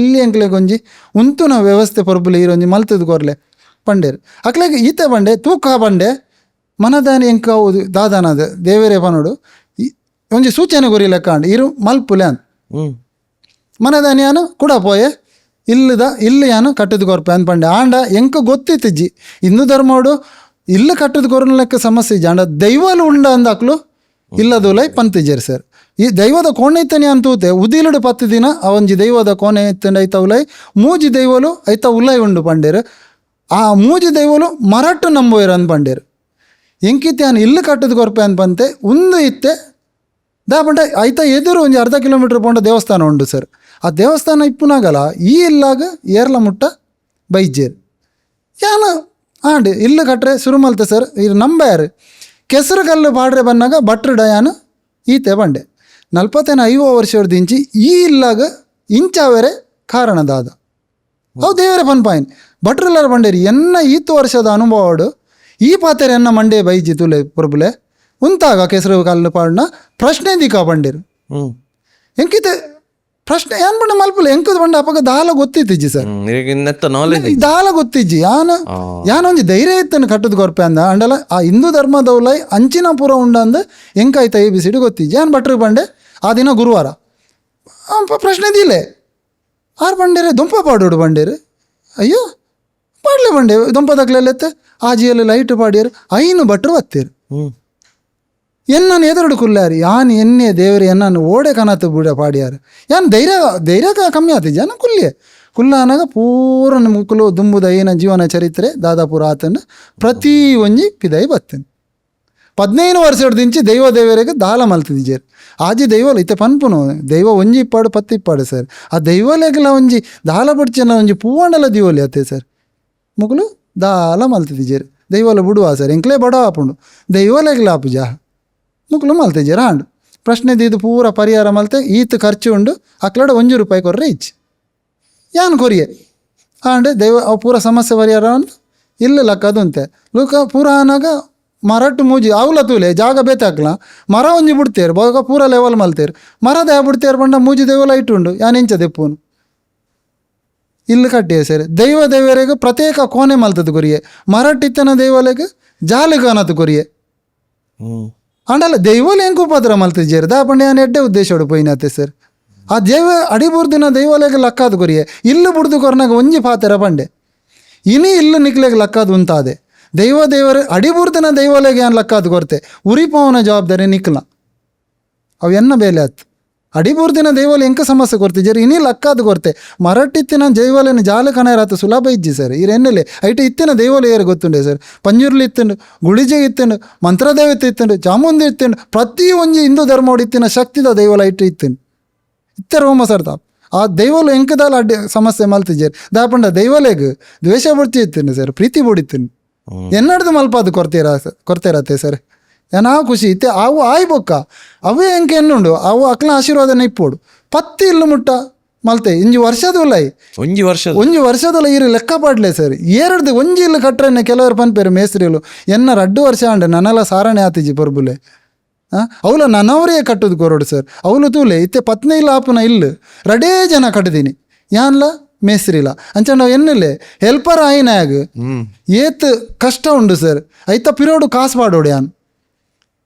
[SPEAKER 1] ಎಂಕ್ಲೆಗೆ ಒಂಜಿ ಉಂತುನ ವ್ಯವಸ್ಥೆ ಪೊರ್ಬುಲೆ ಈರೊಂಜಿ ಮಲ್ತದ ಕೊರ್ಲೆ ಪಂಡೇರು ಹಾಕ್ಲೆಗೆ ಈತೆ ಪಂಡೆ ತೂಕ ಪಂಡೆ ಮನದಾನಿ ಎಂಕ ಹೌದು ದಾದಾನದ ದೇವೇರೇ ಪನೋಡು ಒಂಜಿ ಸೂಚನೆ ಗುರಿ ಲೆಕ್ಕ ಅಂಡು ಇರು ಮಲ್ಪುಲೆ ಅಂತ ಮನದಾನಿ ಯಾನು ಕೂಡ ಪೋಯೆ ಇಲ್ಲಿ ಯಾನು ಕಟ್ಟದ ಕೊರ್ಪೆ ಅಂತ ಪಂಡೆ ಆಂಡ ಎಂಕ ಗೊತ್ತಿತ್ತಿಜ್ಜಿ ಹಿಂದೂ ಧರ್ಮೋಡು ಇಲ್ಲ ಕಟ್ಟದ ಕೊರನ ಲೆಕ್ಕ ಸಮಸ್ಯೆ ಇಜ್ಜಿ ಆಂಡ ದೈವಲು ಉಂಡ ಅಂದಾಕ್ಲು ಇಲ್ಲದುಲೈ ಪಂತಿಜ್ಜೇರು ಸರ್ ಈ ದೈವದ ಕೋಣೆ ಇತ್ತನೆ ಅಂತೂತೆ ಉದಿಲುಡು 10 ದಿನ ಅವಂಜಿ ದೈವದ ಕೋಣೆ ಇತ್ತಂಡು ಐತ ಉಲೈ ಮೂಜಿ ದೈವಲು ಐತ ಉಲೈ ಉಂಡು ಪಂಡೇರು ಆ ಮೂಜಿ ದೈವಲು ಮರಟ್ಟು ನಂಬೋಯ್ರು ಅಂದ್ ಪಂಡೇರು ಎಂಕಿತ್ತೆ ಯಾನು ಇಲ್ಲಿ ಕಟ್ಟದ ಕೊರ್ಪೆ ಅಂತ ಬಂತೆ ಒಂದು ಇತ್ತೆ ದಾಪಂಡ ಐತ ಎದುರು ಒಂಜಿ ಅರ್ಧ ಕಿಲೋಮೀಟರ್ ಪೋಂಡ ದೇವಸ್ಥಾನ ಉಂಡು ಸರ್ ಆ ದೇವಸ್ಥಾನ ಇಪ್ಪುನಾಗಲ್ಲ ಈ ಇಲ್ಲಾಗ ಏರ್ಲ ಮುಟ್ಟ ಬೈಜೇರು ಯಾನು ಆಂಡ್ ಇಲ್ಲಿ ಕಟ್ರೆ ಶುರು ಮಲ್ತೆ ಸರ್ ಇದು ನಂಬ್ಯಾರು ಕೆಸರು ಕಲ್ಲು ಪಾಡ್ರೆ ಬಂದಾಗ ಭಟ್ರುಡ ಯಾನು ಈತೆ ಬಂಡೆ 40-50 ವರ್ಷದ ಇಂಚಿ ಈ ಇಲ್ಲಾಗ ಇಂಚಾವೇರೆ ಕಾರಣದಾದ ಅವು ದೇವರೇ ಪನ್ಪಾಯಿನ್ ಭಟ್ರುಲ್ಲರ ಬಂಡೇರಿ ಎನ್ನ 20 ವರ್ಷದ ಅನುಭವಡು ಈ ಪಾತೆರೆ ಎನ್ನ ಮಂಡೆ ಬೈಜಿ ತುಲೆ ಪೊರ್ಬುಲೆ ಉಂತಾಗ ಕೆಸರು ಕಲ್ಲು ಪಾಡ್ನ ಪ್ರಶ್ನೆ ದಿಕ್ಕ ಬಂಡೇರು ಎಂಕಿತೆ ಪ್ರಶ್ನೆ ಏನ್ ಬಂಡ ಮಲ್ಪುಲೆ ಎಂಕದ ಬಂಡ ಅಪಗ ದಾಲ ಗೊತ್ತಿಜ್ಜಿ ಸರ್ ದಾಲ ಗೊತ್ತಿಜ್ಜಿ ಯಾನೊಂಜಿ ಧೈರ್ಯ ಇತ್ತನ್ನು ಕಟ್ಟದ ಕೊರ್ಪೆ ಅಂದ ಅಂಡಲ ಆ ಹಿಂದೂ ಧರ್ಮದವ್ಲೈ ಅಂಚಿನ ಪೂರ ಉಂಡ ಅಂದ ಎಂಕಾಯ್ತ ಈ ಬಿಸಿಡಿ ಗೊತ್ತಿಜ್ಜಿ ಏನ್ ಭಟ್ರಿಗೆ ಬಂಡೆ ಆ ದಿನ ಗುರುವಾರ ಪ್ರಶ್ನೆ ದಿಲೆ ಆರು ಬಂಡೇರೆ ದುಂಪ ಪಾಡೋಡು ಬಂಡೇರು ಅಯ್ಯೋ ಪಾಡ್ಲೆ ಬಂಡೆ ದುಂಪ ತಕ್ಲೆತ್ತೆ ಆಜಿಯಲ್ಲಿ ಲೈಟ್ ಪಾಡ್ಯಾರು 5 ಭಟ್ರು ಒತ್ತೇರು ಎನ್ನನ್ನು ಎದುರುಡು ಕುಲ್ಲಾರಿ ಯಾನ್ ಎನ್ನೆ ದೇವರೇ ಎನ್ನನ್ನು ಓಡೆ ಕನತು ಬುಡ ಪಾಡ್ಯಾರು ಯಾನ್ ಧೈರ್ಯ ಕಮ್ಮಿ ಆತಿದ್ದ ಯಾನ ಕುಲ್ಲ ಅನ್ನಾಗ ಪೂರನ ಮುಕ್ಕಲು ದುಂಬುದ ಏನ ಜೀವನ ಚರಿತ್ರೆ ದಾದಾಪುರ ಆತನ ಪ್ರತಿ ಒಂಜಿ ಪಿದೈ ಬತ್ತೇನೆ 15 ವರ್ಷದಿಂಚಿ ದೇವರಿಗೆ ದಾಲ ಮಲ್ತಿದ್ದೀರು ಆಜಿ ದೈವಲು ಇತ್ತೆ ಪನ್ಪುನು ದೈವ ಒಂಜಿ ಇಪ್ಪಾಡು 10 ಇಪ್ಪಾಡು ಸರ್ ಆ ದೈವಲೆಗೆಲ್ಲ ಒಂಜಿ ದಾಲ ಬಡ್ಚನ ಒಂಜಿ ಪೂವಂಡಲ ದಿವೋಲಿ ಅತ್ತೆ ಸರ್ ಮುಗುಲು ದಾಲ ಮಲ್ತಿದ್ದೀರು ದೈವಲ ಬಿಡುವ ಸರ್ ಎಂಕ್ಲೇ ಬಡ ಆಪುಂಡು ದೈವಲೆಗ್ಲ ಆಪು ಜಾ ಮುಕ್ಲು ಮಲ್ತಿದ್ದೀರ ಹಾಂಡು ಪ್ರಶ್ನೆ ಇದು ಪೂರ ಪರಿಹಾರ ಮಲ್ತೆ ಈತ ಖರ್ಚು ಉಂಡು ಅಕ್ಲಡ 1 ರೂಪಾಯಿ ಕೊರ್ರೆ ಇಚ್ಚಿ ಯಾನ್ ಕೊರಿಯೆ ಹಾಂಡೆ ದೈವ ಅವು ಪೂರ ಸಮಸ್ಯೆ ಪರಿಹಾರ ಅಂತ ಇಲ್ಲ ಲಕ್ಕದಂತೆ ಲೂಕ ಪೂರ ಅನ್ನಾಗ ಮರಟ್ಟು ಮೂಜಿ ಅವಲ ತೂಲೆ ಜಾಗ ಬೇತಾಕ್ಲ ಮರ ಒಂಜಿ ಬಿಡ್ತೇರು ಬಾಗ ಪೂರ ಲೆವೆಲ್ ಮಲ್ತೇರು ಮರದ ಬಿಡ್ತೇರು ಬಂಡ ಮೂಜಿ ದೈವ ಲೈಟ್ ಉಂಡು ಯಾನ್ ಇಂಚ ದೆಪ್ಪುನು ಇಲ್ಲಿ ಕಟ್ಟಿಯೇ ಸರ್ ದೇವರಿಗೆ ಪ್ರತ್ಯೇಕ ಕೋಣೆ ಮಲ್ತದ ಕೊರಿಯೆ ಮರಟ್ಟಿತ್ತನ ದೈವಲೆಗೆ ಜಾಲಿಗೆ ಅನ್ನತು ಕೊರಿಯೆ ಅಂಡಲ್ಲ ದೈವಲೆ ಹೆಂಗೆ ಉಪದ್ರ ಮಲ್ತಿದ್ದೀರಿ ದಾಪಂಡೆ ನಾನು ಎಡ್ಡೆ ಉದ್ದೇಶ ಪೋಯಿನತ್ತೆ ಸರ್ ಆ ದೇವ ಅಡಿಬುರ್ದಿನ ದೈವಲೆಗೆ ಲಕ್ಕಾದ ಕೊರಿಯೆ ಇಲ್ಲು ಬುಡ್ದು ಕೊರ್ನಾಗ ಒಂಜಿ ಪಾತೆರ ಬಂಡೆ ಇನಿ ಇಲ್ಲು ನಿಕ್ಲೆಗೆ ಲಕ್ಕಾದ ಉಂತಾದೆ ದೇವರ ಅಡಿಬುರ್ದಿನ ದೈವಲೆಗೆ ಏನು ಲಕ್ಕಾದ ಕೊರತೆ ಉರಿಪವನ ಜವಾಬ್ದಾರಿ ನಿಕ್ಲ ಅವು ಎನ್ನ ಬೇಲೆ ಆಯ್ತು ಅಡಿಬುರ್ದಿನ ದೈವಲೆ ಎಂಕ ಸಮಸ್ಯೆ ಕೊರ್ತಿದ್ದೀರಿ ಇನಿ ಲಕ್ಕಾದ ಕೊರತೆ ಮರಟ್ಟಿತ್ತಿನ ದೈವಲೆನ ಜಾಲ ಕಣರಾತು ಸುಲಭ ಇಜ್ಜಿ ಸರ್ ಇರೆನ್ನೆಲೆ ಐಟ ಇತ್ತಿನ ದೈವಲೆ ಏರು ಗೊತ್ತುಂಡೆ ಸರ್ ಪಂಜುರ್ಲಿ ಇತ್ತಂಡು ಗುಳಿಜೆ ಇತ್ತಂಡು ಮಂತ್ರದೇವತೆ ಇತ್ತಂಡು ಚಾಮುಂದಿ ಇತ್ತಂಡು ಪ್ರತಿ ಒಂಜಿ ಹಿಂದೂ ಧರ್ಮ ಇತ್ತಿನ ಶಕ್ತಿದ ದೈವಲ ಐಟ ಇತ್ತಂಡು ಇತ್ತರ ಹೋಮ ಸರ್ತ ಆ ದೈವಲು ಎಂಕದಾಲ ಅಡ್ಡಿ ಸಮಸ್ಯೆ ಮಲ್ತಿದ್ದೀರಿ ದಾಪಂಡ ದೈವಲೆಗೆ ದ್ವೇಷ ಬುಡ್ತಿ ಇತ್ತಂಡು ಸರ್ ಪ್ರೀತಿ ಬುಡಿತ್ತಂಡು ಎನ್ನಡ್ದು ಮಲ್ಪಾದು ಕೊರತೆರತ್ತೆ ಸರ್ ಏನಾ ಖುಷಿ ಇತ್ತೆ ಅವು ಆಯ್ಬೊಕ್ಕ ಅವೇ ಎಂಕೆ ಎನ್ನುಂಡು ಅವು ಅಕ್ಲ ಆಶೀರ್ವಾದನ ಇಪ್ಪೋಡು 10 ಇಲ್ಲು ಮುಟ್ಟ ಮಲ್ತೆ ಒಂಜಿ ವರ್ಷದಲ್ಲ ಇರು ಲೆಕ್ಕ ಪಾಡ್ಲೆ ಸರ್ ಎರಡು ಒಂಜಿ ಇಲ್ಲು ಕಟ್ರೆ ಕೆಲವರು ಪನ್ಪೇರು ಮೇಸ್ರಿಲು ಎನ್ನ 2 ವರ್ಷ ಅಂಡೆ ನನ್ನೆಲ್ಲ ಸಾರಣೆ ಆತಿಜಿ ಪರ್ಬುಲೆ ಅವಲ ನನ್ನವರೇ ಕಟ್ಟುದು ಕೊರೋಡು ಸರ್ ಅವಳು ತೂಲೆ ಇತ್ತೆ 15 ಆಪುನ ಇಲ್ಲು ರಡೇ ಜನ ಕಟ್ಟಿದೀನಿ ಯಾನ್ಲ ಮೇಸ್ರಿಲ್ಲ ಅಂಚ ನಾವು ಎನ್ನಲೆ ಹೆಲ್ಪರ್ ಆಯ್ನಾಗ ಏತ್ ಕಷ್ಟ ಉಂಡು ಸರ್ ಐತ ಪಿರೋಡು ಕಾಸು ಪಾಡೋಡು ಯಾನ್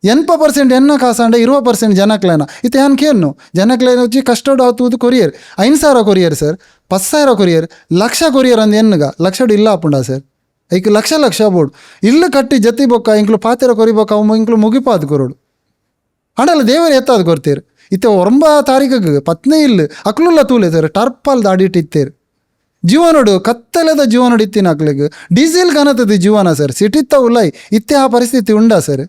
[SPEAKER 1] 80% ಎನ್ನ ಕಾಸಂಡ 20% ಜನಕ್ಲೇನ ಇತ್ತು ಯಾನ್ ಕೇನು ಜನಕ್ಲೇನ వచ్చి ಕಷ್ಟಡು ಆತುವುದು ಕೊರಿಯರ್ 5,000 ಕೊರಿಯರ್ ಸರ್ 10,000 ಕೊರಿಯರ್ ಲಕ್ಷ ಕೊರಿಯರ್ ಅಂದ್ ಎನ್ನಗ ಲಕ್ಷಡು ಇಲ್ಲ ಆಪುಂಡ ಸರ್ ಐಕ್ ಲಕ್ಷ ಬೋಡು ಇಲ್ಲು ಕಟ್ಟಿ ಜತಿ ಬೊಕ್ಕ ಇಂಕ್ಲು ಪಾತೆರ ಕೊರಿಬೊಕ್ಕ ಅವು ಇಂಕ್ಲು ಮುಗಿಪಾದು ಕೊರೋಡು ಅಂಡಲ್ಲ ದೇವರು ಎತ್ತಾದು ಕೊರ್ತೀರು ಇತ್ತೆ 9 ತಾರೀಕಿಗೆ 15 ಇಲ್ಲು ಅಕ್ಲುಲ್ಲ ತೂಲೆ ಸರ್ ಟರ್ಪಲ್ ದಾಡಿಟ್ಟಿತ್ತೇರು ಜೀವನೋಡು ಕತ್ತಲೆದ ಜೀವನೋಡು ಇತ್ತಿನ ಅಕ್ಲಿಗೆ ಡೀಸೆಲ್ ಕನತದ ಜೀವನ ಸರ್ ಸಿಟಿತ್ತ ಉಲ್ಲೈ ಇತ್ತೆ ಆ ಪರಿಸ್ಥಿತಿ ಉಂಡ ಸರ್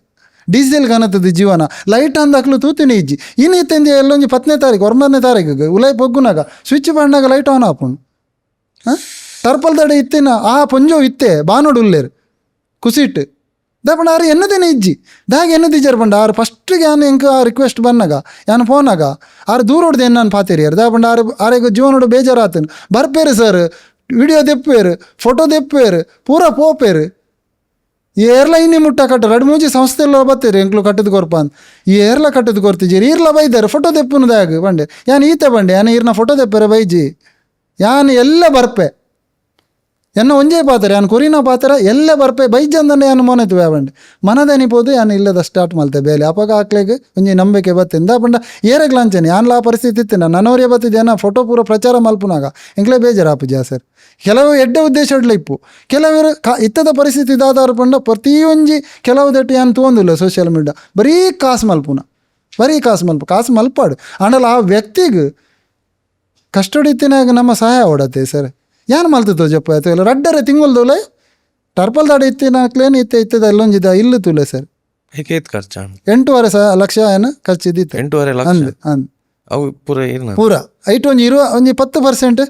[SPEAKER 1] ಡೀಸೆಲ್ ಕಾಣತ್ತದ ಜೀವನ ಲೈಟ್ ಅಂದ ಹಾಕ್ಲು ತೂತಿನಿ ಇಜ್ಜಿ ಇನ್ನು ಇತ್ತಂದು ಎಲ್ಲೊಂಜಿ 10ನೇ ತಾರೀಕು 9ನೇ ತಾರೀಕಿಗೆ ಉಲೈ ಪೊಗ್ಗುನಾಗ ಸ್ವಿಚ್ ಬಂಡಾಗ ಲೈಟ್ ಆನ್ ಆಪುಂಡು ಟರ್ಪಲ್ ತಡೆ ಇತ್ತಿನ ಆ ಪೊಂಜೋ ಇತ್ತೆ ಬಾನೋಡು ಉಲ್ಲೇರು ಕುಸಿಟ್ಟು ದಾಪಂಡ ಆರು ಎನ್ನದೇನೆ ಇಜ್ಜಿ ದಾಗ ಎನ್ನದಿಜ್ಜಾರು ಪಂಡ ಆರು ಫಸ್ಟಿಗೆ ಯಾನು ಎಂಕ ರಿಕ್ವೆಸ್ಟ್ ಬಂದಾಗ ಯಾನು ಫೋನಾಗ ಆರು ದೂರ ಹೊಡ್ದು ಎನ್ನಾನು ಪಾತೇರಿಯಾರು ದಾಪಂಡ ಆರಿಗೆ ಜೀವನೋಡು ಬೇಜಾರಾತನು ಬರ್ಪೇರು ಸರ್ ವಿಡಿಯೋ ದೆಪ್ಪೇರು ಫೋಟೋ ದೆಪ್ಪೇರು ಪೂರ ಪೋಪೇರು ಈ ಏರ್ಲ ಇನ್ನಿ ಮುಟ್ಟ ಕಟ್ಟು 2-3 ಸಂಸ್ಥೆಲ್ಲ ಬತ್ತೇರಿ ಎಂಕ್ಲು ಕಟ್ಟದ ಕೊರ್ಪ ಅಂತ ಈ ಏರ್ಲ ಕಟ್ಟದ ಕೊರ್ತಿಜೀರಿ ಈರ್ಲ ಬೈದಾರೆ ಫೋಟೋ ದೆಪ್ಪುನದಾಗ ಬಂಡೆ ಯಾನು ಈತೆ ಬಂಡೆ ಯಾನು ಈರ್ನ ಫೋಟೋ ದೆಪ್ಪೇರೆ ಬೈಜಿ ಯಾನು ಎಲ್ಲ ಬರ್ಪೆ ಎನ್ನ ಒಂಜೇ ಪಾತಾರೆ ಯಾನು ಕೊರಿನ ಪಾತ್ರ ಎಲ್ಲ ಬರ್ಪೆ ಬೈಜಂದನೆ ಯಾನು ಮೊನೆತು ಬೇವಂಡೆ ಮನದೆನಿಪೋದು ಯಾನು ಇಲ್ಲದ ಸ್ಟಾರ್ಟ್ ಮಲ್ತೆ ಬೇಲೆ ಅಪಗ ಹಾಕ್ಲಿಕ್ಕೆ ಒಂಜಿ ನಂಬಿಕೆ ಬತ್ತಿಂದ ಪಂಡ ಏರೆಗ್ ಲಾಂಚನೆ ಯಾನ್ಲ ಆ ಪರಿಸ್ಥಿತಿ ಇತ್ತಿನ ನನ್ನವರೇ ಬತ್ತಿದ್ದೇನ ಫೋಟೋ ಪೂರ ಪ್ರಚಾರ ಮಲ್ಪುನಾಗ ಎಂಕ್ಲೆ ಬೇಜಾರಾಪುಜ ಸರ್ ಕೆಲವು ಎಡ್ಡೆ ಉದ್ದೇಶ ಇಡ್ಲಿಪ್ಪು ಕೆಲವರು ಇತ್ತದ ಪರಿಸ್ಥಿತಿ ಇದಾದಾರ ಪಂಡ ಪ್ರತಿಯೊಂಜಿ ಕೆಲವು ದಟ್ಟು ಯಾನು ತೊಂದಿಲ್ಲ ಸೋಷಿಯಲ್ ಮೀಡಿಯಾ ಬರೀ ಕಾಸು ಮಲ್ಪು ಕಾಸು ಮಲ್ಪಾಡು ಆಂಡಲ್ಲ ಆ ವ್ಯಕ್ತಿಗೆ ಕಷ್ಟಡಿತ್ತಿನಾಗ ನಮ್ಮ ಸಹಾಯ ಓಡತ್ತೆ ಸರ್ ಯಾನು ಮಲ್ತದೋ ಜಪ್ಪ ಆಯ್ತು ಇಲ್ಲ ರಡ್ಡರೆ ತಿಂಗಳ್ದೋಲೆ ಟರ್ಪಲ್ ದಾಡಿ ಇತ್ತಿನ ಕ್ಲೇನ್ ಇತ್ತದ ಎಲ್ಲೊಂಜಿದ ಇಲ್ಲ ತುಲೆ ಸರ್
[SPEAKER 2] ಹೇಗೆ ಖರ್ಚ
[SPEAKER 1] 8.5 ಲಕ್ಷ ಏನು ಖರ್ಚಿದ್ದಿತ್ತು
[SPEAKER 2] 8.5 ಲಕ್ಷ
[SPEAKER 1] ಅಂದ್ ಅಂದ್
[SPEAKER 2] ಅವು ಪೂರ ಏನು
[SPEAKER 1] ಪೂರ ಐಟ್ ಒಂಜಿ 10%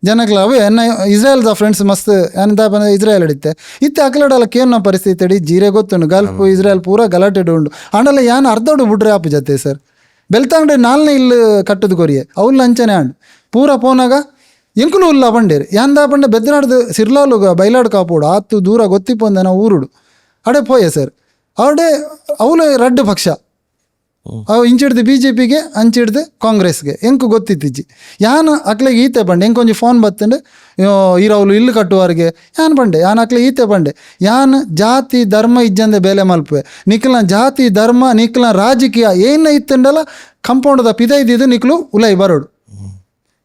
[SPEAKER 1] ಜನಕ್ಲ ಅವೇ ಎನ್ನ ಇಸ್ರೇಲ್ದ ಫ್ರೆಂಡ್ಸ್ ಮಸ್ತ್ ಏನಂತ ಬಂದ ಇಸ್ರೇಲ್ ಹಿಡಿತೆ ಇತ್ತೆ ಅಕ್ಲಡಲ್ಲ ಕೇನ್ನ ಪರಿಸ್ಥಿತಿ ಹಿಡಿ ಜೀರೆ ಗೊತ್ತುಂಡು ಗಲ್ಫ್ ಇಸ್ರೇಲ್ ಪೂರ ಗಲಾಟೆ ಉಂಡು ಆಂಡಲ್ಲ ಯಾನು ಅರ್ಧೋಡು ಬಿಡ್ರೆ ಆಪು ಜತೆ ಸರ್ ಬೆಳ್ತಂಗ್ರೆ 4ನೇ ಇಲ್ಲಿ ಕಟ್ಟದು ಕೊರಿಯೆ ಅವ್ಲು ಅಂಚನೆ ಆಂಡು ಪೂರ ಪೋನಾಗ ಎಂಕುಲು ಉಲ್ಲ ಬಂಡೇರಿ ಯಾಂದ ಪಂಡ ಬೆದ್ದನಾಡ್ದು ಸಿರ್ಲಾಲುಗ ಬೈಲಾಡು ಕಾಪೋಡು ಆತು ದೂರ ಗೊತ್ತಿಪ್ಪೊಂದ ನಾವು ಊರುಡು ಅಡೆ ಪೋಯೆ ಸರ್ ಅವಡೆ ಅವಳು ರಡ್ಡು ಪಕ್ಷ ಅವು ಇಂಚಿಡ್ದು BJPಗೆ ಅಂಚಿಡ್ದು ಕಾಂಗ್ರೆಸ್ಗೆ ಎಂಕು ಗೊತ್ತಿತ್ತಿಜ್ಜಿ ಯಾನು ಅಕ್ಲೆಗೆ ಈತೆ ಬಂಡೆ ಎಂಕೊಂಜಿ ಫೋನ್ ಬತ್ತಂಡು ಇರವಲು ಇಲ್ಲು ಕಟ್ಟುವವರಿಗೆ ಯಾನು ಬಂಡೆ ಯಾನು ಅಕ್ಲೆ ಈತೆ ಬಂಡೆ ಯಾನು ಜಾತಿ ಧರ್ಮ ಇಜ್ಜಂದೆ ಬೇಲೆ ಮಲ್ಪುವೆ ನಿಕ್ಲ ಜಾತಿ ಧರ್ಮ ನಿಕ್ಲ ರಾಜಕೀಯ ಏನ ಇತ್ತಂಡಲ್ಲ ಕಂಪೌಂಡದ ಪಿದೈದಿದ್ದು ನಿಕ್ಲು ಉಲೈ ಬರೋಡು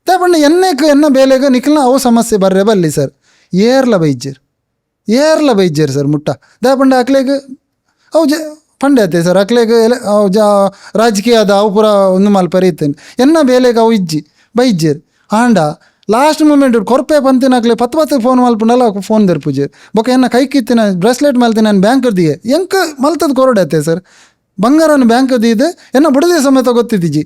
[SPEAKER 1] ದಾಪಂಡ ಎನ್ನ ಬೇಲೆಗ ನಿಕ್ಲ ಅವು ಸಮಸ್ಯೆ ಬರ್ರೆ ಬಲ್ಲಿ ಸರ್ ಏರ್ಲ ಬೈಜ್ಜೇರು ಸರ್ ಮುಟ್ಟ ದಾಪಂಡ ಅಕ್ಲೆಗೆ ಅವು ಪಂಡೆ ಆತೆ ಸರ್ ಅಕ್ಲೆಗೆ ಅವು ರಾಜಕೀಯದ ಅವು ಪೂರ ಒಂದು ಮಲ್ಪರಿ ಇತ್ತೇನೆ ಎನ್ನ ಬೇಲೆಗೆ ಅವು ಇಜ್ಜಿ ಬೈಜ್ಜೇರು ಆಂಡ ಲಾಸ್ಟ್ ಮೂಮೆಂಟ್ ಕೊರ್ಪೆ ಪಂತಿನ ಅಕ್ಲೆ 10 ಫೋನ್ ಮಲ್ಪುಂಡಲ್ಲ ಫೋನ್ ದೆರ್ಪುಜೇರು ಬೊಕ ಎನ್ನ ಕೈ ಕಿತ್ತಿನ ಬ್ರೆಸ್ಲೆಟ್ ಮಲ್ತೀನಿ ನಾನು ಬ್ಯಾಂಕ್ ದಿಗೆ ಎಂಕ ಮಲ್ತದ ಕೊರಡತ್ತೆ ಸರ್ ಬಂಗಾರನ ಬ್ಯಾಂಕ್ ಇದೆ ಎನ್ನ ಬುಡದಿ ಸಮೇತ ಗೊತ್ತಿದ್ದಿಜ್ಜಿ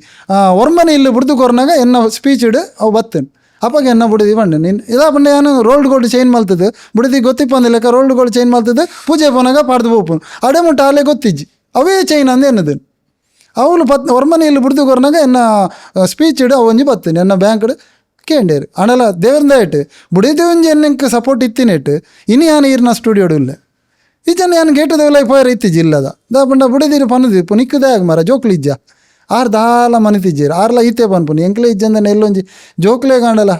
[SPEAKER 1] ಒರ್ಮನೆ ಇಲ್ಲಿ ಬುಡ್ದು ಕೊರ್ನಾಗ ಎನ್ನ ಸ್ಪೀಚ್ ಇಡು ಅವು ಬತ್ತೇನೆ ಅಪ್ಪಾಗ ಎನ್ನ ಬುಡದಿ ಬಂಡೆ ನೀನು ಇದಾ ಬಂಡೆ ನಾನು ರೋಲ್ಡ್ ಗೋಲ್ಡ್ ಚೈನ್ ಮಲ್ತದ್ದು ಬುಡದಿ ಗೊತ್ತಿಪ್ಪಂದ ಲೆಕ್ಕ ರೋಲ್ಡ್ ಗೋಲ್ಡ್ ಚೈನ್ ಮಲ್ತದ್ದು ಪೂಜೆ ಪೋನಾಗ ಪಾಡ್ದು ಬೋಪುನು ಅಡೆ ಮುಟ್ಟ ಆಲೆ ಗೊತ್ತಿಜ್ಜಿ ಅವೇ ಚೈನ್ ಅಂದ ಎನ್ನದು ಅವಳು ಒರ್ಮನೆ ಇಲ್ಲಿ ಬುಡ್ದು ಕೊರ್ನಾಗ ಎನ್ನ ಸ್ಪೀಚ್ ಇಡು ಅವು ಒಂಜಿ ಬತ್ತೇನೆ ಎನ್ನ ಬ್ಯಾಂಕ್ ಇಡು ಕೇಂಡೇರು ಅಣಲ್ಲ ದೇವ್ರಿಂದ ಇಟ್ಟು ಬುಡದಿ ಒಂಜಿ ಎನ್ನಂಗೆ ಸಪೋರ್ಟ್ ಇತ್ತಿನಿಟ್ಟು ಇನ್ನು ಯಾನು ಈರ್ನ ಸ್ಟುಡಿಯೋಡು ಇಲ್ಲ ಈಜನ ಯಾನು ಗೇಟದೆಲ್ಲ ಪೋಯರ್ ಇತ್ತಿಜ್ಜಿ ಇಲ್ಲದ ದಾಪಂಡ ಬುಡದಿರು ಪನ್ನದಿ ಪುನಿಕ್ಕದೇ ಆಗ ಮರ ಜೋಕ್ಲು ಇಜ್ಜ ಆರು ದಾಲ ಮನಿತಿಜ್ಜೇರು ಆರ್ಲ ಈತೆ ಪನ್ಪುನಿ ಎಂಕ್ಲೆ ಇಜ್ಜಂದನೆ ಎಲ್ಲೊಂಜಿ ಜೋಕ್ಲೆ ಕಾಂಡಲ್ಲ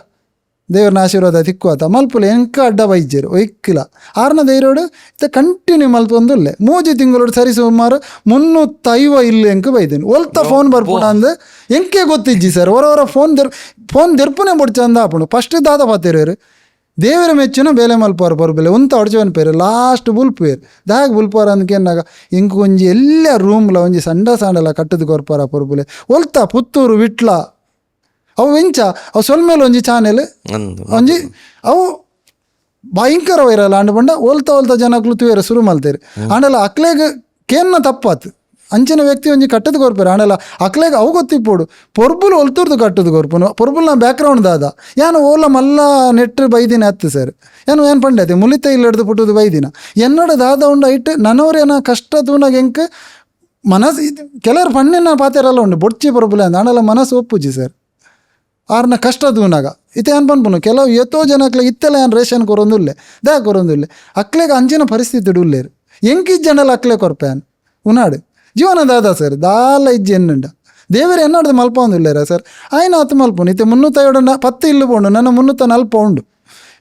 [SPEAKER 1] ದೇವ್ರನ ಆಶೀರ್ವಾದ ತಿಕ್ಕುವಾತ ಮಲ್ಪುಲೆ ಎಂಕ ಅಡ್ಡ ಬೈಜ್ಜೇರು ಒಯ್ಕಿಲ್ಲ ಆರ್ನ ಧೈರ್ಯೋಡು ಇತ್ತ ಕಂಟಿನ್ಯೂ ಮಲ್ಪೊಂದುಲ್ಲೆ 3 ತಿಂಗಳೋಡು ಸರಿ ಸುಮಾರು 350 ಇಲ್ಲಿ ಎಂಕ ಬೈದೇನು ಒಲ್ತ ಫೋನ್ ಬರ್ಪುಣ ಅಂದು ಎಂಕೆ ಗೊತ್ತಿಜ್ಜಿ ಸರ್ ಹೊರ ಫೋನ್ ದೆರ್ಪುನೆ ಬುಡ್ಚಂದ ಆಪುಂಡು ಫಸ್ಟ್ ದಾದ ಪಾತಿರೋರು ದೇವರ ಮೆಚ್ಚುನ ಬೇಲೆ ಮಲ್ಪಾರು ಬರಬೇಲೆ ಉಂತ ಅಡ್ಚವನ್ ಪೇರು ಲಾಸ್ಟ್ ಬುಲ್ಪೇರು ದಾಗ ಬುಲ್ಪಾರ ಅಂದ್ಕೆನ್ನಾಗ ಇಂಕ ಒಂಜಿ ಎಲ್ಲ ರೂಮ್ಲ ಒಂಜಿ ಸಂಡಲ ಕಟ್ಟದು ಕೊರ್ಪಾರ ಪೊರ್ಬುಲೆ ಒಲ್ತ ಪುತ್ತೂರು ವಿಟ್ಲ ಅವು ಎಂಚ ಅವು ಸೊಲ್ಮೇಲೆ ಒಂಜಿ ಚಾನೆಲ್ ಒಂಜಿ ಅವು ಭಯಂಕರ ವೈರಲ್ ಆಂಡ ಬಂಡ ಒಲ್ತ ಜನಕ್ಲು ತುವೇರ ಶುರು ಮಲ್ತೇರು ಆಂಡಲ್ಲ ಅಕ್ಲೆಗೆ ಕೇನ್ನ ತಪ್ಪಾತು ಅಂಚಿನ ವ್ಯಕ್ತಿ ಒಂಜಿ ಕಟ್ಟದು ಕೊರ್ಪೇರು ಆಂಡಲ್ಲ ಅಕ್ಲೆಗೆ ಅವು ಗೊತ್ತಿಪ್ಪೋಡು ಪೊರ್ಬುಲು ಒಲ್ತೂರ್ದು ಕಟ್ಟದು ಕೊರ್ಪುನು ಪೊರ್ಬುಲ್ನ ಬ್ಯಾಕ್ಗ್ರೌಂಡ್ ದಾದ ಯಾನು ಓಲ ಮಲ್ಲ ನೆಟ್ರು ಬೈದಿನ ಹತ್ತು ಸರ್ ಏನು ಪಂಡೆ ಅದೇ ಮುಲಿತ ಇಲ್ಲ ಹಿಡ್ದು ಪುಟ್ಟದು ಬೈದಿನ ಎನ್ನಡ ದಾದ ಉಂಡ ಐಟ್ ನನ್ನವ್ರೇನ ಕಷ್ಟ ತೂನಾಗ ಎಂಕ್ ಮನಸ್ಸು ಕೆಲವರು ಪಣ್ಣಿನ ಪಾತೆರಲ್ಲ ಉಂಡು ಬೊಡ್ಚಿ ಪೊರ್ಬುಲೆ ಅಂದ ಆಂಡಲ್ಲ ಮನಸ್ಸು ಒಪ್ಪುಜಿ ಸರ್ ಆರ್ನ ಕಷ್ಟ ತೂನಾಗ ಇತ್ತೆ ಏನು ಪನ್ಪುನು ಕೆಲವು ಎತ್ತೋ ಜನಕ್ಲೆ ಇತ್ತೆಲ್ಲ ಏನು ರೇಷನ್ ಕೊರೊಂದುಲ್ಲೆ ಕೊರೊಂದುಲ್ಲೆ ಅಕ್ಲೆಗೆ ಅಂಚಿನ ಪರಿಸ್ಥಿತಿ ಇಡುಲ್ಲೇರು ಎಂಕಿಜ್ ಜನಲ್ಲ ಅಕ್ಲೆ ಕೊರ್ಪೇನ್ ಉನಾಡು ಜೀವನದಾದ ಸರ್ ದಾಲ ಇಜ್ಜಿ ಎನ್ನುಂಡ ದೇವರ ಎನ್ನಾಡ್ದು ಮಲ್ಪೊಂದುಲ್ಲೇರ ಸರ್ ಆಯ್ನ ಹತ್ತು ಮಲ್ಪುನು ಇತ್ತೆ 350 10 ಇಲ್ಲು ಪೋಂಡು ನನ್ನ 340 ಉಂಡು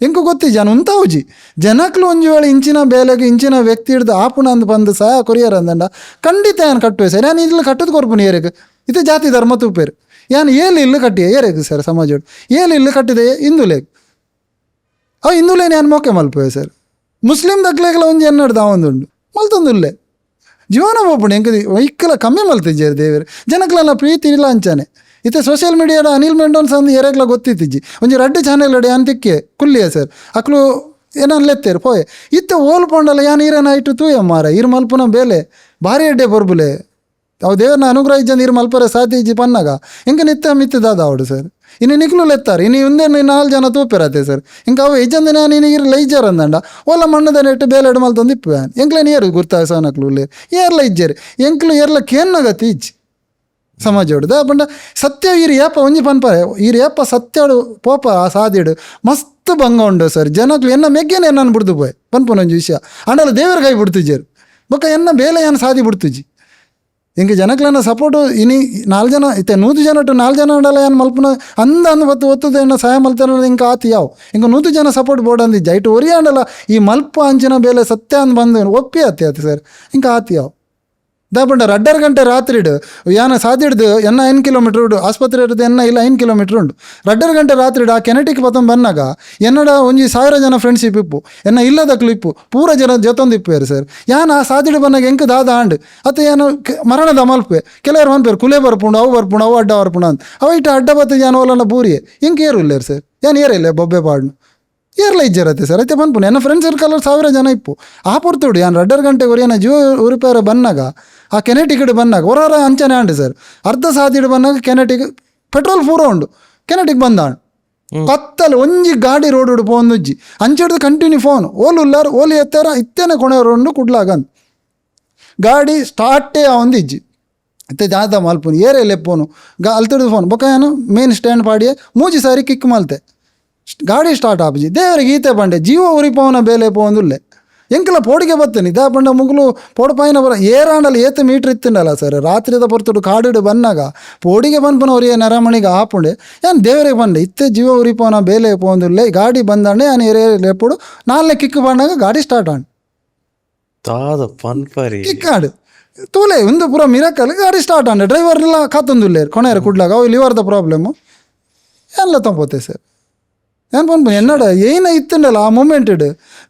[SPEAKER 1] ಎಂಕು ಗೊತ್ತಿ ಜನ ಉಂತಾವುಜಿ ಜನಕ್ಲು ಒಂಜಿ ವೇಳೆ ಇಂಚಿನ ಬೇಲೆಗೆ ಇಂಚಿನ ವ್ಯಕ್ತಿ ಹಿಡ್ದು ಆಪುಣ ಅಂದು ಬಂದು ಸಹ ಕೊರಿಯರ್ ಅಂದಂಡ ಖಂಡಿತ ಏನು ಕಟ್ಟುವೆ ಸರ್ ನಾನು ಇಲ್ಲಿ ಕಟ್ಟದು ಕೊರ್ಪುನು ಏರೆಗೆ ಇದು ಜಾತಿ ಧರ್ಮ ತೂಪೇರು ಯಾನು ಏಳು ಇಲ್ಲು ಕಟ್ಟಿಯೇ ಏರೆಗೆ ಸರ್ ಸಮಾಜೋಡು ಏಳು ಇಲ್ಲು ಕಟ್ಟಿದೆ ಹಿಂದುಲೇಗೆ ಅವು ಹಿಂದುಲೇನು ಏನು ಮೊಕ್ಕೆ ಮಲ್ಪುವೆ ಸರ್ ಮುಸ್ಲಿಂ ದಕ್ಲೆಗೆಲ್ಲ ಒಂಜಿ ಎನ್ನಡ್ದು ಅವಂದುಂಡು ಮಲ್ತೊಂದುಲ್ಲೆ ಜೀವನ ಒಬ್ಬನು ಹೆಂಗದಿ ವೈಕಲ ಕಮ್ಮಿ ಮಲ್ತಿಜ್ಜೇರು ದೇವರು ಜನಕ್ಲೆಲ್ಲ ಪ್ರೀತಿ ಇಲ್ಲ ಅಂಚಾನೆ ಇತ್ತೆ ಸೋಷಿಯಲ್ ಮೀಡಿಯಾದ ಅನಿಲ್ ಮೆಂಡೋನ್ಸ್ ಅಂದು ಎರೆಗ್ಲ ಗೊತ್ತಿತ್ತಿಜ್ಜಿ ಒಂಜಿ 2 ಚಾನೆಲ್ ಅಡೆ ಅಂತಿಕ್ಕೆ ಕುಲ್ಲಿಯ ಸರ್ ಅಕ್ಲು ಏನನ್ಲೆತ್ತೇರು ಪೋಯೆ ಇತ್ತೆ ಓಲ್ ಪೊಂಡಲ್ಲ ಯಾನ್ ಈರೇನ ಇಟ್ಟು ತೂಯ ಮಾರ ಇರು ಮಲ್ಪುನ ಬೇಲೆ ಭಾರಿ ಎಡ್ಡೆ ಬರ್ಬುಲೆ ಅವು ದೇವ್ರನ್ನ ಅನುಗ್ರಹ ಇಜ್ಜಂದು ಇರು ಮಲ್ಪರೆ ಸಾಧ್ಯ ಇಜ್ಜಿ ಪನ್ನಾಗ ಹಿಂಗೆ ನಿತ್ಯ ಮಿತ್ತದಾದ ಅವಡು ಸರ್ ಇನ್ನು ನಿಕ್ಲು ಲೆತ್ತಾರೆ ಇನ್ನು ಒಂದೇ 4 ಜನ ತೂಪಿರತ್ತೆ ಸರ್ ಹಿಂಗೆ ಅವು ಇಜ್ಜಂದು ನಾನು ಇನ್ನು ಲೈಜರ್ ಅಂದಂಡ ಓಲ ಮಣ್ಣದ ನೆಟ್ಟು ಬೇಲೆಡು ಮಲ್ತೊಂದು ಇಪ್ಪು ಎಂಕ್ಲೆ ನೀರು ಗುರ್ತಾ ಸೋನಕ್ಲು ಏರ್ಲ ಇಜ್ಜೇರಿ ಎಂಕ್ಲು ಏರ್ಲ ಕೇನ್ನಗತಿ ಇಜ್ಜಿ ಸಮಾಜೋಡು ದಾಪಂಡ ಸತ್ಯ ಈರು ಏಪ ಒಂಜಿ ಪನ್ಪರೆ ಈರು ಏಪ ಸತ್ಯಡು ಪೋಪ ಆ ಸಾದಿಡು ಮಸ್ತ್ ಭಂಗ ಉಂಡು ಸರ್ ಜನಕ್ಲು ಎನ್ನ ಮೆಗ್ಗೇನೆ ಎನ್ನ ಬಿಡ್ದು ಪೋಯ್ ಪನ್ಪುನೊಂಜಿ ವಿಷಯ ಅಂಡಲ್ಲ ದೇವರ ಕೈ ಬಿಡ್ತಿಜ್ಜೇರು ಬೊಕ್ಕ ಎನ್ನ ಬೇಲೆ ಏನು ಸಾದಿ ಬಿಡ್ತುಜಿ ಹಿಂಗೆ ಜನಕ್ಲನ್ನ ಸಪೋರ್ಟು ಇನಿ 4 ಜನ ಇತ್ತೆ 100 ಜನ ಟು 4 ಜನ ಉಂಡಲ್ಲ ಏನು ಮಲ್ಪುನ ಅಂದ ಒತ್ತುದು ಎನ್ನ ಸಹಾಯ ಮಲ್ತಾನ ಹಿಂಗೆ ಆತಿ ಯಾವ ಹಿಂಗೆ 100 ಜನ ಸಪೋರ್ಟ್ ಬೋರ್ಡ್ ಅಂದಿಜ್ಜ ಇಟ್ಟು ಒರಿಯಾಂಡಲ್ಲ ಈ ಮಲ್ಪ ಅಂಚಿನ ಬೇಲೆ ಸತ್ಯ ಅಂದ್ ಬಂದು ಒಪ್ಪಿ ಆತಿ ಸರ್ ಹಿಂಗೆ ಆತಿ ಯಾವ ದಾಪಂಡ 2 ಗಂಟೆ ರಾತ್ರಿಡು ಯಾನ ಸಾದಿಡ್ದು ಎನ್ನ 5 ಕಿಲೋಮೀಟ್ರ್ ಉಂಡು ಆಸ್ಪತ್ರೆ ಇರೋದು ಎನ್ನ ಇಲ್ಲ 5 ಕಿಲೋಮೀಟ್ರ್ ಉಂಡು 2 ಗಂಟೆ ರಾತ್ರಿಡು ಆ ಕೆನೆಟಿಕ್ ಪತ್ತೊಂದು ಬಂದಾಗ ಎನ್ನಡ ಒಂಜಿ 1000 ಜನ ಫ್ರೆಂಡ್ಶಿಪ್ ಇಪ್ಪು ಎನ್ನ ಇಲ್ಲದಕ್ಲು ಇಪ್ಪು ಪೂರ ಜನ ಜೊತೊಂದು ಇಪ್ಪೇರು ಸರ್ ಯಾನ ಆ ಸಾದಿಡು ಬಂದಾಗ ಎಂಕ ದಾದ ಆಂಡು ಅತ್ತ ಏನು ಮರಣದ ಮಲ್ಪೆ ಕೆಲವರು ಮನ್ಪೇರು ಕುಲೆ ಬರ್ಪುಂಡು ಅವು ಅಡ್ಡ ಬರ್ಪುಂಡು ಅಂತ ಅವ ಇಟ್ಟು ಅಡ್ಡ ಬತ್ತ ಯಾನ ಓಲನ್ನ ಬೂರಿಯೇ ಹಿಂಗೆ ಏರು ಇಲ್ಲೇರು ಸರ್ ಏನು ಏರಿಲ್ಲ ಬೊಬ್ಬೆ ಪಾಡ್ನು ಏರ್ಲ ಇಜ್ಜರತ್ತೆ ಸರ್ ಐತೆ ಬಂದ್ಪುಣ ನನ್ನ ಫ್ರೆಂಡ್ಸ್ ಸರ್ಕಲ್ 1000 ಜನ ಇಪ್ಪು ಆ ಪುರ್ತುಡು ಯಾನು 2 ಗಂಟೆಗೆ ಒರಿಯನ ಜೀವ ಉರಿಪೇರ ಬಂದಾಗ ಆ ಕೆನೆಟಿಕ್ಡ್ ಬಂದಾಗ ಹೊರ ಅಂಚನೆ ಆಂಡು ಸರ್ ಅರ್ಧ ಸಾದಿಡು ಬಂದಾಗ ಕೆನೆಟಿಕ್ ಪೆಟ್ರೋಲ್ ಪೂರ ಉಂಡು ಕೆನೆಟಿಕ್ ಬಂದಾಂಡು ಕತ್ತಲು ಒಂಜಿ ಗಾಡಿ ರೋಡ್ ಪೋಂದುಜ್ಜಿ ಅಂಚಿಡ್ದು ಕಂಟಿನ್ಯೂ ಫೋನ್ ಓಲು ಉಲ್ಲಾರು ಓಲಿ ಎತ್ತಾರ ಇತ್ತೇನೆ ಕೊನೆಯವರು ಕುಡ್ಲಾಗಂದು ಗಾಡಿ ಸ್ಟಾರ್ಟೇ ಒಂದು ಇಜ್ಜಿ ಇತ್ತೆ ಜಾತ ಮಲ್ಪುನು ಏರೇ ಲೆಪ್ಪೋನು ಅಲ್ತಿಡ್ದು ಫೋನ್ ಬೊಕ್ಕ ಏನು ಮೇನ್ ಸ್ಟ್ಯಾಂಡ್ ಪಾಡಿಯೇ 3 ಸಾರಿ ಕಿಕ್ ಮಲ್ತೆ ಗಾಡಿ ಸ್ಟಾರ್ಟ್ ಆಪಜಿ ದೇವರಿಗೆ ಈತೆ ಬಂಡೆ ಜೀವ ಉರಿಪವನ ಬೇಲೆ ಪೋಂದುಲ್ಲೆ ಎಂಕಲ ಪೋಡಿಗೆ ಬತ್ತನಿ ಇದ ಬಂಡ ಮುಗ್ಲು ಪೋಡಪಾಯಿನ ಬರ ಏರಾಂಡಲ್ಲಿ ಏತ ಮೀಟ್ರ್ ಇತ್ತಿಂಡಲ್ಲ ಸರ್ ರಾತ್ರಿದ ಪೊರ್ತುಡು ಕಾಡಿಡು ಬಂದಾಗ ಪೋಡಿಗೆ ಬಂದ್ಪನ ಅವ್ರಿಗೆ ನರಮಣಿಗೆ ಆಪುಂಡೆ ಏನು ದೇವರಿಗೆ ಬಂಡೆ ಇತ್ತೆ ಜೀವ ಉರಿಪವನ ಬೇಲೆ ಪೋಂದುಲ್ಲೆ ಗಾಡಿ ಬಂದಾಂಡೆ ನಾನು ಏರೇ ಲೆಪ್ಪುಡು 4 ಕಿಕ್ ಬಂದಾಗ ಗಾಡಿ ಸ್ಟಾರ್ಟ್ ಆಂಡು ಕಿಕ್ ಆಡು ತೂಲೆ ಒಂದು ಪೂರ ಮಿರಕಲ್ ಗಾಡಿ ಸ್ಟಾರ್ಟ್ ಆಂಡೆ ಡ್ರೈವರ್ ಎಲ್ಲ ಕಾತೊಂದುಲ್ಲೆ ಕೊನೆಯರು ಕುಡ್ಲಾಗ ಅವು ಲಿವರ್ದ ಪ್ರಾಬ್ಲಮ್ಮು ಎಲ್ಲ ತೊಂಬೋತೆ ಸರ್ ಏನು ಬಂದ್ಬು ಎನ್ನಡ ಏನ ಇತ್ತಂಡಲ್ಲ ಆ ಮೂಮೆಂಟೆಡ್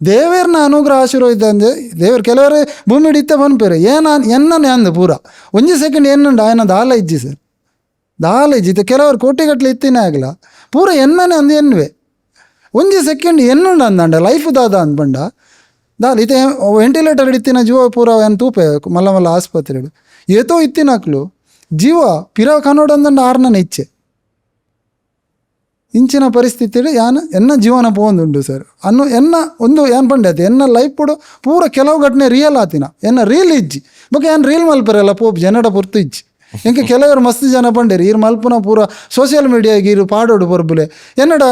[SPEAKER 1] ದೇವೇರ್ನ ಅನುಗ್ರಹ ಆಶೀರ್ವಾದ ಅಂದ್ರೆ ದೇವರು ಕೆಲವರೇ ಭೂಮಿ ಇತ್ತೆ ಬಂದ್ಪೇರು ಎನ್ನ ಅಂದು ಪೂರ 1 ಸೆಕೆಂಡ್ ಏನಂಡ ఆయన ದಾಲ ಇಜ್ಜಿ ಸರ್ ದಾಲ ಇಜ್ಜಿತ್ತೆ ಕೆಲವರು ಕೋಟಿಗಟ್ಟಲೆ ಇತ್ತಿನೇ ಆಗಲ್ಲ ಪೂರ ಎನ್ನನೇ ಅಂದು ಎನ್ವೆ 1 ಸೆಕೆಂಡ್ ಎನ್ನುಂಡ ಅಂದಂಡ ಲೈಫ್ ದಾದ ಅಂದ್ಬಂಡ ದಾಲ್ ಇತ್ತೆ ವೆಂಟಿಲೇಟರ್ ಇತ್ತಿನ ಜೀವ ಪೂರ ಏನು ತೂಪೆ ಮಲ್ಲ ಆಸ್ಪತ್ರೆಡು ಏತೋ ಇತ್ತಿನಕ್ಲು ಜೀವ ಪಿರ ಕನ್ನೋಡು ಅಂದಂಡ 6 ಇಚ್ಛೆ ಇಂಚಿನ ಪರಿಸ್ಥಿತಿ ಎನ್ನ ಜೀವನ ಪೋಂದುಂಡು ಸರ್ ಎನ್ನ ಒಂದು ಏನು ಪಂಡೈತೆ ಎನ್ನ ಲೈಫ್ ಪುಡು ಪೂರ ಕೆಲವು ಘಟನೆ ರಿಯಲ್ ಆತಿನ ಎನ್ನ ರೀಲ್ ಇಜ್ಜಿ ಬೊಕ್ಕ ಏನು ರೀಲ್ ಮಲ್ಪರಲ್ಲ ಪೋಪ್ ಜನಡ ಪೊರ್ತು ಇಜ್ಜಿ ಇಂಕ ಕೆಲವರು ಮಸ್ತ್ ಜನ ಪಂಡೇರಿ ಇರು ಮಲ್ಪುನ ಪೂರ ಸೋಷಿಯಲ್ ಮೀಡಿಯಾಗೆ ಇರು ಪಾಡೋಡು ಬರ್ಬುಲೆ ಎನ್ನಡ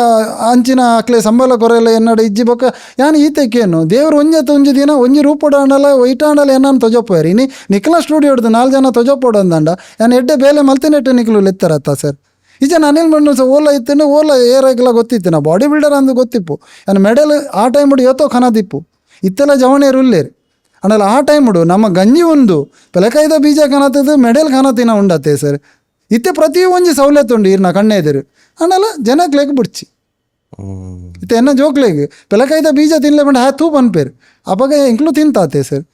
[SPEAKER 1] ಅಂಚಿನ ಅಕ್ಲೆ ಸಂಬಳ ಕೊರೆಲ್ಲ ಎನ್ನಡ ಇಜ್ಜಿ ಬೊಕ್ಕ ಯಾನು ಈತಕ್ಕೇನು ದೇವ್ರು ಒಂಜಿ ದಿನ ಒಂಜಿ ರೂಪಡಾಂಡಲ್ಲ ಒಯ್ಟಾಂಡಲ್ಲ ಏನನ್ನು ತೊಜಪ್ಪೋಯಾರಿ ಇನಿ ನಿಕ್ಲ ಸ್ಟುಡಿಯೋ ಹಿಡ್ದು 4 ಜನ ತೊಜಪ್ಪೋಡಂದಂಡ ಯಾನು ಎಡ್ಡೆ ಬೇಲೆ ಮಲ್ತಿನೆಟ್ಟು ನಿಕ್ಲು ಲೆತ್ತರತ್ತ ಸರ್ ಈಜ ಅನಿಲ್ ಮಂಡು ಸಹ ಓಲ ಇತ್ತೇನೆ ಓಲ ಏರಾಗಿಲ್ಲ ಗೊತ್ತಿತ್ತು ನಾ ಬಾಡಿ ಬಿಲ್ಡರ್ ಅಂದು ಗೊತ್ತಿಪ್ಪು ನಾನು ಮೆಡಲ್ ಆ ಟೈಮ್ ಹುಡು ಇವತ್ತೋ ಖನದಿಪ್ಪು ಇತ್ತೆಲ್ಲ ಜವಣಿಯರು ಉಲ್ಲೇರು ಅನ್ನಲ್ಲ ಆ ಟೈಮ್ ಹುಡು ನಮ್ಮ ಗಂಜಿ ಒಂದು ಪೆಲಕಾಯ್ದ ಬೀಜ ಕನತದ್ದು ಮೆಡಲ್ ಕನತಿನ ಉಂಡತ್ತೆ ಸರ್ ಇತ್ತೆ ಪ್ರತಿ ಒಂಜಿ ಸವಲತ್ತು ಉಂಡು ಇರ್ನ ಕಣ್ಣೆ ಎದುರು ಅನ್ನಲ್ಲ ಜನಕ್ಕೆ ಲೆಕ್ಕ ಬಿಡ್ಚಿ ಇತ್ತೆ ಎನ್ನ ಜೋಕ್ಲೆಗೆ ಪೆಲಕಾಯ್ದ ಬೀಜ ತಿನ್ಲೆ ಬಂಡ ತೂ ಪನ್ಪೇರು ಅವಾಗ ಇಂಕ್ಲು ತಿಂತಾತೆ ಸರ್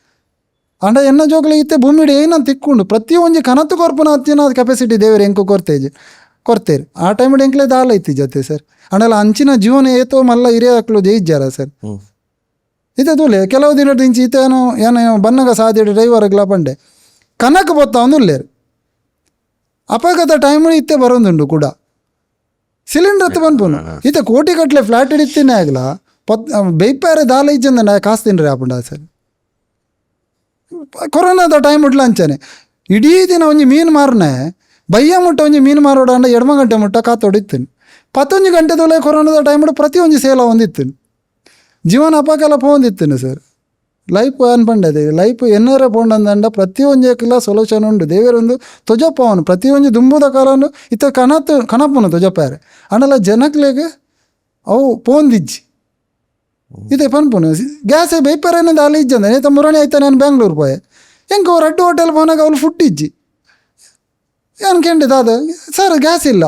[SPEAKER 1] ಅಂಡ ಎನ್ನ ಜೋಕ್ಲೆ ಇತ್ತೆ ಭೂಮಿಡಿ ಏನಂತ ತಿಕ್ಕೊಂಡು ಪ್ರತಿ ಒಂಜಿ ಕನತ್ತು ಕೊರ್ಪುನ ಹತ್ತಿನ ಕೆಪಾಸಿಟಿ ದೇವರು ಎಂಕು ಕೊರ್ತೇರು ಆ ಟೈಮ್ ಎಂಕ್ಲೆ ದಾಲ ಐತಿ ಜೊತೆ ಸರ್ ಅಂಡಲ್ಲ ಅಂಚಿನ ಜೀವನ ಏತೋ ಮಲ್ಲ ಹಿರಿಯ ಹಾಕ್ಲು ಜಯಿಜ್ಜಾರ ಸರ್ ಇತ್ತೆ ತೂಲೆ ಕೆಲವು ದಿನ ದಿಂಚಿ ಏನು ಬನ್ನಗ ಸಾದಿಡು ಡ್ರೈವರ್ಗ್ಲ ಬಂಡೆ ಕನಕ ಬೊತ್ತ ಒಂದು ಉಲ್ಲೇರು ಅಪಘಾತ ಟೈಮ್ ಇತ್ತೆ ಬರೋದುಂಡು ಕೂಡ ಸಿಲಿಂಡರ್ ಹತ್ತು ಬಂದ್ಪುನು ಇತ್ತೆ ಕೋಟಿ ಕಟ್ಲೆ ಫ್ಲಾಟ್ ಹಿಡಿತೀನೇ ಆಗಲ ಬೈಪಾರೆ ದಾಲ ಇಜ್ಜಂದ ಕಾಸು ತಿನ್ರಿ ಆಪುಂಡ ಸರ್ ಕೊರೋನಾದ ಟೈಮ್ ಉಡ್ಲ ಅಂಚಾನೆ ಇಡೀ ದಿನ ಒಂಜಿ ಮೀನು ಮಾರನೆ ಬಯ್ಯ ಮುಟ್ಟ ಒಂಜಿ ಮೀನು ಮಾರೋಡ ಎಡಮ ಗಂಟೆ ಮುಟ್ಟ ಕಾತೊಡಿತ್ತೇನೆ 11 ಗಂಟೆ ತೊಲೆ ಕೊರೋನಾದ ಟೈಮ್ ಪ್ರತಿ ಒಂಜಿ ಸೇಲ ಹೊಂದಿತ್ತೇನೆ ಜೀವನ ಅಪಕಾಲ ಪೋಂದಿತ್ತೇನೆ ಸರ್ ಲೈಫ್ ಅನ್ಪಂಡದೆ ಲೈಫ್ ಎನ್ನರ ಪೋಂಡಂದಂಡ ಪ್ರತಿ ಒಂಜಕ್ಕೆಲ್ಲ ಸೊಲ್ಯೂಷನ್ ಉಂಡು ದೇವರೊಂದು ತೊಜಪ್ಪ ಅವನು ಪ್ರತಿ ಒಂಜಿ ದುಂಬುದ ಕಾಲನು ಇತ್ತ ಕನಪನು ತೊಜಪ್ಪಾರೆ ಅನ್ನಲ್ಲ ಜನಕ್ಲೆಗೆ ಅವು ಪೋಂದಿಜ್ಜಿ ಇದೆ ಪನ್ಪುನು ಗ್ಯಾಸೇ ಬೈಪರೇನೆ ದಾಲಿ ಇಜ್ಜಂದ ನೇತ ಮುರಣಿ ಆಯ್ತಾ ನಾನು ಬ್ಯಾಂಗ್ಳೂರು ಪೋಯೆ ಹೆಂಗೆ ರೆಡ್ ಹೋಟೆಲ್ ಪೋನಾಗ ಅವ್ಳು ಫುಡ್ ಇಜ್ಜಿ ಏನು ಕೆಂಡೆ ದಾದ ಸರ್ ಗ್ಯಾಸ್ ಇಲ್ಲ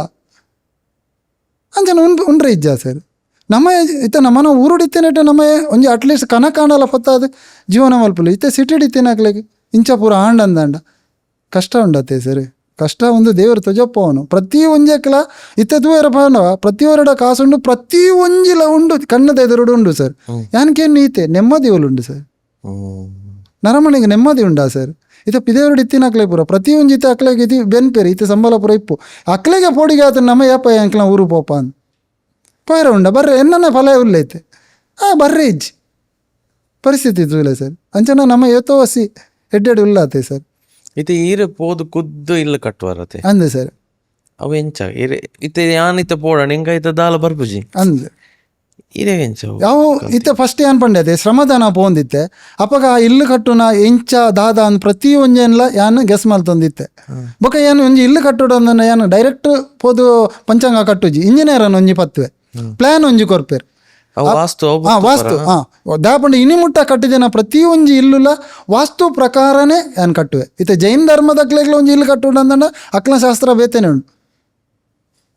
[SPEAKER 1] ಅಂಚನೆ ಉಂಡ್ರೆ ಇಜ್ಜ ಸರ್ ನಮ್ಮ ಇತ್ತ ನಮ್ಮನ ಊರುಡಿತ್ತೇನೆಟ ನಮ್ಮ ಒಂಜಿ ಅಟ್ಲೀಸ್ಟ್ ಕನ ಕಾಣಲ್ಲ ಪತ್ತಾದ ಜೀವನ ಮಲ್ಪಲು ಇತ್ತೆ ಸಿಟಿ ಹಿಡಿತೇನೆ ಹಾಕ್ಲಿಕ್ಕೆ ಇಂಚ ಪೂರ ಆಂಡಂದಾಂಡ ಕಷ್ಟ ಉಂಡತ್ತೆ ಸರ್ ಕಷ್ಟ ಒಂದು ದೇವರು ತೊಜಪ್ಪವನು ಪ್ರತಿ ಒಂಜೆಕ್ಲ ಇತ್ತೆ ತೂಯರ ಪಾಂಡವ ಪ್ರತಿ ಒರಡ ಕಾಸುಂಡು ಪ್ರತಿ ಒಂಜಿಲ ಉಂಡು ಕಣ್ಣದ ಎದುರುಡು ಉಂಡು ಸರ್ ಯಾನಕೇನು ಈತೆ ನೆಮ್ಮದಿ ಉಂಡು ಸರ್ ನರಮಣಿಗೆ ನೆಮ್ಮದಿ ಉಂಡಾ ಸರ್ ಇತ ಪಿದೇವರಡು ಇತ್ತಿನ ಅಕ್ಲೆ ಪೂರ ಪ್ರತಿ ಒಂಜಿ ಇತ್ತೆ ಅಕ್ಲೆಗೆ ಇತಿ ಬೆನ್ಪೇರಿ ಇತ್ತೆ ಸಂಬಳ ಪೂರ ಇಪ್ಪು ಅಕ್ಲೆಗೆ ಪೋಡಿಗೆ ಆತ ನಮ್ಮ ಯಪ್ಪ ಎಂಕ್ಲ ಊರು ಪೋಪ ಅಂತ ಪೈರ ಉಂಡ ಬರ್ರೆ ಎನ್ನ ಫಲ ಉಲ್ಲೈತೆ ಬರ್ರೆ ಇಜ್ಜಿ ಪರಿಸ್ಥಿತಿ ಇಲ್ಲ ಸರ್ ಅಂಚನ ನಮ್ಮ ಏತೋ ಹಸಿ ಎಡ್ಡೆಡು ಉಲ್ಲಾತೆ ಸರ್
[SPEAKER 2] ಇತ್ತೆ ಈರೆ ಪೋದು ಕುದ್ದು ಇಲ್ಲ ಕಟ್ಟುವರತೆ
[SPEAKER 1] ಅಂದೆ ಸರ್
[SPEAKER 2] ಅವು ಎಂಚ ಇರೆ ಇತ್ತೆ ಯಾನಿತ್ತೆ ಪೋಡ ನಿಂಗಾಯ್ತ ದಾಲ ಬರ್ಪುಜಿ
[SPEAKER 1] ಅಂದೆ
[SPEAKER 2] ಇರೆ ಎಂಚ
[SPEAKER 1] ಯಾವ ಇತ್ತೆ ಫಸ್ಟ್ ಏನ್ ಪಂಡ್ಯತೆ ಶ್ರಮದಾನ ಪೋಂದಿತ್ತೆ ಅಪಗ ಆ ಇಲ್ಲು ಕಟ್ಟುನ ಎಂಚ ದಾದ ಅಂದ್ ಪ್ರತಿ ಒಂಜೆನ್ಲ ಯಾನು ಗೆಸ್ ಮಲ್ತೊಂದಿತ್ತೆ ಬೊಕ ಏನು ಒಂಜಿ ಇಲ್ಲು ಕಟ್ಟುಡು ಅಂದನ ಯಾನು ಡೈರೆಕ್ಟ್ ಪೋದು ಪಂಚಾಂಗ ಕಟ್ಟುಜಿ ಇಂಜಿನಿಯರ್ ಅನ್ನ ಒಂಜಿ ಪತ್ವೆ ಪ್ಲಾನ್ ಒಂಜಿ ಕೊರ್ಪೇರು
[SPEAKER 2] ವಾಸ್ತು
[SPEAKER 1] ವಾಸ್ತು ದಾಪಂಡ ಇನಿ ಮುಟ್ಟ ಕಟ್ಟಿದೇನ ಪ್ರತಿ ಒಂಜಿ ಇಲ್ಲುಲ ವಾಸ್ತು ಪ್ರಕಾರನೇ ಯಾನ್ ಕಟ್ಟುವೆ ಇತ್ತೆ ಜೈನ್ ಧರ್ಮದ ಅಕ್ಲೆಗ್ಲ ಒಂಜಿ ಇಲ್ಲು ಕಟ್ಟುಡು ಅಂದನ ಅಕ್ಲ ಶಾಸ್ತ್ರ ಬೇತೇನೆ ಉಂಡು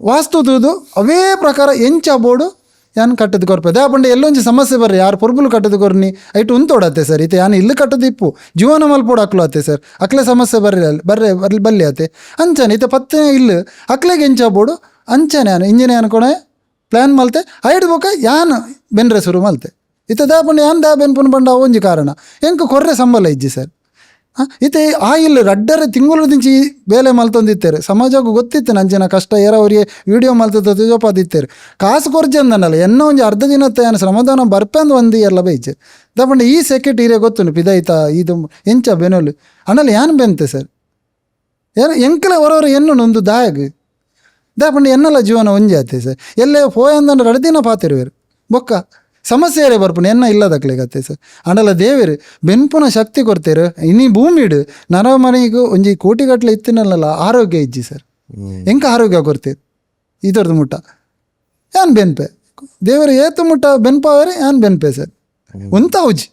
[SPEAKER 1] ವಾಸ್ತು ತೂದು ಅವೇ ಪ್ರಕಾರ ಎಂಚ ಬೋಡು ಯಾನ್ ಕಟ್ಟದ ಕೊರ್ಪೆ ದಾಪಂಡ ಎಲ್ಲೊಂಜಿ ಸಮಸ್ಯೆ ಬರ್ರಿ ಯಾರು ಪೊರ್ಬುಲು ಕಟ್ಟದ ಕೊರ್ನಿ ಐಟು ಉಂತೋಡತ್ತೆ ಸರ್ ಇತ್ತೆ ಯಾನು ಇಲ್ಲು ಕಟ್ಟದ ಇಪ್ಪು ಜೀವನ ಮಲ್ಪೋಡು ಅಕ್ಲು ಆತೆ ಸರ್ ಅಕ್ಲೆ ಸಮಸ್ಯೆ ಬರ್ರಿ ಬಲ್ಲಿ ಆತೆ ಅಂಚನೆ ಇತ್ತೆ ಪತ್ತೆ ಇಲ್ಲು ಅಕ್ಲೆಗೆ ಎಂಚ ಬೋಡು ಅಂಚನೆ ಯಾನು ಇಂಜಿನಿಯರ್ ಕೊನೆ ಪ್ಲ್ಯಾನ್ ಮಲ್ತೆ ಐಡ್ ಬೊಕ ಯಾನ್ ಬೆನ್ರೆ ಶುರು ಮಲ್ತೆ ಇತ್ತೆ ದಾಪಂಡ ಯಾನ್ ದಾ ಬೆನ್ಪುನ್ ಬಂಡ ಒಂಜಿ ಕಾರಣ ಎಂಕ ಕೊರ್ರೆ ಸಂಬಳ ಇಜ್ಜಿ ಸರ್ ಇತ್ತೆ ಆ ಇಲ್ಲ ರಡ್ಡರೆ ತಿಂಗಳು ದಿಂಚಿ ಬೇಲೆ ಮಲ್ತೊಂದಿತ್ತೇರು ಸಮಾಜಕ್ಕೂ ಗೊತ್ತಿತ್ತು ನಂಚಿನ ಕಷ್ಟ ಅವರಿಗೆ ವಿಡಿಯೋ ಮಲ್ತದ ತೋಪಾದಿತ್ತೇರು ಕಾಸು ಕೊರ್ಜಿ ಅಂದನಲ್ಲ ಎನ್ನ ಒಂಜಿ ಅರ್ಧ ದಿನತ್ತೆ ಏನು ಶ್ರಮದಾನ ಬರ್ಪಂದು ಒಂದು ಎಲ್ಲ ಬೈಚೆ ದಾಪಂಡ ಈ ಸೆಕೆಟ್ ಇರೇ ಗೊತ್ತುಂಡು ಪಿದಾಯ್ತ ಇದು ಎಂಚ ಬೆನೋಲು ಅಣ್ಣಲ್ಲಿ ಯಾನ್ ಬೆನ್ತೆ ಸರ್ ಏನು ಎಂಕಲ ಹೊರವರು ಎನ್ನು ಒಂದು ದಾಯಗ್ ದಾಪಂಡ ಎನ್ನಲ್ಲ ಜೀವನ ಒಂಜಿ ಆತೆ ಸರ್ ಎಲ್ಲೇ ಪೋಯಂದನ್ನು ರಡ್ದಿನ ಪಾತಿರುವೇರು ಬೊಕ್ಕ ಸಮಸ್ಯೆಯರೇ ಬರ್ಪುಣ ಎನ್ನ ಇಲ್ಲದಕ್ಲೆಗತ್ತೆ ಸರ್ ಅಂಡಲ ದೇವೇರು ಬೆನ್ಪುನ ಶಕ್ತಿ ಕೊಡ್ತೇರು ಇನ್ನೀ ಭೂಮಿಡು ನರಮನೆಗೂ ಒಂಜಿ ಕೋಟಿಗಟ್ಟಲೆ ಇತ್ತಿನಲ್ಲ ಆರೋಗ್ಯ ಇಜ್ಜಿ ಸರ್ ಎಂಕ ಆರೋಗ್ಯ ಕೊಡ್ತೇರು ಇದರದ್ದು ಮುಟ್ಟ ಯಾನ್ ಬೆನ್ಪೆ ದೇವರು ಏತು ಮುಟ್ಟ ಬೆನ್ಪಾವರೆ ಯಾನ್ ಬೆನ್ಪೆ ಸರ್ ಉಂತಾವುಜಿ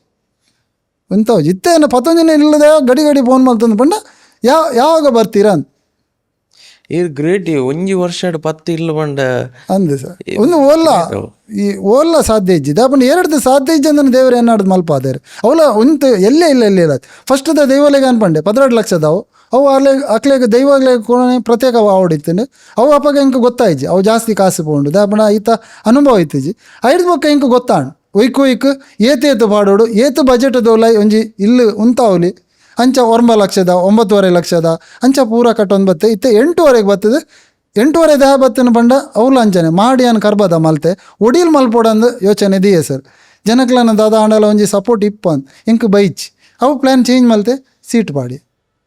[SPEAKER 1] ಇತ್ತೇನು ಪತ್ತೊಂದಿನ ಇಲ್ಲದೆ ಗಡಿ ಫೋನ್ ಮಾಡ್ತಂದು ಪಂಡ ಯಾವಾಗ ಬರ್ತೀರಾ ಅಂತ
[SPEAKER 2] ಇದು ಗ್ರೇಟ್ ಒಂಜಿ ವರ್ಷ ಪತ್ತು ಇಲ್ಲ ಬಂಡ
[SPEAKER 1] ಅಂದೆ ಸರ್ ಒಂದು ಓಲ್ಲ ಸಾಧ್ಯ ಇಜ್ಜಿ ದಾಪಂಡ ಎರಡು ಸಾಧ್ಯ ಇಜ್ಜಿ ಅಂದ್ರೆ ದೇವರು ಏನಾಡ್ದು ಮಲ್ಪಾದೇರು ಅವಲ ಒಂದು ಎಲ್ಲೇ ಇಲ್ಲ ಫಸ್ಟ್ ದೈವಲೆಗೆ ಅನ್ಪಂಡೆ 12 ಲಕ್ಷ ಅವು ಅಕ್ಲೆಗೆ ದೈವಗಳಿಗೆ ಕೂಡ ಪ್ರತ್ಯೇಕ ಆವಡಿತ್ತಂಡು ಅವು ಅಪ್ಪಗೆ ಇಂಕ ಗೊತ್ತಾಯ್ಜಿ ಅವು ಜಾಸ್ತಿ ಕಾಸು ಪೋಂಡು ದಾಪಂಡ ಈತ ಅನುಭವ ಇತ್ತಿಜಿ ಐದು ಬೊಕ್ಕ ಇಂಕ ಗೊತ್ತಾಂಡು ಒಯ್ಕು ಏತು ಪಾಡೋಡು ಏತು ಬಜೆಟ್ ದೋಲ ಒಂಜಿ ಇಲ್ಲು ಉಂತಾವಲಿ ಅಂಚ 9 ಲಕ್ಷದ 9.5 ಲಕ್ಷದ ಅಂಚ ಪೂರ ಕಟ್ಟೊಂದು ಬತ್ತೆ ಇತ್ತೆ 8.5 ಬರ್ತದೆ 8.5 ದಹ ಬತ್ತನ ಬಂಡ ಅವ್ಲು ಅಂಚನೆ ಮಾಡಿ ಅನ್ ಕರ್ಬದ ಮಲ್ತೆ ಒಡಿಲ್ ಮಲ್ಪೋಡಂದು ಯೋಚನೆ ದಿಯೇ ಸರ್ ಜನಕ್ಲನ ದಾದ ಆಂಡಲ ಒಂಜಿ ಸಪೋರ್ಟ್ ಇಪ್ಪ ಅಂತ ಇಂಕ್ ಬೈಚ್ ಅವು ಪ್ಲ್ಯಾನ್ ಚೇಂಜ್ ಮಲ್ತೆ ಸೀಟ್ ಪಾಡಿ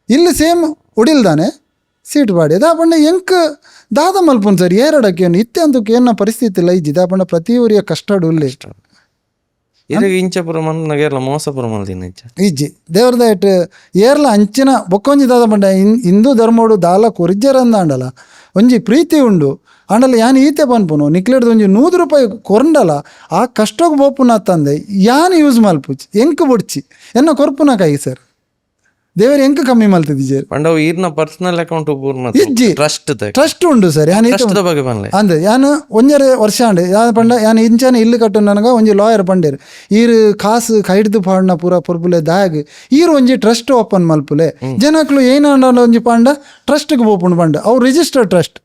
[SPEAKER 1] ಇಲ್ಲಿ ಸೇಮ್ ಒಡಿಲ್ದಾನೆ ಸೀಟ್ ಪಾಡಿ ದಾಪಂಡ ಎಂಕ್ ದಾದ ಮಲ್ಪುನ್ ಸರ್ ಏರಡಕ್ಕೆ ಇತ್ತೆ ಅಂತಕ್ಕೆ ಏನ ಪರಿಸ್ಥಿತಿ ಇಲ್ಲ ಇಜ್ಜಿ ದಾಪಂಡ ಪ್ರತಿ ಊರಿಯ ಕಷ್ಟಡು ಉಲ್ಲೆ ಇಷ್ಟ
[SPEAKER 2] ಇದು ಇಂಚ ಪುರಮನ್ ನಗೇರ್ಲ ಮೋಸ ಪುರಮಲ್ ದಿನ
[SPEAKER 1] ಇಜ್ಜಿ ದೇವ್ರದ ಇಟ್ಟು ಏರ್ಲ ಅಂಚಿನ ಬೊಕ್ಕೊಂಜಿ ದಾದ ಬಂಡ ಹಿಂದೂ ಧರ್ಮೋಡು ದಾಲ ಕೊರಿಜ್ಜರಂದ ಅಂಡಲ ಒಂಜಿ ಪ್ರೀತಿ ಉಂಡು ಅಂಡಲ ಯಾನ್ ಈತೆ ಪನ್ಪುನು ನಿಕ್ಲೆಡ್ದು ಒಂಜಿ 100 ರೂಪಾಯಿ ಕೊರಂಡಲ ಆ ಕಷ್ಟಕ್ಕೆ ಬೋಪುನ ತಂದೆ ಯಾನ್ ಯೂಸ್ ಮಲ್ಪುಚಿ ಎಂಕ್ ಬುಡ್ಚಿ ಎನ್ನ ಕೊರ್ಪುನ ಕೈ ಸರ್ ದೇವರು ಎಂಕ ಕಮ್ಮಿ ಮಲ್ತಿದ್ದೀಜಿ
[SPEAKER 2] ಪಂಡವು ಈರ್ನ ಪರ್ಸನಲ್ ಅಕೌಂಟ್ ಪೂರ್ಣ
[SPEAKER 1] ಇಜ್ಜಿ ಟ್ರಸ್ಟ್ ಉಂಡು ಸರ್
[SPEAKER 2] ಅಂದ್ರೆ
[SPEAKER 1] ಯಾನು ಒಂಜರೆ ವರ್ಷ ಅಂಡೆ ಯಾನ್ ಪಂಡ ಯಾನ್ ಇಂಚಾನೆ ಇಲ್ಲು ಕಟ್ಟು ನನಗ ಒಂಜಿ ಲಾಯರ್ ಪಂಡೇರು ಈರು ಕಾಸು ಕೈಡ್ದು ಪಾಡ್ನ ಪೂರ ಪೊರ್ಪುಲೆ ದಾಗ್ ಈರು ಒಂಜಿ ಟ್ರಸ್ಟ್ ಓಪನ್ ಮಲ್ಪುಲೆ ಜನಕ್ಲು ಏನ ಒಂಜಿ ಪಾಂಡ ಟ್ರಸ್ಟ್ಗೆ ಬೋಪುಂಡು ಪಂಡ ಅವು ರಿಜಿಸ್ಟರ್ಡ್ ಟ್ರಸ್ಟ್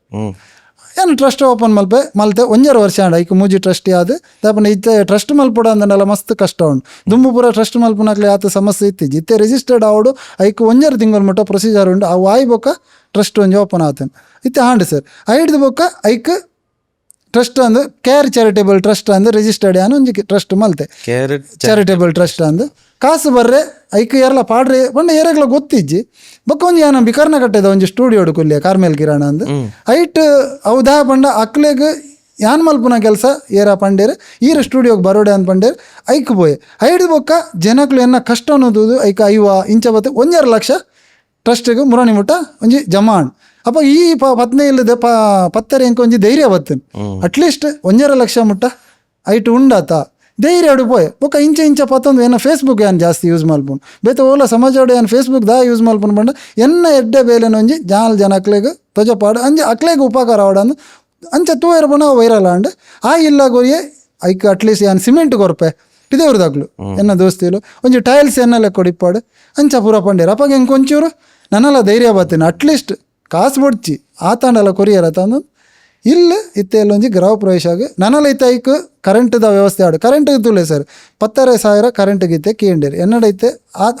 [SPEAKER 1] ಏನು ಟ್ರಸ್ಟ್ ಓಪನ್ ಮಲ್ತೆ 1.5 ವರ್ಷ ಅಂಡ ಐಕ್ ಮೂಜಿ ಟ್ರಸ್ಟ್ ಯಾವ್ದು ದಾಪನ ಇತ್ತೆ ಟ್ರಸ್ಟ್ ಮಲ್ಪೋಡ ಅಂದನೆಲ್ಲ ಮಸ್ತ್ ಕಷ್ಟ ಉಂಡು ದುಂಬು ಪೂರ ಟ್ರಸ್ಟ್ ಮಲ್ಪುನಕ್ಲೆ ಆತ ಸಮಸ್ಯೆ ಇತ್ತಿಜಿ ಇತ್ತೆ ರಿಜಿಸ್ಟರ್ಡ್ ಆವಡು ಐಕ್ 1.5 ತಿಂಗಳು ಮಟ್ಟ ಪ್ರೊಸೀಜರ್ ಉಂಡು ಅವು ಆಯ್ ಬೊಕ್ಕ ಟ್ರಸ್ಟ್ ಒಂಜಿ ಓಪನ್ ಆತನ್ ಇತ್ತೆ ಹಾಂಡ್ ಸರ್ ಐಡ್ದು ಬೊಕ್ಕ ಐಕ್ ಟ್ರಸ್ಟ್ ಅಂದು ಕೇರ್ ಚಾರಿಟೇಬಲ್ ಟ್ರಸ್ಟ್ ಅಂದು ರಿಜಿಸ್ಟರ್ಡ್ ಯಾನು ಒಂಜಿ ಟ್ರಸ್ಟ್ ಮಲ್ತೆ ಚಾರಿಟೇಬಲ್ ಟ್ರಸ್ಟ್ ಅಂದು ಕಾಸು ಬರ್ರೆ ಐಕ್ ಏರ್ಲ ಪಾಡ್ರೆ ಬಂಡ ಏರೆಗ್ಲ ಗೊತ್ತಿಜ್ಜಿ ಬೊಕ್ಕ ಒಂಜಿ ಯಾನ ಬಿಕರ್ನ ಕಟ್ಟೆದ ಒಂಜಿ ಸ್ಟುಡಿಯೋಡು ಕುಲ್ಯ ಕಾರ್ಮೇಲ್ ಕಿರಾಣ ಅಂದು ಐಟ್ ಅವು ದಾ ಪಂಡ ಅಕ್ಲೆಗ್ ಯಾನ್ ಮಲ್ಪುನ ಕೆಲಸ ಏರ ಪಂಡೇರು ಈರ ಸ್ಟುಡಿಯೋಗೆ ಬರೋಡೆ ಅಂತ ಪಂಡೇರು ಐಕ್ ಪೋಯೆ ಐದು ಬೊಕ್ಕ ಜನಕ್ಲು ಎನ್ನ ಕಷ್ಟ ಅನ್ನೋದು ಐಕ ಐವ ಇಂಚ ಬತ್ತೆ 1.5 ಲಕ್ಷ ಟ್ರಸ್ಟಿಗೆ ಮುರಾಣಿ ಮುಟ್ಟ ಒಂಜಿ ಜಮಾಣ್ ಅಪ್ಪ ಈ 15 ಪತ್ತರೆ ಎಂಕ ಒಂಜಿ ಧೈರ್ಯ ಬತ್ತನ್ ಅಟ್ಲೀಸ್ಟ್ 1.5 ಲಕ್ಷ ಮುಟ್ಟ ಐಟು ಉಂಡಾತ ಧೈರ್ಯ ಅಡು ಪೋಯೆ ಬೊಕ್ಕ ಇಂಚ ಪತ್ತೊಂದು ಏನ ಫೇಸ್ಬುಕ್ ಏನು ಜಾಸ್ತಿ ಯೂಸ್ ಮಲ್ಪುನು ಬೇತ ಓಲ ಸಮಾಜೋಡು ಏನು ಫೇಸ್ಬುಕ್ ದಾ ಯೂಸ್ ಮಲ್ಪುನು ಬಂಡ ಎನ್ನ ಎಡ್ಡೆ ಬೇಲೆನ ಒಂಜಿ ಜನ ಅಕ್ಲೆಗ್ ತೊಜಪಾಡು ಅಂಜಿ ಅಕ್ಲೆಗ್ ಉಪಕಾರ ಆವಡಂದು ಅಂಚ ತೂಯರ ಪುಣ ವೈರಲ್ ಆಂಡ್ ಆ ಇಲ್ಲ ಗೊರಿಯೆ ಐಕ್ ಅಟ್ಲೀಸ್ಟ್ ಏನು ಸಿಮೆಂಟ್ ಕೊರ್ಪೆ ಪಿದೇವ್ರದಾಗ್ಲು ಎನ್ನ ದೋಸ್ತಿಲು ಒಂಜಿ ಟೈಲ್ಸ್ ಎನ್ನಲೆ ಕೊಡಿಪಾಡು ಅಂಚ ಪೂರ ಪಂಡೇರು ಅಪ್ಪಾಗ ಹೆಂಗೆ ಕೊಂಚೂರು ನನ್ನೆಲ್ಲ ಧೈರ್ಯ ಬರ್ತೇನೆ ಅಟ್ಲೀಸ್ಟ್ ಕಾಸು ಬೊಡ್ಚಿ ಆತಾಂಡಲ ಕೊರಿಯರ್ ತಂದು ಇಲ್ಲಿ ಇತ್ತೆಲ್ಲೊಂಜಿ ಗೃಹ ಪ್ರವೇಶ ಆಗಿ ನನಲ ಇತ್ತೈಕ್ ಕರೆಂಟ್ದ ವ್ಯವಸ್ಥೆ ಆಡು ಕರೆಂಟ್ಗೆ ತುಲೆ ಸರ್ 10,500 ಕರೆಂಟ್ಗೆ ಇತ್ತೆ ಕೇಂಡೇರಿ ಎನ್ನಡೈತೆ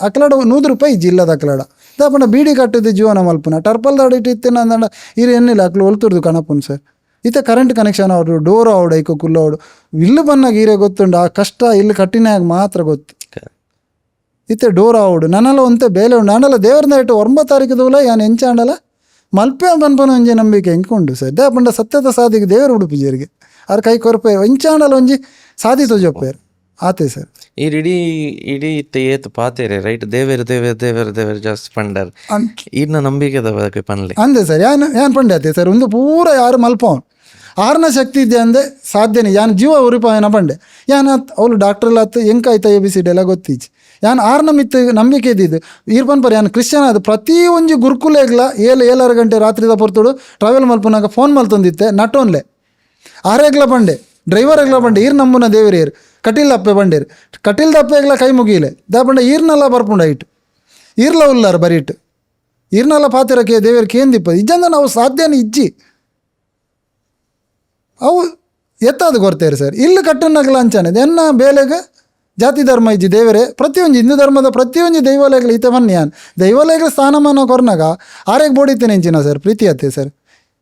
[SPEAKER 1] ಅಕ್ಲಾಡ 100 ರೂಪಾಯಿ ಜಿಲ್ಲದ ಅಕ್ಲಾಡ ದಾಪಂಡ ಬೀಡಿ ಕಟ್ಟದ ಜೀವನ ಮಲ್ಪುನ ಟರ್ಪಲ್ದಾಡು ಇಟ್ಟಿತ್ತೇನೆ ಅಂದಂಡ ಇರು ಎನ್ನಿಲ್ಲ ಅಕ್ಲು ಒಲ್ತುರ್ದು ಕಣಪುನ್ ಸರ್ ಇತ್ತೆ ಕರೆಂಟ್ ಕನೆಕ್ಷನ್ ಅವ್ರು ಡೋರ್ ಅವಡು ಐಕೋ ಕುಲ್ಲ ಅವಡು ಇಲ್ಲಿ ಬನ್ನಾಗ ಈರೇ ಗೊತ್ತುಂಡು ಆ ಕಷ್ಟ ಇಲ್ಲಿ ಕಟ್ಟಿನಾಗ ಮಾತ್ರ ಗೊತ್ತು ಇತ್ತೆ ಡೋರ್ ಅವಡು ನನ್ನಲ್ಲ ಒಂತೆ ಬೇಲೆ ಉಂಡು ಅಂಡಲ ದೇವ್ರನ್ನ ಇಟ್ಟು 9 ತಾರೀಕದೂಲ ಯಾನು ಎಂಚಾಂಡಲ ಮಲ್ಪೆ ಬನ್ಪನ ಒಂಜಿ ನಂಬಿಕೆ ಎಂಕೊಂಡು ಸರ್ ದಾಪಂಡ ಸತ್ಯದ ಸಾಧಿಗೆ ದೇವರು ಉಡುಪಿಜರಿಗೆ ಅವ್ರ ಕೈ ಕೊರಪೆ ಎಂಚಾಂಡಲ ಒಂಜಿ ಸಾಧಿತು ಜೊಪ್ಪೇರು ಆತೆ ಸರ್
[SPEAKER 2] ಈ ಇಡೀ ಇತ್ತೆ ಏತ್ ಪಾತೇರೆ ರೈಟ್ ದೇವೇರು ಜಾಸ್ತಿ ಪಂಡರ್ ಇನ್ನ ನಂಬಿಕೆದ ಬಗ್ಗೆ ಪನ್ಲೆ
[SPEAKER 1] ಅಂದೆ ಸರ್ ಯಾನ್ ಪಂಡೆ ಆತೆ ಸರ್ ಒಂದು ಪೂರ ಯಾರು ಮಲ್ಪವನ್ ಆರ್ನ ಶಕ್ತಿ ಇದೆ ಅಂದೆ ಸಾಧ್ಯನೇ ಯಾನು ಜೀವ ಉರಿಪಾಯನ ಪಂಡೆ ಯಾನ್ ಅವಳು ಡಾಕ್ಟ್ರಲ್ಲ ಹತ್ತು ಎಂಕಾಯ್ತ ABCD ಎಲ್ಲ ಗೊತ್ತೀಚಿ ಯಾನ್ ಆರ್ನ ಮಿತ್ತು ನಂಬಿಕೆ ಇದ್ದಿದ್ದು ಈರ್ಪನ್ ಪರ್ ಯಾನು ಕ್ರಿಶ್ಚಿಯನ್ ಅದು ಪ್ರತಿ ಒಂಜಿ ಗುರುಕುಲೆಗ್ಲ 7 ಗಂಟೆ ರಾತ್ರಿದ ಪೊರ್ತುಡು ಟ್ರಾವೆಲ್ ಮಲ್ಪನಾಗ ಫೋನ್ ಮಲ್ತೊಂದಿತ್ತೆ ನಟೋನ್ಲೆ ಆರೇಗ್ಲ ಪಂಡೆ ಡ್ರೈವರ್ ಆಗ್ಲ ಪಂಡೆ ಈರ್ ನಮ್ಮನ ದೇವರೇರು ಕಟೀಲ್ ಅಪ್ಪೆ ಬಂಡೇರು ಕಟೀಲ್ದ ಅಪ್ಪೆಗ್ಲ ಕೈ ಮುಗಿಲೆ ದಾಪಂಡ ಈರ್ನೆಲ್ಲ ಬರ್ಪುಂಡ ಇಟ್ಟು ಈರ್ಲ ಉಲ್ಲಾರ ಬರೀಟ್ ಈರ್ನೆಲ್ಲ ಪಾತಿರಕ್ಕೆ ದೇವರಿಗೆ ಕೇಂದಿಪ್ಪ ಇಜ್ಜಂದ ನಾವು ಸಾಧ್ಯನೇ ಇಜ್ಜಿ ಅವು ಎತ್ತಾದ ಕೊರ್ತೇರು ಸರ್ ಇಲ್ಲಿ ಕಟ್ಟನಾಗಲ ಅಂಚಾನೆ ಎನ್ನ ಬೇಲೆಗೆ ಜಾತಿ ಧರ್ಮ ಇಜ್ಜಿ ದೇವರೇ ಪ್ರತಿಯೊಂದು ಹಿಂದೂ ಧರ್ಮದ ಪ್ರತಿಯೊಂದು ದೈವಾಲಯಗಳು ಈತ ಬನ್ನಿ ಯಾನ್ ದೈವಾಲಯಗಳ ಸ್ಥಾನಮಾನ ಕೊರ್ನಾಗ ಆರೆಗೆ ಬೋಡಿತೇನೆ ಎಂಚಿನ ಸರ್ ಪ್ರೀತಿ ಅತ್ತೆ ಸರ್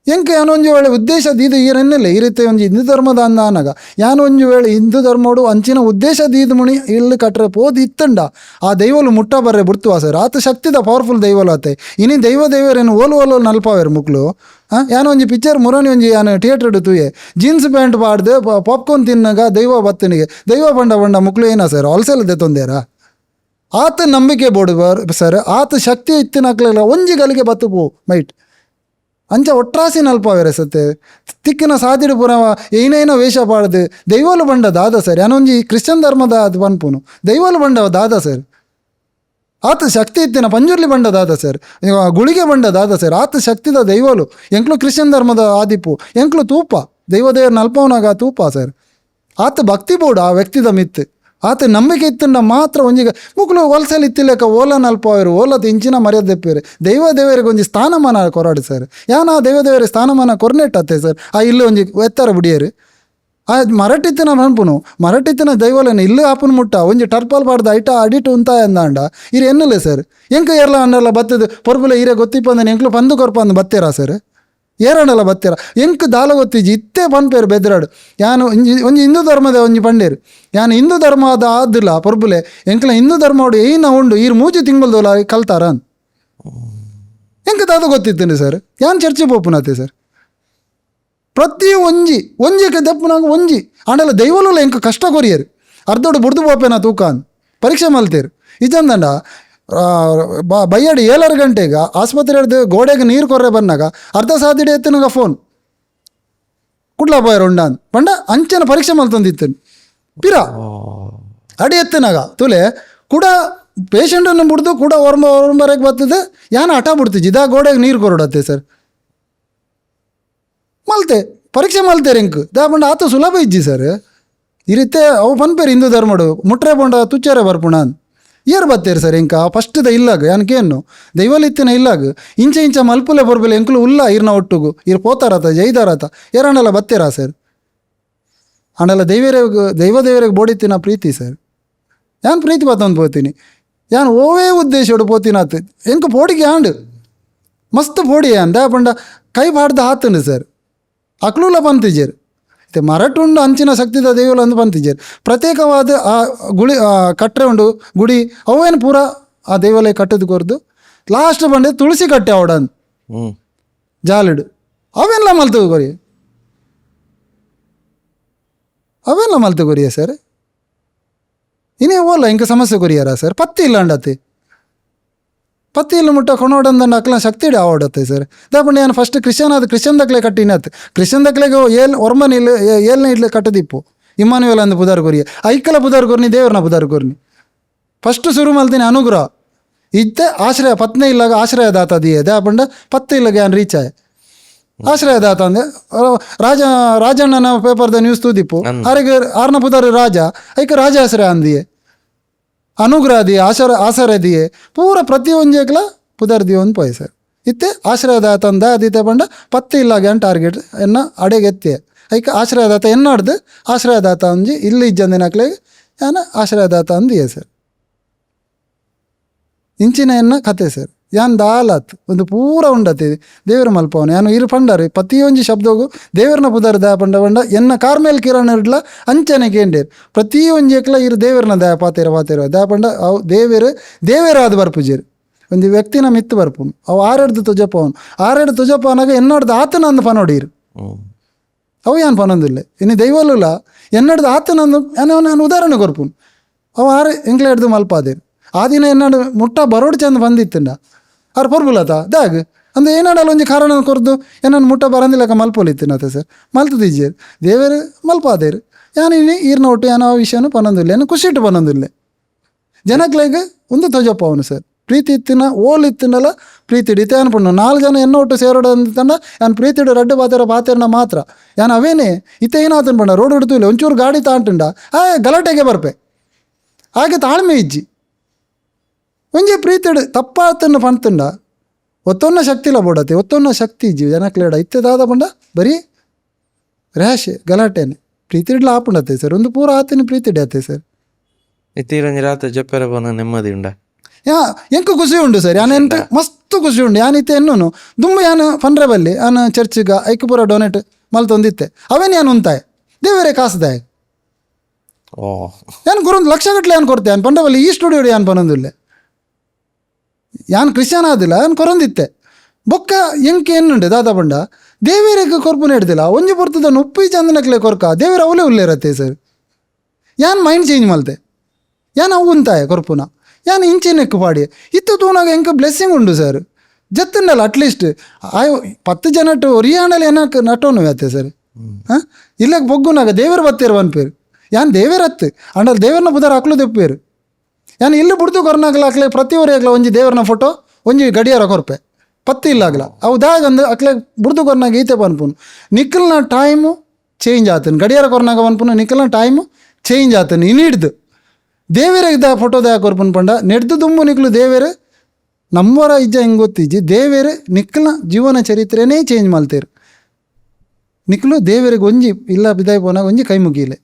[SPEAKER 1] ಎಂಕೆ ಯಾನೊಂಜಿ ವೇಳೆ ಉದ್ದೇಶದ ಇದು ಈರನ್ನೆಲ್ಲ ಈ ರೀತಿ ಒಂಜಿ ಹಿಂದೂ ಧರ್ಮದ ಅಂದ ಅನ್ನಾಗ ಯಾನೊಂಜಿ ವೇಳೆ ಹಿಂದೂ ಧರ್ಮಡು ಅಂಚಿನ ಉದ್ದೇಶದ ಇದು ಮುಣಿ ಇಲ್ಲಿ ಕಟ್ರೆ ಪೋದು ಇತ್ತಂಡ ಆ ದೈವಲು ಮುಟ್ಟ ಬರ್ರೆ ಬಿಡ್ತುವ ಸರ್ ಆತ ಶಕ್ತಿದ ಪವರ್ಫುಲ್ ದೈವಲು ಆತೆ ಇನಿ ದೇವರೇನು ಓಲು ನಲ್ಪಾವೇರು ಮುಕ್ಳು ಯಾನೊಂಜಿ ಪಿಕ್ಚರ್ ಮುರೋನಿ ಒಂಜಿ ಯಾನು ಥಿಯೇಟ್ರ್ ತೂಯೆ ಜೀನ್ಸ್ ಪ್ಯಾಂಟ್ ಪಾಡ್ದು ಪಾಪ್ಕಾರ್ನ್ ತಿನ್ನಾಗ ದೈವ ಬತ್ತನಿಗೆ ದೈವ ಬಂಡ ಮುಕ್ಳು ಏನ ಸರ್ ಹೊಲ್ಸೆಲ್ಲ ತೆತ್ತೊಂದೇರ ಆತ ನಂಬಿಕೆ ಬೋಡು ಸರ್ ಆತ ಶಕ್ತಿ ಇತ್ತಿನಕ್ಲೆಲ್ಲ ಒಂಜಿ ಗಲಿಗೆ ಬತ್ತು ಪೋ ಮೈಟ್ ಅಂಚ ಒಟ್ರಾಸಿ ನಲ್ಪಾವೇರೆ ಸತ್ತೆ ತಿಕ್ಕಿನ ಸಾದಿಡು ಪುರ ಏನೇನೋ ವೇಷ ಪಾಡ್ದು ದೈವಲು ಬಂಡ ದಾದ ಸರ್ ಯಾನೊಂಜಿ ಕ್ರಿಶ್ಚಿಯನ್ ಧರ್ಮದ ಅದು ಪನ್ಪುನು ದೈವಲು ಬಂಡ ದಾದ ಸರ್ ಆತ ಶಕ್ತಿ ಇತ್ತಿನ ಪಂಜುರ್ಲಿ ಬಂಡ ದಾದ ಸರ್ ಗುಳಿಗೆ ಬಂಡ ದಾದ ಸರ್ ಆತ ಶಕ್ತಿದ ದೈವಲು ಎಂಕ್ಲು ಕ್ರಿಶ್ಚಿಯನ್ ಧರ್ಮದ ಆದಿಪ್ಪು ಎಂಕ್ಲು ತೂಪ ದೇವರ ನಲ್ಪವನಾಗ ತೂಪ ಸರ್ ಆತ ಭಕ್ತಿ ಬೋಡು ಆ ವ್ಯಕ್ತಿದ ಮಿತ್ ಆತ ನಂಬಿಕೆ ಇತ್ತಂಡ ಮಾತ್ರ ಒಂಜಿಗ ಮುಕ್ಳು ಹೊಲ್ಸೆಲ್ ಇತ್ತಿಲ್ಲಕ ಓಲ ನಲ್ಪವರು ಓಲದ ಇಂಚಿನ ಮರ್ಯಾದೆಪ್ಪೇರು ದೇವರಿಗೆ ಒಂಜಿ ಸ್ಥಾನಮಾನ ಕೊರಾಡು ಸರ್ ಯಾನ ದೇವರ ಸ್ಥಾನಮಾನ ಕೊರ್ನೆಟ್ಟತ್ತೆ ಸರ್ ಆ ಇಲ್ಲಿ ಒಂಜಿ ಎತ್ತರ ಬಿಡಿಯರು ಆ ಮರಟಿತ್ತಿನ ಮನ್ಪುನು ಮರಟಿತ್ತಿನ ದೈವಲನ ಇಲ್ಲಿ ಆಪುನ್ ಮುಟ್ಟ ಒಂಜಿ ಟರ್ಪಲ್ ಪಾಡ್ದ ಐಟ ಅಡಿಟು ಉಂತ ಎಂದಾಂಡ ಇರು ಎನ್ನಲೆ ಸರ್ ಎಂಕ ಏರ್ಲ ಅಂಡಲ್ಲ ಬತ್ತದು ಪೊರ್ಪುಲ ಈರೆ ಗೊತ್ತಿಪ್ಪಂದನೆ ಎಂಕ್ಲು ಪಂದು ಕೊರ್ಪಂದು ಬತ್ತೇರಾ ಸರ್ ಏರಣಲ್ಲ ಬತ್ತೀರ ಎಂಕ್ ದಾಲ ಗೊತ್ತಿಜ್ಜಿ ಇತ್ತೇ ಪನ್ಪೇರು ಬೆದ್ರಾಡು ಯಾನು ಒಂಜಿ ಹಿಂದೂ ಧರ್ಮದ ಒಂಜಿ ಪಂಡೇರು ಯಾನು ಹಿಂದೂ ಧರ್ಮದ ಆದಿಲ್ಲ ಪೊರ್ಬುಲೆ ಎಂಕ್ಲ ಹಿಂದೂ ಧರ್ಮೋಡು ಏನ ಉಂಡು ಈರು 3 ತಿಂಗಳ್ದೋಲ ಕಲ್ತಾರ ಎಂಕ ದಾದ ಗೊತ್ತಿತ್ತೇನೆ ಸರ್ ಯಾನು ಚರ್ಚೆ ಪೋಪುನತ್ತೆ ಸರ್ ಪ್ರತಿ ಒಂಜಿಗೆ ದಪ್ಪನಾಗ ಒಂಜಿ ಆಂಡಲ್ಲ ದೈವಲುಲ್ಲ ಎಂಕ ಕಷ್ಟ ಕೊರಿಯರು ಅರ್ಧೋಡು ಬುಡ್ದು ಪೋಪೇನ ತೂಕಾನ್ ಪರೀಕ್ಷೆ ಮಲ್ತೇರು ಇಜಂದಂಡ ಬೈಯಡಿ 7 ಗಂಟೆಗೆ ಆಸ್ಪತ್ರೆ ಹಿಡ್ದು ಗೋಡೆಗೆ ನೀರು ಕೊರ್ರೆ ಬಂದಾಗ ಅರ್ಧ ಸಾದಿಡೆ ಎತ್ತನಾಗ ಫೋನ್ ಕುಡ್ಲ ಬಾಯರ್ ಉಂಡಾನ್ ಪಂಡ ಅಂಚನ ಪರೀಕ್ಷೆ ಮಲ್ತೊಂದಿತ್ತೇನೆ ಪಿರ ಅಡಿ ಎತ್ತನಾಗ ತುಲೆ ಕೂಡ ಪೇಷಂಟನ್ನು ಬಿಡ್ದು ಕೂಡ ಹೊರಬರಕ್ಕೆ ಬರ್ತದೆ ಯಾನು ಹಠ ಬಿಡ್ತಿಜಿ ಇದಾ ಗೋಡೆಗೆ ನೀರು ಕೊರಡತ್ತೆ ಸರ್ ಮಲ್ತೆ ಪರೀಕ್ಷೆ ಮಲ್ತೇರಿ ಎಂಕ್ ದಾಪಂಡ ಆತ ಸುಲಭ ಇಜ್ಜಿ ಸರ್ ಈ ರೀತಿ ಅವು ಪನ್ಪೇರು ಹಿಂದೂ ಧರ್ಮಡು ಮುಟ್ರೆ ಬಂಡ ತುಚ್ಚಾರೆ ಬರ್ಪುಣಾನ್ ಏರ್ ಬತ್ತೇರು ಸರ್ ಎಂಕ ಫಸ್ಟ್ದ ಇಲ್ಲಾಗ ಯಾನಕೇನು ದೈವಲಿತ್ತಿನ ಇಲ್ಲಾಗ ಇಂಚ ಮಲ್ಪುಲೆ ಬರ್ಬೆಲೆ ಎಂಕ್ಲು ಉಲ್ಲ ಇರ್ನ ಒಟ್ಟುಗು ಇರ್ ಪೋತಾರತ ಜೈದಾರತ ಏರಂಡಲ್ಲ ಬತ್ತೇರಾ ಸರ್ ಅಂಡಲ್ಲ ದೇವರಿಗೆ ಬೋಡಿತ್ತಿನ ಪ್ರೀತಿ ಸರ್ ಯಾನು ಪ್ರೀತಿ ಬತ್ತೊಂದು ಪೋತೀನಿ ಯಾನು ಓವೇ ಉದ್ದೇಶೋಡು ಪೋತಿನಾತ್ ಎಂಕ ಪೋಡಿಗೆ ಆಂಡು ಮಸ್ತ್ ಪೋಡಿ ಅಂದ ಪಂಡ ಕೈ ಬಾಡ್ದ ಹಾತಂಡು ಸರ್ ಅಕ್ಲೂಲ ಪಂತಿಜೇರು ಮತ್ತು ಮರಟುಂಡು ಅಂಚಿನ ಶಕ್ತಿದ ದೇವಲು ಅಂದು ಪಂತಿಜೇರು ಪ್ರತ್ಯೇಕವಾದ ಆ ಕಟ್ಟರೆ ಉಂಡು ಗುಡಿ ಅವೇನು ಪೂರ ಆ ದೇವಾಲಯ ಕಟ್ಟದು ಕೊರ್ದು ಲಾಸ್ಟ್ ಬಂಡೆ ತುಳಸಿ ಕಟ್ಟೆ ಅವಡನ್ ಜಾಲಿಡು ಅವೆಲ್ಲ ಮಲ್ತು ಕೊರಿಯ ಸರ್ ಇನ್ನೇ ಓಲ್ಲ ಇಂಕ ಸಮಸ್ಯೆ ಕೊರಿಯಾರ ಸರ್ ಪತ್ತಿ ಇಲ್ಲ ಅಂಡತ್ತೆ ಪತ್ತಿ ಇಲ್ಲ ಮುಟ್ಟ ಕೊಣೋಡಂದಂಡ ಅಕ್ಲ ಶಕ್ತಿ ಆವಡತ್ತೆ ಸರ್ ದಾಪಂಡ ಏನು ಫಸ್ಟ್ ಕ್ರಿಶ್ಚಿಯನ್ ದಕ್ಲೆ ಕಟ್ಟಿನತ್ ಕ್ರಿಶ್ಚಿಯನ್ ದಕ್ಲೆಗೆ ಒರ್ಮನ್ ಇಲ್ಲ ಏಳ್ನೇ ಇಡ್ಲೆ ಕಟ್ಟದಿಪ್ಪು ಇಮ್ಮಾನುವೆಲ್ ಅಂದು ಪುದಾರ್ ಕೊರಿಯ ಐಕ್ಕಲ ಪುದಾರ್ ಕೊರ್ನಿ ದೇವ್ರನ್ನ ಪುದಾರ್ ಕೊರ್ನಿ ಫಸ್ಟ್ ಶುರು ಮಲ್ತೀನಿ ಅನುಗ್ರಹ ಇತ್ತೆ ಆಶ್ರಯ ಪತ್ನಿ ಇಲ್ಲಾಗ ಆಶ್ರಯದಾತ ದಿಯೆ ದಾಪಂಡ ಪತ್ತು ಇಲ್ಲಗೆ ಏನು ರೀಚ್ ಆಯ್ ಆಶ್ರಯದಾತ ಅಂದ್ರೆ ರಾಜಣ್ಣನ ಪೇಪರ್ದ ನ್ಯೂಸ್ ತೂದಿಪ್ಪು ಆರಿಗೆ ಆರ್ನ ಪುದಾರ್ ರಾಜ ಐಕ ರಾಜ ಆಶ್ರಯ ಅಂದಿಯೆ ಅನುಗ್ರಹ ದಿಯೆ ಆಸರ ದಿಯೆ ಪೂರ ಪ್ರತಿಯೊಂದು ಪುದಾರ್ ದಿಯೆ ಒಂದು ಪೋಯ್ ಸರ್ ಇತ್ತೆ ಆಶ್ರಯದಾತ ಅಂದ ಅದಿತ್ತೆ ಪಂಡ ಪತ್ತೆ ಇಲ್ಲಾಗೆ ಅಂತ ಟಾರ್ಗೆಟ್ ಎನ್ನ ಅಡೆಗೆತ್ತೆ ಐಕ ಆಶ್ರಯದಾತ ಎನ್ನಾಡ್ದು ಆಶ್ರಯದಾತ ಅಂಜಿ ಇಲ್ಲಿ ಇಜ್ಜಂದಿನಕ್ಲೆಗೆ ಯಾನ ಆಶ್ರಯದಾತ ಅಂದಿಯೇ ಸರ್ ಇಂಚಿನ ಎನ್ನ ಕತೆ ಸರ್ ಯಾನ್ ದಾಲತ್ ಒಂದು ಪೂರ ಉಂಡತಿ ದೇವರ ಮಲ್ಪವನು ಯಾನು ಇರು ಪಂಡರು ಪ್ರತಿಯೊಂದು ಶಬ್ದಗೂ ದೇವರನ ಪುದರ್ ದಯ ಪಂಡ ಪಂಡ ಎನ್ನ ಕಾರ್ಮೇಲ್ ಕಿರಣ ಇರ್ಲ ಅಂಚನೆ ಕೇಂಡೇರು ಪ್ರತಿಯೊಂದು ಎಕ್ಲ ಇರು ದೇವರನ ದಯ ಪಾತೇರ ದಯ ಪಂಡ ಅವು ದೇವೇರಾದ ಬರ್ಪುಜೇರು ಒಂದು ವ್ಯಕ್ತಿನ ಮಿತ್ತು ಬರ್ಪುನು ಅವು ಆರೆಡ್ದು ತುಜಪ್ಪವನಾಗ ಎನ್ನಡ್ದು ಆತನ ಅಂದು ಪನೋಡಿರು ಅವು ಯಾನ್ ಪನೊಂದಿಲ್ಲ ಇನ್ನು ದೈವಲ್ಲ ಎನ್ನಡ್ದು ಆತನಂದು ನಾನು ಉದಾಹರಣೆ ಕೊರ್ಪುನು ಅವು ಆರು ಎಂಕ್ಲೆ ಹಿಡ್ದು ಮಲ್ಪಾದೇರು ಆ ದಿನ ಎನ್ನಾಡು ಮುಟ್ಟ ಬರೋಡು ಚಂದ ಬಂದಿತ್ತಂಡ ಅವ್ರು ಪೊರ್ಬುಲತ ದಾಗ ಅಂದ್ರೆ ಏನಾಡಲ್ಲ ಒಂಜಿ ಕಾರಣ ಕೊರ್ದು ಏನನ್ನು ಮುಟ್ಟ ಬರಂದಿಲ್ಲಕ ಮಲ್ಪೊಲಿತ್ತಿನತೆ ಸರ್ ಮಲ್ತದಿಜ್ಜೇರು ದೇವರು ಮಲ್ಪಾದೇರು ಯಾನು ಈರ್ನ ಒಟ್ಟು ಏನೋ ವಿಷಯನೂ ಪನೊಂದಿಲ್ಲ ಏನು ಖುಷಿ ಇಟ್ಟು ಪನೊಂದಿಲ್ಲ ಜನಕ್ಲೆಗೆ ಒಂದು ತೊಜಪ್ಪ ಅವನು ಸರ್ ಪ್ರೀತಿ ಇತ್ತಿನ ಓಲ್ ಇತ್ತಿನಲ್ಲ ಪ್ರೀತಿ ಇಡಿತೆ ಅನ್ಪಣ್ಣು 4 ಜನ ಎನ್ನ ಒಟ್ಟು ಸೇರೋಡು ಅಂತಂಡ ನಾನು ಪ್ರೀತಿ ಇಡು ರಡ್ಡು ಪಾತೆರನ ಮಾತ್ರ ಯಾನು ಅವೇನೇ ಇತ್ತೆ ಏನಾತನ್ ಪಂಡ ರೋಡ್ ಹಿಡ್ತಿಲ್ಲ ಒಂಚೂರು ಗಾಡಿ ತಾಂಟುಂಡ ಗಲಾಟೆಗೆ ಬರ್ಪೆ ಹಾಗೆ ತಾಳ್ಮೆ ಇಜ್ಜಿ ಒಂಜಿ ಪ್ರೀತಿಡು ತಪ್ಪಾತನ್ನು ಪಣ್ತುಂಡ ಒತ್ತೊನ್ನ ಶಕ್ತಿಲ ಬೋಡತೆ ಒತ್ತೊನ್ನ ಶಕ್ತಿ ಇಜ್ಜಿ ಜನಕ್ಲೇಡ ಇತ್ತೆದಾದ ಪಂಡ ಬರೀ ರ್ಯಾಶ್ ಗಲಾಟೆನೆ ಪ್ರೀತಿ ಇಡ್ಲ ಆಪುಂಡತೆ ಸರ್ ಒಂದು ಪೂರ ಆತನ ಪ್ರೀತಿ ಇಡತ್ತೆ ಸರ್
[SPEAKER 2] ಇತ್ತೀರಂಜಿ ರಾತ್ರಿ ಜಪ್ಪೆರ ಬಂದ ನೆಮ್ಮದಿ ಉಂಡ
[SPEAKER 1] ಎಂಕ ಖುಷಿ ಉಂಡು ಸರ್ ಯಾನು ಎಂತ ಮಸ್ತ್ ಖುಷಿ ಉಂಡು ಯಾನಿತ್ತೆ ಎನ್ನು ದುಂಬ ಯಾನು ಪಂಡ್ರೆ ಬಲ್ಲಿ ನಾನು ಚರ್ಚ್ಗ ಐಕ್ ಪೂರ ಡೊನೇಟ್ ಮಲ್ತೊಂದಿತ್ತೆ ಅವೇನು ಯಾನು ಉಂತಾಯ ದೇವರೇ ಕಾಸ್ದಾಯ ಯಾನು ಗುರು ಲಕ್ಷಗಟ್ಲೆ ಯಾನು ಕೊಡ್ತೆ ಯಾನು ಪಂಡ್ರೆ ಬಲ್ಲಿ ಈ ಸ್ಟುಡಿಯೋ ಯಾನು ಪನೊಂದಿಲ್ಲ ಯಾನ್ ಕ್ರಿಶ್ಚಿಯನ್ ಆದಿಲ್ಲ ಯಾನ್ ಕೊರೊಂದಿತ್ತೆ ಬೊಕ್ಕ ಎಂಕೆ ಎನ್ನುಂಡೆ ದಾದ ಪಂಡ ದೇವೇರಿಗೆ ಕೊರ್ಪುನ ಹಿಡ್ದಿಲ್ಲ ಒಂಜಿ ಪೊರ್ತದ ಉಪ್ಪಿ ಚಂದನಕ್ಲೆ ಕೊರ್ಕ ದೇವರ ಅವಲೇ ಉಲ್ಲೇರತ್ತೆ ಸರ್ ಯಾನ್ ಮೈಂಡ್ ಚೇಂಜ್ ಮಲ್ತೆ ಯಾನ್ ಅವು ಉಂತಾಯ ಕೊರ್ಪುನ ಯಾನ್ ಇಂಚೆನೆಕ್ಕು ಪಾಡಿ ಇತ್ತು ತೂನಾಗ ಎಂಕ ಬ್ಲೆಸ್ಸಿಂಗ್ ಉಂಡು ಸರ್ ಜತ್ತಂಡಲ್ಲ ಅಟ್ಲೀಸ್ಟ್ 10 ಜನ ಒರಿಯಾಣಲ್ಲಿ ಏನಕ್ಕೆ ನಟೋನು ಯಾತೆ ಸರ್ ಹಾಂ ಇಲ್ಲಕ್ಕೆ ಬೊಗ್ಗುನಾಗ ದೇವರು ಬತ್ತೇರು ಅನ್ಪೇರು ಯಾನ್ ದೇವರತ್ತು ಅಂಡಲ್ಲಿ ದೇವರನ್ನ ಬುಧಾರ ಹಾಕ್ಲು ತೆಪ್ಪೇರು ಯಾನು ಇಲ್ಲಿ ಬಿಡ್ತು ಕೊರ್ನಾಗ್ಲ ಅಕ್ಲೆ ಪ್ರತಿಯೊರೆ ಆಗ್ಲ ಒಂಜಿ ದೇವರನ ಫೋಟೋ ಒಂಜಿ ಗಡಿಯಾರ ಕೊರ್ಪೆ ಪತ್ತಿ ಇಲ್ಲ ಆಗ್ಲ ಅವು ದಾಗ ಅಂದು ಅಕ್ಲೆ ಬಿಡ್ತು ಕೊರ್ನಾಗ ಈತೆ ಪನ್ಪುನು ನಿಖಲ್ನ ಟೈಮು ಚೇಂಜ್ ಆತನು ಗಡಿಯಾರ ಕೊರ್ನಾಗ ಪನ್ಪುನು ನಿಖಲ್ನ ಟೈಮು ಚೇಂಜ್ ಆತನು ಇನ್ನಿಡ್ದು ದೇವರಿಗೆ ದ ಫೋಟೋ ದಾಗ ಕೊರ್ಪುನ್ ಪಂಡ ನೆಡ್ದು ದುಂಬು ನಿಕ್ಲು ದೇವರೇ ನಮ್ಮವರ ಇಜ್ಜ ಹೆಂಗೆ ಗೊತ್ತಿಜ್ಜಿ ದೇವರೇ ನಿಖಲ್ನ ಜೀವನ ಚರಿತ್ರೆನೇ ಚೇಂಜ್ ಮಲ್ತೇರು ನಿಕ್ಲು ದೇವರಿಗೆ ಒಂಜಿ ಇಲ್ಲ ಬಿದಾಯ್ ಪೋನಾಗ ಒಂಜಿ ಕೈ ಮುಗಿಲೆ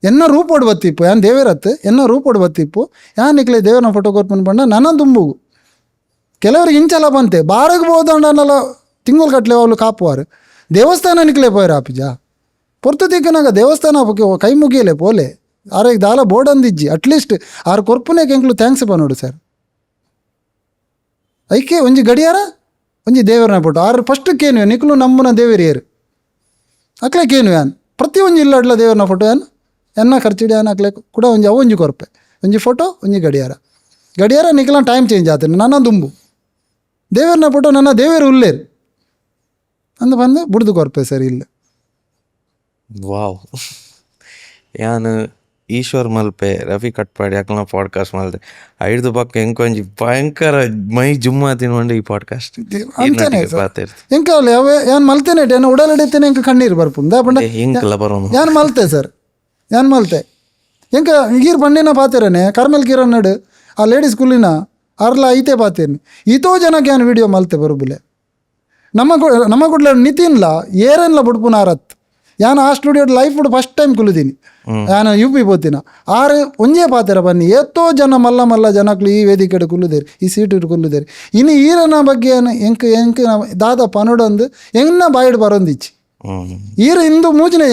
[SPEAKER 1] ಎನ್ನ ರೂಪೋಡು ಬತ್ತಿಪ್ಪು ಯಾನ್ ದೇವರತ್ತು ಎನ್ನ ರೂಪೋಡು ಬತ್ತಿಪ್ಪು ಯಾನ್ ನಿಕ್ಲೆ ದೇವರನ ಫೋಟೋ ಕೊರ್ಪುನ್ ಪಂಡ ನನ್ನ ದುಂಬುಗು ಕೆಲವ್ರಿಗೆ ಇಂಚಲ ಬಂತೆ ಬಾರಗೆ ಬೋದಂಡನೆಲ್ಲ ತಿಂಗಳು ಕಟ್ಲೆ ಅವಳು ಕಾಪುವಾರು ದೇವಸ್ಥಾನ ನಿಕ್ಲೆ ಪೋಯ್ರ ಆಪಿಜ ಪೊರ್ತು ತಿಕ್ಕನಾಗ ದೇವಸ್ಥಾನ ಕೈ ಮುಗಿಯಲೆ ಪೋಲೆ ಆರೆಗೆ ದಾಲ ಬೋರ್ಡ್ ಅಂದಿಜ್ಜಿ ಅಟ್ಲೀಸ್ಟ್ ಆರು ಕೊರ್ಪುನೇಗೆ ಎಂಕ್ಲು ಥ್ಯಾಂಕ್ಸ್ ನೋಡು ಸರ್ ಐಕೆ ಒಂಜಿ ಗಡಿಯಾರ ಒಂಜಿ ದೇವರನ ಫೋಟೋ ಆರು ಫಸ್ಟಕ್ಕೇನು ನಿಕ್ಲು ನಮ್ಮನ ದೇವರಿಯರು ಅಕ್ಲೆಕ್ಕೇನು ಯಾನ್ ಪ್ರತಿಯೊಂದು ಇಲ್ಲಡ್ಲ ದೇವರನ ಫೋಟೋ ಯಾನ್ ಎನ್ನ ಖರ್ಚಿಡಿ ಯಾನ್ ಅಕ್ಲೆ ಕೂಡ ಒಂಜಿ ಅವು ಒಂಜಿ ಕೊರ್ಪೆ ಒಂಜಿ ಫೋಟೋ ಒಂಜಿ ಗಡಿಯಾರ ನಿಕ್ಲ ಟೈಮ್ ಚೇಂಜ್ ಆತೇನೆ ನನ್ನ ದುಂಬು ದೇವರನ ಫೋಟೋ ನನ್ನ ದೇವರು ಉಲ್ಲೇರು ಅಂದ ಬಂದು ಬುಡ್ದು ಕೊರ್ಪೆ ಸರ್ ಇಲ್ಲ
[SPEAKER 2] ವಾವ್ ಯಾನು ಈಶ್ವರ್ ಮಲ್ಪೆ ರಫಿ ಕಟ್ಪಾಡಿ ಅಕ್ಲ ಪಾಡ್ಕಾಸ್ಟ್ ಮಲ್ತೆ ಐದು ಪಕ್ಕ ಎಂಕೊಂಜಿ ಭಯಂಕರ ಮೈ ಜುಮ್ಮ ತಿನ್ಕೊಂಡು ಈ ಪಾಡ್ಕಾಸ್ಟ್
[SPEAKER 1] ಅಂತಾನೆ ಎಂಕ ಅವೇ ಯಾನ್ ಮಲ್ತೇನೆ ಏನು ಉಡಲಿಡಿತೇನೆ ಎಂಕ ಕಣ್ಣೀರು ಬರ್ಪುಂಡು ದಾಪಂಡ
[SPEAKER 2] ಹಿಂಕಲ್ಲ ಬರೋನು
[SPEAKER 1] ಯಾನ್ ಮಲ್ತೆ ಸರ್ ಯಾನ್ ಮಲ್ತೆ ಎಂಕ ಈರ್ ಪಂಡಿನ ಪಾತಿರನೆ ಕರ್ಮೇಲ್ ಕಿರಣ್ ನಡು ಆ ಲೇಡಿ ಸ್ಕೂಲಿನ ಅರ್ಲ ಐತೆ ಪಾತೇನಿ ಈತೋ ಜನಕ್ಕೆ ಯಾನ್ ವಿಡಿಯೋ ಮಲ್ತೆ ಬರುಬುಲೆ ನಮ್ಮ ಗುಡ್ಲ ನಿತಿನ್ಲ ಏರೆನ್ಲ ಬುಡ್ಪುನ ಆರತ್ ಯಾನು ಆ ಸ್ಟುಡಿಯೋಡ್ ಲೈಫ್ ಬಿಡು ಫಸ್ಟ್ ಟೈಮ್ ಕುಲಿದೀನಿ ಯಾನು UP ಪೋತಿನ ಆರು ಒಂಜೇ ಪಾತೆರ ಬನ್ನಿ ಎತ್ತೋ ಜನ ಮಲ್ಲ ಜನಕ್ಲು ಈ ವೇದಿಕೆ ಕುಲ್ಲುದೇರಿ ಈ ಸೀಟ್ ಕುಲ್ಲುದೇರಿ ಇನ್ನು ಈರನ ಬಗ್ಗೆ ಏನು ಎಂಕ ದಾದ ಪನೊಡೊಂದು ಎಂಗ್ನ ಬಾಯಿಡ್ ಬರೊಂದಿಚ್ಚಿ ಈರು ಇಂದು ಮೂಜಿನ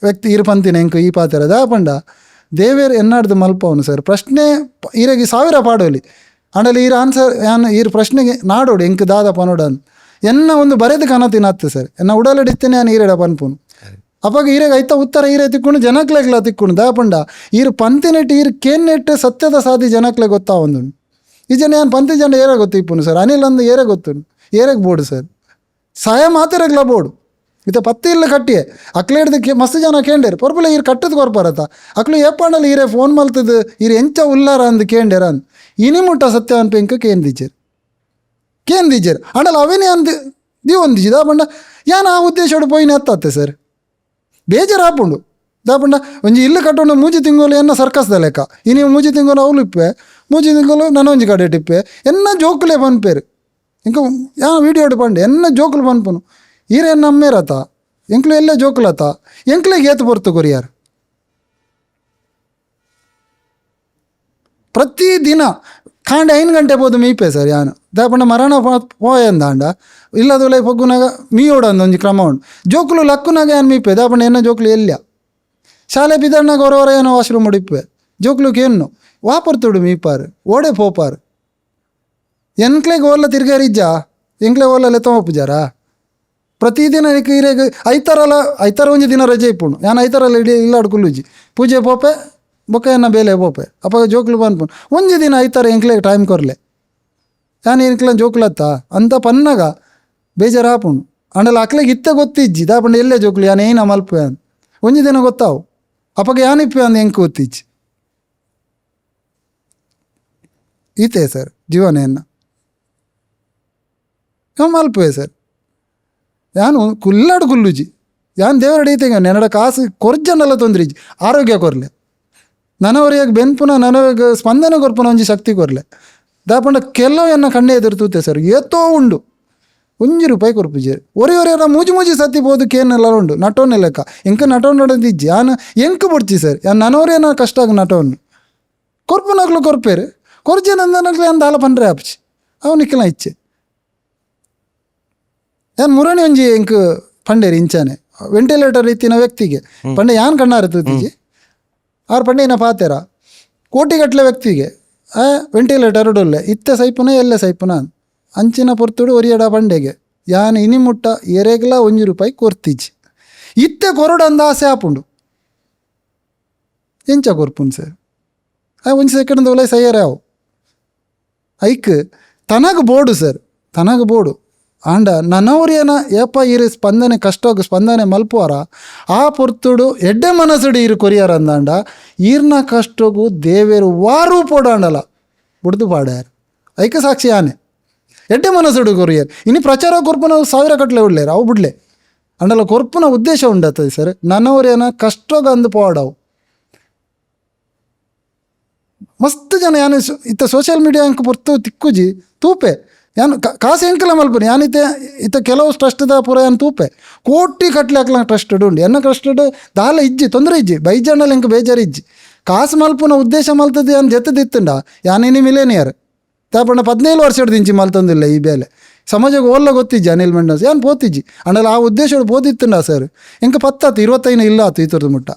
[SPEAKER 1] ವ್ಯಕ್ತಿ ಈರು ಪಂತಿನ ಎಂಕ ಈ ಪಾತೆರ ದಾ ಪಂಡ ದೇವೇರು ಎನ್ನಾಡ್ದು ಮಲ್ಪವನು ಸರ್ ಪ್ರಶ್ನೆ ಈರಗಿ 1000 ಪಾಡೋಲಿ ಅಂಡಲ್ಲಿ ಈರ ಆನ್ಸರ್ ಯಾನು ಈರು ಪ್ರಶ್ನೆಗೆ ನಾಡೋಡು ಎಂಕ ದಾದ ಪನೊಡನ್ ಎನ್ನ ಒಂದು ಬರೆದು ಕನತಿನತ್ತು ಸರ್ ಎನ್ನ ಉಡಲಡಿತ್ತೇನೆ ನಾನು ಈರೆಡ ಪನ್ಪುನು ಅವಾಗ ಈರೆಗೆ ಐತ ಉತ್ತರ ಈರೆ ತಿಕ್ಕೊಂಡು ಜನಕ್ಲೆಗ್ಲ ತಿಕ್ಕೊಂಡು ದಾಪಂಡ ಈರು ಪಂತಿನೆಟ್ಟು ಈರು ಕೇನ್ನೆಟ್ಟು ಸತ್ಯದ ಸಾಧಿ ಜನಕ್ಲೆ ಗೊತ್ತಾ ಒಂದು ಈ ಜನ ಏನು ಪಂತಿ ಜನ ಏರೆ ಗೊತ್ತಿಪ್ಪುನು ಸರ್ ಅನಿಲ್ ಅಂದು ಏರೆ ಗೊತ್ತುಂಡು ಏರೆಗೆ ಬೋಡು ಸರ್ ಸಹಾಯ ಮಾತಿರಗ್ಲ ಬೋಡು ಇತ್ತ ಪತ್ತಿ ಇಲ್ಲ ಕಟ್ಟಿಯೇ ಅಕ್ಲೆ ಹಿಡ್ದಕ್ಕೆ ಮಸ್ತ್ ಜನ ಕೇಂಡೇರು ಪೊರ್ಪುಲ ಈರು ಕಟ್ಟದ ಕೊರ್ಪಾರತ್ತ ಅಕ್ಲು ಏಪಾಂಡಲ್ಲಿ ಈರೆ ಫೋನ್ ಮಲ್ತದ್ದು ಈರು ಎಂಚ ಉಲ್ಲಾರ ಅಂದು ಕೇಂಡೇರ ಅಂದ್ ಇನಿ ಮುಟ್ಟ ಸತ್ಯ ಅನ್ಪೆಂಕ ಕೇಂದಿಜ್ಜರು ಅಂಡಲ್ಲ ಅವೇನೇ ಅಂದು ದಿವೊಂದಿಜಿ ದಾಪಂಡ ಯಾನು ಆ ಉದ್ದೇಶೋಡು ಪೋಯಿನ ಎತ್ತತ್ತೆ ಸರ್ ಬೇಜಾರು ಹಾಪುಂಡು ದಾಪಂಡ ಒಂಜಿ ಇಲ್ಲು ಕಟ್ಟೊಂಡು ಮೂಜಿ ತಿಂಗೋಲು ಎನ್ನ ಸರ್ಕಸ್ದ ಲೆಕ್ಕ ಇನ್ನು ಮೂಜಿ ತಿಂಗೋಲು ಅವಳು ಇಪ್ಪೆ ಮೂಜಿ ತಿಂಗೋಲು ನನ್ನ ಒಂಜಿ ಕಡೆ ಟಿಪ್ಪೆ ಎನ್ನ ಜೋಕುಲೆ ಪನ್ಪೇರು ఇంకా యಾ వీడియో పండు ಎನ್ನ ಜೋಕುಲು ಪನ್ಪುನು ಈರೆ ನಮ್ಮೇರತ ಎಂಕ್ಲು ಎಲ್ಲೇ ಜೋಕುಲತ ಎಂಕ್ಲಿಗೆ ಏತು ಬರ್ತು ಕೊರಿಯಾರು ಪ್ರತಿದಿನ ಕಾಂಡೆ 5 ಗಂಟೆ ಬೋದು ಮೀಪೆ ಸರ್ ಯಾನು ದಾಪಂಡ ಮರಣ ಪೋಯಂದಾಂಡ ಇಲ್ಲದ ಲೈಫ್ ಹೊಗ್ಗುನಾಗ ಮೀಯೋಡಂದು ಒಂಜಿ ಕ್ರಮ ಉಂಡು ಜೋಕುಲು ಲಕ್ಕುನಾಗ ಏನು ಮೀಪೆ ದಾಪಂಡ ಎನ್ನ ಜೋಕುಲು ಎಲ್ಲ ಶಾಲೆ ಬಿದಣ್ಣಾಗ ಹೊರವರ ಏನೋ ವಾಶ್ರೂಮ್ ಉಡಿಪೆ ಜೋಕುಲುಗೆ ಏನು ವಾಪರ್ತುಡು ಮೀಪಾರು ಓಡೆ ಪೋಪಾರು ಎಂಕ್ಲೆಗೆ ಓಲ್ಲ ತಿರ್ಗಾರಿಜ್ಜ ಎಂಕ್ಲೆ ಓಲ್ಲ ಲೆತ್ತೊಪ್ಪುಜಾರ ಪ್ರತಿದಿನ ಇರೇಗ ಐತಾರ ಒಂಜಿ ದಿನ ರಜೆ ಇಪ್ಪುಂಡು ಯಾನು ಐತಾರಲ್ಲ ಇಡೀ ಇಲ್ಲಾಡು ಕುಲ್ಲುಜಿ ಪೂಜೆ ಪೋಪೆ ಬೊಕ್ಕ ಎನ್ನ ಬೇಲೆ ಪೋಪೆ ಅಪ್ಪ ಜೋಕ್ಲು ಪನ್ಪುಂಡು ಒಂಜಿ ದಿನ ಐತಾರ ಎಂಕ್ಲೆಗೆ ಟೈಮ್ ಕೊರ್ಲೆ ಯಾನು ಎಂಕ್ಲ ಜೋಕ್ಲತ್ತ ಅಂತ ಪನ್ನಾಗ ಬೇಜಾರು ಹಾಪುಂಡು ಅಂಡಲ್ಲ ಅಕ್ಲೆಗೆ ಇತ್ತ ಗೊತ್ತಿಜ್ಜಿ ದಾಪಂಡು ಎಲ್ಲೇ ಜೋಕ್ಲು ಯಾನು ಏನ ಮಲ್ಪೆ ಅಂತ ಒಂಜಿ ದಿನ ಗೊತ್ತಾವು ಅಪ್ಪಗೆ ಯಾನಿಪ್ಪೆ ಅಂದು ಎಂಕ್ ಗೊತ್ತಿಜ್ಜಿ ಈತೆ ಸರ್ ಜೀವನ ಎನ್ನ ಮಲ್ಪುವೆ ಸರ್ ಯಾನು ಕುಲ್ಲಾಡು ಕುಲ್ಲುಜಿ ಯಾನು ದೇವರ ಅಡೀತೆಗೆ ನೆನಡ ಕಾಸು ಕೊರ್ಜನ್ನೆಲ್ಲ ತೊಂದ್ರಿಜಿ ಆರೋಗ್ಯ ಕೊರ್ಲೆ ನನವರಿಗೆ ಬೆನ್ಪುನ ನನಗೆ ಸ್ಪಂದನೆ ಕೊರ್ಪುನ ಒಂಜಿ ಶಕ್ತಿ ಕೊರ್ಲೆ ದಾಪಂಡ ಕೆಲವು ಎನ್ನ ಕಣ್ಣೆ ಎದುರು ತೂತೆ ಸರ್ ಏತೋ ಉಂಡು ₹1 ಕೊರ್ಪುಜಿ ಒರೆ ಮೂಜಿ ಸತಿ ಬೋದು ಕೇನೆಲ್ಲ ಉಂಡು ನಟೋನೆ ಲೆಕ್ಕ ಎಂಕ ನಟೋನ್ ನೋಡಿದ್ಜಿ ಯಾನು ಎಂಕ ಬಿಡ್ಚಿ ಸರ್ ಯಾನು ನನವರೇನ ಕಷ್ಟ ಆಗ ನಟೋನು ಕೊರ್ಪುನಕ್ಲು ಕೊರ್ಪೇರು ಕೊರ್ಜನಂದನಕ್ಲೆ ಅಂದ ಆಲ ಪಂಡ್ರೆ ಆಪ್ಚಿ ಅವನಿಕ್ಕೆಲ್ಲ ಇಚ್ಛೆ ಯಾನು ಮುರಣಿ ಒಂಜಿ ಎಂಕ್ ಪಂಡೇರಿ ಇಂಚಾನೆ ವೆಂಟಿಲೇಟರ್ ಇತ್ತಿನ ವ್ಯಕ್ತಿಗೆ ಪಂಡೆ ಯಾನ್ ಕಣ್ಣಾರ ತೂತಿಜಿ ಆರು ಪಂಡೇನ ಪಾತೆರ ಕೋಟಿಗಟ್ಟಲೆ ವ್ಯಕ್ತಿಗೆ ವೆಂಟಿಲೇಟರ್ ಉಡೊಲ್ಲೆ ಇತ್ತೆ ಸೈಪುನ ಎಲ್ಲೆ ಸೈಪುನ ಅಂಚಿನ ಪೊರ್ತುಡು ಒರಿಯಡ ಪಂಡೆಗೆ ಯಾನು ಇನಿ ಮುಟ್ಟ ಎರೆಗ್ಲ ₹1 ಕೊರ್ತಿಜಿ ಇತ್ತೆ ಕೊರಡಂದ ಆಸೆ ಆಪುಂಡು ಎಂಚ ಕೊರ್ಪುನ್ ಸರ್ ಒಂಜಿ ಸೆಕೆಂಡ್ ಒಲೆ ಸೈಯರೆ ಅವು ಐಕ್ ತನಗೆ ಬೋಡು ಸರ್ ತನಗೆ ಬೋಡು ಆಂಡ ನನವ್ರೇನ ಏಪ ಇರು ಸ್ಪಂದನೆ ಕಷ್ಟೋಗ ಸ್ಪಂದನೆ ಮಲ್ಪುವಾರ ಆ ಪೊರ್ತುಡು ಎಡ್ಡೆ ಮನಸ್ಸುಡು ಇರು ಕೊರಿಯಾರ ಅಂದಾಂಡ ಈರ್ನ ಕಷ್ಟೋಗು ದೇವೇರು ವಾರು ಪೋಡಾಂಡಲ ಬುಡ್ದು ಪಾಡ್ಯಾರ ಐಕ ಸಾಕ್ಷಿ ಆನೆ ಎಡ್ಡೆ ಮನಸ್ಸುಡು ಕೊರಿಯರ್ ಇನ್ನು ಪ್ರಚಾರ ಕೊರ್ಪುನ 1000 ಕಟ್ಲೆ ಉಡ್ಲೇರು ಅವು ಬಿಡ್ಲೆ ಅಂಡಲ ಕೊರ್ಪುನ ಉದ್ದೇಶ ಉಂಡತ್ತದ ಸರ್ ನನವ್ರೇನ ಕಷ್ಟೋಗ ಅಂದು ಪೋಡವು ಮಸ್ತ್ ಜನ ಯಾನು ಇತ್ತ ಸೋಷಿಯಲ್ ಮೀಡಿಯಾ ಅಂಕ ಪೊರ್ತು ತಿಕ್ಕುಜಿ ತೂಪೆ ಯಾನು ಕಾಸು ಎಂಕಲ ಮಲ್ಪನೆ ಯಾನಿತ್ತೆ ಇತ್ತ ಕೆಲವು ಟ್ರಸ್ಟ್ದ ಪೂರ ಏನು ತೂಪೆ ಕೋಟಿ ಕಟ್ಲೆ ಹಾಕ್ಲ ಟ್ರಸ್ಟೆಡ್ ಉಂಡು ಎನ್ನ ಟ್ರಸ್ಟೆಡ್ ದಾಲ ಇಜ್ಜಿ ತೊಂದರೆ ಇಜ್ಜಿ ಬೈಜಣ್ಣಲ್ಲಿ ಎಂಕ ಬೇಜಾರು ಇಜ್ಜಿ ಕಾಸು ಮಲ್ಪುನ ಉದ್ದೇಶ ಮಲ್ತದ್ದು ಯಾನು ಜತ್ತದಿತ್ತುಂಡ ಯಾನಿನಿ ಮಿಲೇನಿಯರ್ ತಾಪಣ್ಣ 17 ವರ್ಷದ ಇಂಚಿ ಮಲ್ತೊಂದಿಲ್ಲ ಈ ಬೇಲೆ ಸಮಾಜಕ್ಕೆ ಓಲ್ಲ ಗೊತ್ತಿಜ್ಜಿ ಅನಿಲ್ ಮೆಂಡನ್ಸ್ ಯಾನು ಪೋತಿಜ್ಜಿ ಅಂಡಲ್ಲ ಆ ಉದ್ದೇಶ ಪೋತಿತ್ತುಂಡ ಸರ್ ಎಂಕ 25 ಇಲ್ಲ ಆತು ಈತರದ್ದು ಮುಟ್ಟ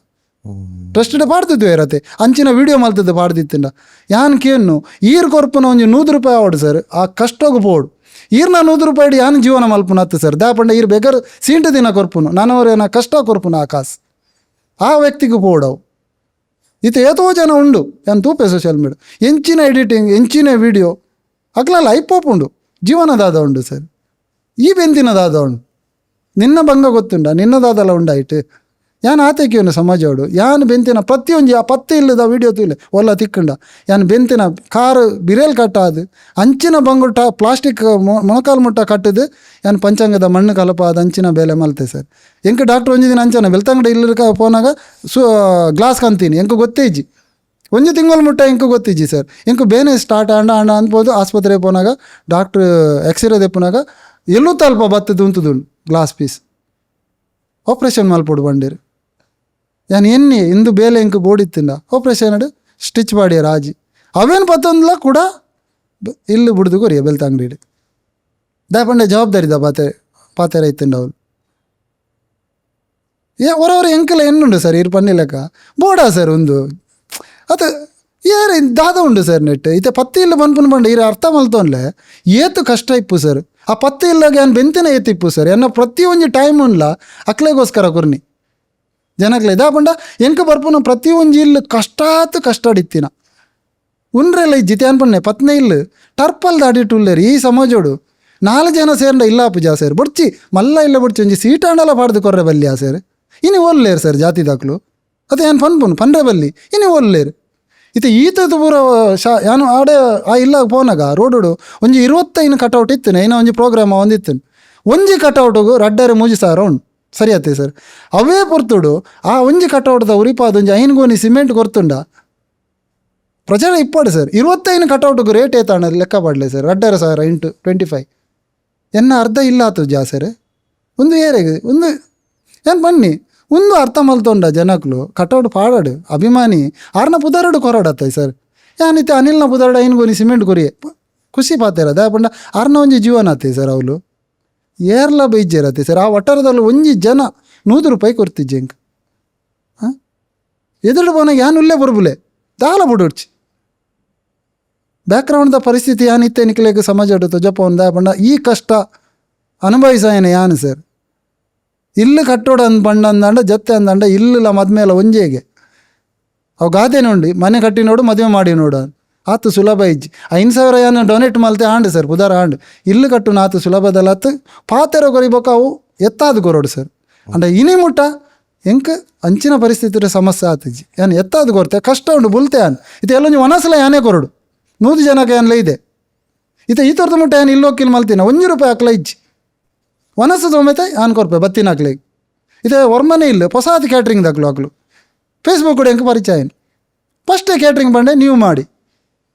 [SPEAKER 1] ಟ್ರಸ್ಟೆಡ್ ಪಾಡ್ತಿದ್ವಿ ಇರತ್ತೆ ಅಂಚಿನ ವೀಡಿಯೋ ಮಲ್ತದ್ದು ಪಾಡ್ದಿತ್ತಂಡ ಯಾನ್ ಕೇನು ಈರ್ ಕೊರ್ಪುನ ಒಂಜಿ ₹100 ಆವಡು ಸರ್ ಆ ಕಷ್ಟೋಗು ಪೋಡು ಈರ್ನ ₹100 ಯಾನ್ ಜೀವನ ಮಲ್ಪುನ ಹತ್ತು ಸರ್ ದಾಪಂಡ ಈರ್ ಬೇಕಾರ್ ಸೀಂಟು ದಿನ ಕೊರ್ಪುನು ನಾನವರೇನ ಕಷ್ಟ ಕೊರ್ಪುನ ಆ ಕಾಸು ಆ ವ್ಯಕ್ತಿಗೆ ಪೋಡವು ಈತ ಏತೋ ಜನ ಉಂಡು ಯಾನ್ ತೂಪೆ ಸೋಷಿಯಲ್ ಮೀಡಿಯಾ ಎಂಚಿನ ಎಡಿಟಿಂಗ್ ಎಂಚಿನ ವೀಡಿಯೋ ಅಕ್ಲಲ್ಲ ಐಪೋಪುಂಡು ಜೀವನದಾದ ಉಂಡು ಸರ್ ಈ ಬೆಂತಿನದಾದ ಉಂಡು ನಿನ್ನ ಭಂಗ ಗೊತ್ತುಂಡ ನಿನ್ನದಾದಲ್ಲ ಉಂಡಾಯ್ತು ಯಾನು ಆತೈಕೆಯನ್ನು ಸಮಾಜೋಡು ಯಾನು ಬೆಂತಿನ ಪ್ರತಿಯೊಂದು ಆ ಪತ್ತೆ ಇಲ್ಲದ ವೀಡಿಯೋ ತೂಲೆ ಒಲ್ಲ ತಿಕ್ಕಂಡ ಯಾನು ಬೆಂತಿನ ಕಾರು ಬಿರೇಲ್ ಕಟ್ಟಾದು ಅಂಚಿನ ಬಂಗುಟ ಪ್ಲಾಸ್ಟಿಕ್ ಮೊಣಕಾಲು ಮುಟ್ಟ ಕಟ್ಟದು ಯಾನು ಪಂಚಾಂಗದ ಮಣ್ಣು ಕಲಪ ಅದು ಅಂಚಿನ ಬೇಲೆ ಮಲ್ತೆ ಸರ್ ಎಂಕ ಡಾಕ್ಟ್ರ್ ಒಂಜಿ ದಿನ ಅಂಚನ ಬೆಳ್ತಂಗಡ ಇಲ್ಲಕ ಪೋನಾಗ ಗ್ಲಾಸ್ ಕಂತೀನಿ ಎಂಕ ಗೊತ್ತೇಜಿ ಒಂಜಿ ತಿಂಗಳು ಮುಟ್ಟ ಎಂಕ ಗೊತ್ತಿಜ್ಜಿ ಸರ್ ಎಂಕ ಬೇನೆ ಸ್ಟಾರ್ಟ್ ಅಂಡ ಅನ್ಬೋದು ಆಸ್ಪತ್ರೆಗೆ ಪೋನಾಗ ಡಾಕ್ಟ್ರ್ ಎಕ್ಸ್ರೇ ದೆಪ್ಪುನಾಗ ಎಲ್ಲೂ ತಲ್ಪ ಬತ್ತದು ಉಂತುದುಂಡು ಗ್ಲಾಸ್ ಪೀಸ್ ಆಪ್ರೇಷನ್ ಮಲ್ಪೊಡು ಬಂಡೇರು ಯಾನು ಎನ್ನಿ ಇಂದು ಬೇಲೆ ಎಂಕ ಬೋಡಿತ್ತಿಂದ ಆಪ್ರೇಷನ್ ಸ್ಟಿಚ್ ಮಾಡ್ಯಾರ ಆಜಿ ಅವೇನು ಪತ್ತೊಂದ್ಲ ಕೂಡ ಇಲ್ಲಿ ಬಿಡ್ದು ಕೊರಿಯ ಬೆಳ್ತಂಗಡಿ ದಾಪಂಡೆ ಜವಾಬ್ದಾರಿದ ಪಾತೆರ ಇತ್ತಿಂಡ ಅವಳು ಹೊರವರು ಎಂಕಲ ಎನ್ನುಂಡು ಸರ್ ಇರು ಪನ್ನಿಲೆಕ್ಕ ಬೋಡಾ ಸರ್ ಒಂದು ಅದು ಏರು ದಾದ ಉಂಡು ಸರ್ ನೆಟ್ ಇತ್ತೆ ಪತ್ತಿ ಇಲ್ಲ ಬಂದ್ಪುನ್ ಬಂಡ ಇರು ಅರ್ಥ ಮಲ್ತೋನ್ಲೆ ಏತು ಕಷ್ಟ ಇಪ್ಪು ಸರ್ ಆ ಪತ್ತಿ ಇಲ್ಲಾಗ ಏನು ಬೆಂತಿನ ಏತಿಪ್ಪು ಸರ್ ಎನ್ನ ಪ್ರತಿಯೊಂದು ಟೈಮ್ ಉನ್ಲ ಅಕ್ಲೆಗೋಸ್ಕರ ಕುರ್ನಿ ಜನಕ್ಲೆ ದಾಪಂಡ ಎಂಕ ಬರ್ಪುನ ಪ್ರತಿಯೊಂದು ಇಲ್ಲು ಕಷ್ಟಾಡಿತ್ತಿನ ಉನ್ರೆಲ್ಲ ಇಜ್ಜಿತೆ ಅನ್ಪಣ್ಣೆ ಪತ್ನೆ ಇಲ್ಲು ಟರ್ಪಲ್ ದಾಡಿಟ್ಟುಲ್ಲೇರಿ ಈ ಸಮಾಜೋಡು 4 ಜನ ಸೇರ್ಂಡ ಇಲ್ಲ ಪೂಜಾ ಸರ್ ಬುಡ್ಚಿ ಮಲ್ಲ ಇಲ್ಲ ಬುಡ್ಚಿ ಒಂಜಿ ಸೀಟಾಂಡಲ ಪಾಡ್ದು ಕೊರ್ರೆ ಬಲ್ಲಿಯಾ ಸರ್ ಇನ್ನು ಓಲ್ಲೇರು ಸರ್ ಜಾತಿ ದಾಖಲು ಅದೇ ಏನು ಪಂಡ್ರೆ ಬಲ್ಲಿ ಇನ್ನು ಓಲ್ಲೇರು ಇತ್ತೆ ಈತದು ಪೂರ ಯಾನು ಆಡೆ ಆ ಇಲ್ಲ ಪೋನಾಗ ರೋಡು ಒಂಜಿ 25 ಕಟೌಟ್ ಇತ್ತು ಏನೋ ಒಂಜಿ ಪ್ರೋಗ್ರಾಮ್ ಒಂದಿತ್ತು ಒಂಜಿ ಕಟೌಟಿಗೂ ರಡ್ಡರೆ 3,000 ಉಂಡು ಸರಿ ಆಯ್ತು ಸರ್ ಅವೇ ಪೊರ್ತುಡು ಆ ಒಂಜಿ ಕಟೌಟ್ದ ಉರಿಪಾದ ಒಂಜಿ 5 ಗೋನಿ ಸಿಮೆಂಟ್ ಕೊರ್ತುಂಡ ಪ್ರಚಾರ ಇಪ್ಪಾಡು ಸರ್ 25 ಕಟೌಟ್ಗೂ ರೇಟ್ ಏತಾಣ ಲೆಕ್ಕ ಪಾಡ್ಲೆ ಸರ್ 2,500 × 25 ಎನ್ನ ಅರ್ಧ ಇಲ್ಲ ಆತು ಜಾಸರೆ ಒಂದು ಏರೆಗೆ ಒಂದು ಏನು ಬನ್ನಿ ಒಂದು ಅರ್ಥ ಮಲ್ತೊಂಡ ಜನಕ್ಲು ಕಟೌಟ್ ಪಾಡಾಡು ಅಭಿಮಾನಿ ಆರ್ನ ಪುದಾರಡು ಕೊರಾಡತ್ತಾಯಿ ಸರ್ ಯಾನಿತ್ತೆ ಅನಿಲ್ನ ಪುದಾರಡ ಏನು ಗೊನಿ ಸಿಮೆಂಟ್ ಕೊರಿಯೆ ಖುಷಿ ಪಾತೇರ ದಾಪಂಡ ಆರ್ನ ಒಂಜಿ ಜೀವನ ಆತ್ತೆ ಸರ್ ಅವಳು ಏರ್ಲ ಬೈಜ್ಜೇರತ್ತೆ ಸರ್ ಆ ಒಟ್ಟಾರದಲ್ಲಿ ಒಂಜಿ ಜನ ₹100 ಕೊಡ್ತಿಜ್ಜೆ ಇಂಕ ಹಾಂ ಎದುರು ಪೋನಾಗ ಯಾನು ಉಲ್ಲೇ ಬರ್ಬುಲೆ ದಾಲ ಬಿಡೋಡ್ಚಿ ಬ್ಯಾಕ್ಗ್ರೌಂಡ್ದ ಪರಿಸ್ಥಿತಿ ಯಾನಿತ್ತೆ ನಿಕ್ಲೆಗೆ ಸಮಾಜ ತೊಜಪ್ಪ ಒಂದ ಪಂಡ ಈ ಕಷ್ಟ ಅನುಭವಿಸಾಯನ ಯಾನು ಸರ್ ಇಲ್ಲು ಕಟ್ಟೋಡು ಅಂದ್ ಪಂಡ ಅಂದಂಡ ಜತ್ತೆ ಅಂದಂಡ ಇಲ್ಲಿಲ್ಲ ಮದ್ಮೇಲೆ ಒಂಜೇಗೆ ಅವು ಗಾದೆ ನೋಡಿ ಮನೆ ಕಟ್ಟಿ ನೋಡು ಮದುವೆ ಮಾಡಿ ನೋಡು ಆತು ಸುಲಭ ಇಜ್ಜಿ 5,000 ಏನು ಡೊನೇಟ್ ಮಲ್ತೆ ಆಂಡು ಸರ್ ಪುದಾರ ಆಂಡು ಇಲ್ಲು ಕಟ್ಟು ಆತು ಸುಲಭದಲ್ಲಿ ಆತು ಪಾತೆರ ಕೊರಿಬೇಕು ಅವು ಎತ್ತಾದು ಕೊರೋಡು ಸರ್ ಅಂಡ ಇನಿ ಮುಟ್ಟ ಎಂಕ ಅಂಚಿನ ಪರಿಸ್ಥಿತಿ ಸಮಸ್ಯೆ ಆತಿಜ್ಜಿ ಏನು ಎತ್ತಾದು ಕೊರತೆ ಕಷ್ಟ ಉಂಡು ಬುಲ್ತೆ ಆನ್ ಇದು ಎಲ್ಲೊಂದು ಒನಸಲ ಯಾನೇ ಕೊರಡು 100 ಜನಕ್ಕೆ ಏನ್ಲ ಇದೆ ಇದು ಈ ತೋರ್ದ ಮುಟ್ಟ ಏನು ಇಲ್ಲೋಕಿಲ್ ಮಲ್ತಿನ ₹1 ಹಾಕ್ಲ ಇಜ್ಜಿ ಒನಸು ಸೋಮೇತೆ ಆನ್ ಕೊರ್ಪೆ ಬತ್ತಿನ ಹಾಕ್ಲಿಗೆ ಇದು ಹೊರ್ಮನೆ ಇಲ್ಲ ಹೊಸಾದ ಕ್ಯಾಟ್ರಿಂಗ್ ದಾಗ್ಲು ಹಾಕ್ಲು ಫೇಸ್ಬುಕ್ ಕೂಡ ಎಂಕ ಪರಿಚಯ ಏನು ಫಸ್ಟೇ ಕ್ಯಾಟ್ರಿಂಗ್ ಬಂಡೆ ನೀವು ಮಾಡಿ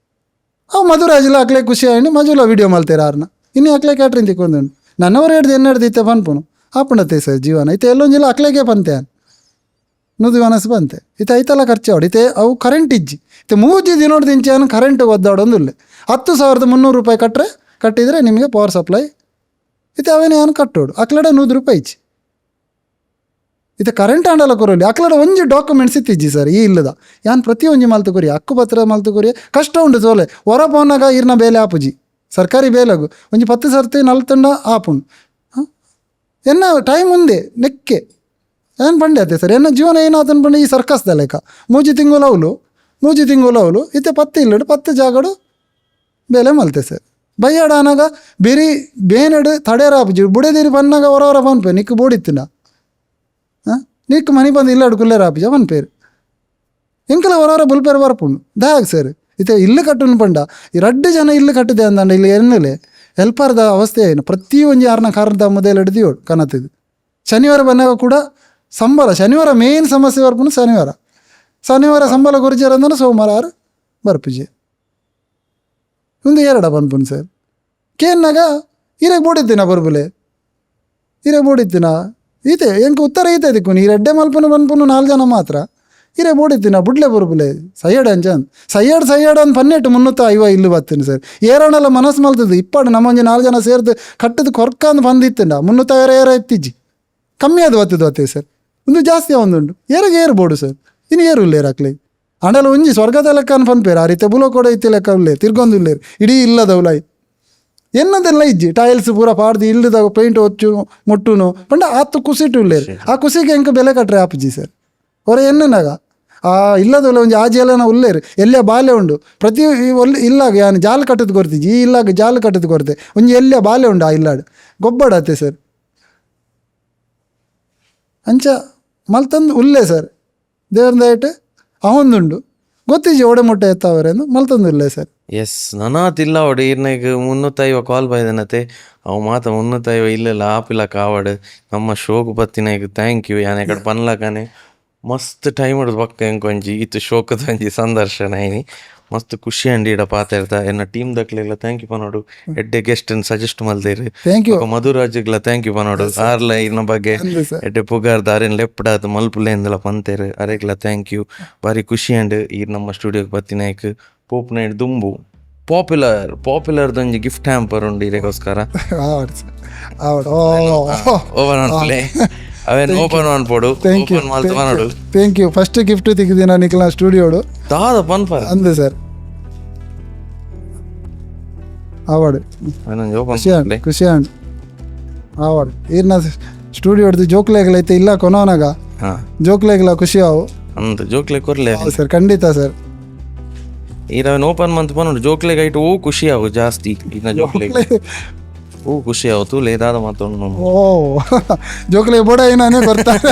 [SPEAKER 1] ಅವು ಮಧುರಾಜಿಲ್ಲ ಹಾಕ್ಲೆ ಖುಷಿ ಆಯ್ತು ಮಜುಲ ವೀಡಿಯೋ ಮಲ್ತೀರ ಆರ್ನ ಇನ್ನು ಹಾಕ್ಲೆ ಕ್ಯಾಟ್ರಿಂಗ್ ತಿಕ್ಕೊಂಡು ನನ್ನವರು ಹಿಡ್ದು ಇತ್ತೆ ಪನ್ಪುನು ಆಪಣತೆ ಸರ್ ಜೀವನ ಐತೆ ಎಲ್ಲೊಂಜಿಲ್ಲ ಹಾಕ್ಲೆಗೆ ಬಂತೆ ಅನ್ ನುದು ಮನಸ್ಸು ಬಂತೆ ಇತ್ತೆ ಐತಲ್ಲ ಖರ್ಚು ಆಡಿ ಇತ್ತೆ ಅವು ಕರೆಂಟ್ ಇಜ್ಜಿ ಇತ್ತೆ 3 ದಿನ ದಿಂಚೆ ಅನ್ನು ಕರೆಂಟ್ ಒದ್ದಾಡೊಂದಿಲ್ಲ ₹10,300 ಕಟ್ಟಿದರೆ ನಿಮಗೆ ಪವರ್ ಸಪ್ಲೈ ಇತ್ತೆ ಅವೇನೇ ಏನು ಕಟ್ಟೋಡು ಅಕ್ಲಡೆ ₹100 ಇಚ್ಚಿ ಇದು ಕರೆಂಟ್ ಆಂಡಲ ಕೊರೋಲಿ ಅಕ್ಲಡೆ ಒಂಜಿ ಡಾಕ್ಯುಮೆಂಟ್ಸ್ ಇತ್ತಿಜ್ಜಿ ಸರ್ ಈ ಇಲ್ಲದ ಯಾನ್ ಪ್ರತಿ ಒಂಜಿ ಮಲ್ತು ಕೊರಿ ಹಕ್ಕು ಪತ್ರ ಮಲ್ತು ಕೊರಿ ಕಷ್ಟ ಉಂಡು ಸೋಲೆ ಹೊರ ಪೋನಾಗ ಇರ್ನ ಬೇಲೆ ಆಪುಜಿ ಸರ್ಕಾರಿ ಬೇಲೆಗು ಒಂಜಿ 10 ಸರ್ತಿ ನಲ್ತಂಡ ಆಪುಂಡು ಎನ್ನ ಟೈಮ್ ಮುಂದೆ ನೆಕ್ಕೆ ಏನು ಬಂಡೆ ಆತೆ ಸರ್ ಎನ್ನ ಜೀವನ ಏನಾತನ್ ಬಂಡೆ ಈ ಸರ್ಕಸ್ದ ಲೆಕ್ಕ 3 ತಿಂಗಳು ಅವಳು ಇತ್ತೆ 10 ಇಲ್ಲಡು 10 ಜಾಗಡು ಬೇಲೆ ಮಲ್ತೆ ಸರ್ ಬಯ್ಯಾಡ ಅನಾಗ ಬೇರೆ ಬೇನೆಡು ತಡೇರ ಆಪುಜಿ ಬುಡೆದಿರಿ ಬನ್ನಾಗ ಹೊರ ಪನ್ಪೆ ನಿಕ್ಕು ಬೋಡಿತ್ತಿನ ಹಾಂ ನಿಕ್ಕು ಮನೆ ಬಂದು ಇಲ್ಲ ಅಡ್ಕುಲ್ಲೇರ ಆಪುಜ ಒನ್ ಪೇರು ಎಂಕಲ ಹೊರ ಬುಲ್ಪೇರು ಬರ್ಪುಂಡು ದಾಗ್ ಸರ್ ಇತ್ತೆ ಇಲ್ಲು ಕಟ್ಟುನು ಪಂಡ ಈ 2 ಜನ ಇಲ್ಲು ಕಟ್ಟಿದೆ ಅಂದಂಡ ಇಲ್ಲಿ ಎನ್ನಲೆ ಹೆಲ್ಪರ್ದ ಅವಸ್ಥೆ ಏನು ಪ್ರತಿ ಒಂಜಿ 6ನ ಕಾರಣದ ಮೊದಲು ಹಿಡಿದಿಯೋಳು ಕನತಿದ್ದು ಶನಿವಾರ ಬಂದಾಗ ಕೂಡ ಸಂಬಳ ಶನಿವಾರ ಮೇನ್ ಸಮಸ್ಯೆ ಬರ್ಪುನು ಶನಿವಾರ ಸಂಬಳ ಗುರುಜಾರ ಅಂದ್ರೆ ಸೋಮವಾರ ಬರ್ಪುಜೆ ಒಂದು 2 ಬಂದ್ಪುನು ಸರ್ ಕೇನ್ನಾಗ ಇರಗೆ ಬೋಡಿತ್ತಿನ ಬರ್ಬುಲೆ ಇರಗೆ ಬೋಡಿತ್ತಿನ ಈತೆ ಎಂಕ ಉತ್ತರ ಈತೆ ದಿಕ್ಕು ನೀರು ಎಡ್ಡೆ ಮಲ್ಪುನು ಬಂದ್ಪುನು 4 ಜನ ಮಾತ್ರ ಇರೇ ಬೋಡಿತ್ತಿನ ಬುಡ್ಲೆ ಬರ್ಬುಲೆ ಸೈಯಡ್ ಅಂಚನ್ ಸೈಯಡ್ ಅಂದ್ 350 ಇಲ್ಲು ಬತ್ತೀನಿ ಸರ್ ಏರಣೆಲ್ಲ ಮನಸ್ಸು ಮಲ್ತದ್ದು ಇಪ್ಪಾಡು ನಮ್ಮೊಂಜಿ 4 ಜನ ಸೇರ್ದು ಕಟ್ಟದು ಕೊರ್ಕಂದು ಬಂದಿತ್ತಿನ 350 ಎತ್ತಿಜ್ಜಿ ಕಮ್ಮಿ ಅದು ಬತ್ತದು ಸರ್ ಒಂದು ಜಾಸ್ತಿ ಒಂದುಂಡು ಏರ್ಬೋಡು ಸರ್ ಇನ್ನು ಏರುಲ್ಲೇರು ಹಾಕ್ಲಿ ಅಂಡಲ ಒಂಜಿ ಸ್ವರ್ಗದ ಲೆಕ್ಕ ಅನ್ಪನ್ಪೇರು ಆ ರೀತಿ ಬುಲೋ ಕೂಡ ಇತ್ತಿ ಲೆಕ್ಕ ಉಳ್ಳೇರು ತಿರ್ಗೊಂದುಲ್ಲೇರು ಇಡೀ ಇಲ್ಲದವ್ಲಾಯ್ ಎನ್ನದೆಲ್ಲ ಇಜ್ಜಿ ಟೈಲ್ಸ್ ಪೂರ ಪಾಡ್ದು ಇಲ್ಲದ ಪೇಂಟ್ ಹೊಚ್ಚು ಮುಟ್ಟುನು ಪಂಡ ಆತು ಕುಸಿಟ್ಟು ಉಳ್ಳೇರು ಆ ಕುಸಿಗೆ ಎಂಕ ಬೆಲೆ ಕಟ್ರೆ ಆಪುಜಿ ಸರ್ ಹೊರ ಎನ್ನನಾಗ ಆ ಇಲ್ಲದಲ್ಲ ಒಂಜಿ ಆಜಿ ಎಲ್ಲ ಉಳ್ಳೇರು ಎಲ್ಲೇ ಬಾಲೆ ಉಂಡು ಪ್ರತಿ ಇಲ್ಲಾಗ ಯಾನು ಜಾಲು ಕಟ್ಟದು ಕೊರ್ತಿಜ್ಜಿ ಈ ಇಲ್ಲಾಗ ಜಾಲು ಕಟ್ಟದು ಕೊರತೆ ಒಂಜಿ ಎಲ್ಲೇ ಬಾಲೆ ಉಂಡು ಆ ಇಲ್ಲಾಡು ಗೊಬ್ಬಡತ್ತೆ ಸರ್ ಅಂಚ ಮಲ್ತಂದು ಉಲ್ಲೇ ಸರ್ ದೇವ್ರ ದಯಟೆ ಅವೊಂದುಂಡು ಗೊತ್ತಿಜ್ಜಿ ಒಡೆ ಮೊಟ್ಟೆ ಎತ್ತವರೇನು ಮಲ್ತಂದು ಉಲ್ಲೇ ಸರ್
[SPEAKER 2] ಎಸ್ ನನಾತಿಲ್ಲ ಅವಡು ಇರ್ನಾಗ 350 ಕಾಲ್ ಬೈದನತೆ ಅವು ಮಾತ 350 ಇಲ್ಲೆಲ್ಲ ಆಪಿಲ್ಲ ಕಾವಡು ನಮ್ಮ ಶೋಕು ಬತ್ತಿನಾಗ ಥ್ಯಾಂಕ್ ಯು ಯಾನೆ ಕಡೆ ಪನ್ಲಕನೆ ಮಸ್ತ್ ಟೈಮ್ ಹಿಡಿದು ಪಕ್ಕ ಎಂಕೊಂಜಿ ಇತ್ತು ಶೋಕದ ಒಂಜಿ ಸಂದರ್ಶನ ಐನಿ ಮಸ್ತ್ ಖುಷಿ ಅಂಡಿ ಇಡ ಪಾತಿರ್ತ ಎನ್ನ ಟೀಮ್ ದಕ್ಲೆಲ್ಲ ಥ್ಯಾಂಕ್ ಯು ಪನೋಡು ಎಡ್ಡೆ ಗೆಸ್ಟ್ ಸಜೆಸ್ಟ್ ಮಲ್ದೇರು
[SPEAKER 1] ಥ್ಯಾಂಕ್ ಯು
[SPEAKER 2] ಮಧುರಾಜ್ಗೆಲ್ಲ ಥ್ಯಾಂಕ್ ಯು ಪನೋಡು ಆರ್ಲ ಇನ್ನ ಬಗ್ಗೆ ಎಡ್ಡೆ ಪುಗಾರ್ದ ಅರೇನ್ ಲೆಪ್ಡಾದ ಮಲ್ಪುಲೆಂದೆಲ್ಲ ಪಂತೇರು ಅರೆಗ್ಲ ಥ್ಯಾಂಕ್ ಯು ಬಾರಿ ಖುಷಿ ಅಂಡ್ ಈ ನಮ್ಮ ಸ್ಟುಡಿಯೋಗೆ ಬತ್ತಿನಾಯ್ಕ ಪೋಪ್ನೈಡ್ ದುಂಬು ಪಾಪ್ಯುಲರ್ದೊಂಜಿ ಗಿಫ್ಟ್ ಹ್ಯಾಂಪರ್ ಉಂಡು ಇರೆಗೋಸ್ಕರ ಓವರ್ ಆನ್ಪ್ಲೆ ಅವೇನು ಓಪನ್ ಮಾಡ್ಬೋಡು ಓಪನ್ ಮಾಡ್ತಾ ಮಾಡೋಡು
[SPEAKER 1] ಥ್ಯಾಂಕ್ ಯು ಫಸ್ಟ್ ಗಿಫ್ಟ್ ತೆಗೆದಿನ ನಿಖಿಲ ಸ್ಟುಡಿಯೋಡು
[SPEAKER 2] ದಾದ ಪನ್ಪರ
[SPEAKER 1] ಅಂದೆ ಸರ್ ಆವಾಡು ಖುಷಿ ಅಂಡ್ ಆವಾಡು ಈರ್ನ ಸ್ಟುಡಿಯೋಡ್ದು ಜೋಕ್ಲೆಗಳೈತೆ ಇಲ್ಲ ಕೊನೋನಾಗ ಜೋಕ್ಲೆಗಳ ಖುಷಿ ಅವು
[SPEAKER 2] ಅಂತ ಜೋಕ್ಲೆ ಕೊರ್ಲೆ
[SPEAKER 1] ಸರ್ ಖಂಡಿತ ಸರ್
[SPEAKER 2] ಈರವನ್ ಓಪನ್ ಮಂತ್ ಪನ್ನೋಡು ಜೋಕ್ಲೆಗೆ ಐಟು ಖುಷಿ ಆಗು ಜಾಸ್ತಿ ಇನ್ನ ಜೋಕ್ಲೆಗೆ ಖುಷಿ ಆವು ತೂಲೆ ದಾದ ಮಾತೊಂಡು
[SPEAKER 1] ಓ ಜೋಕ್ಲೆ ಬೋಡ ಏನೇ ಬರ್ತಾರೆ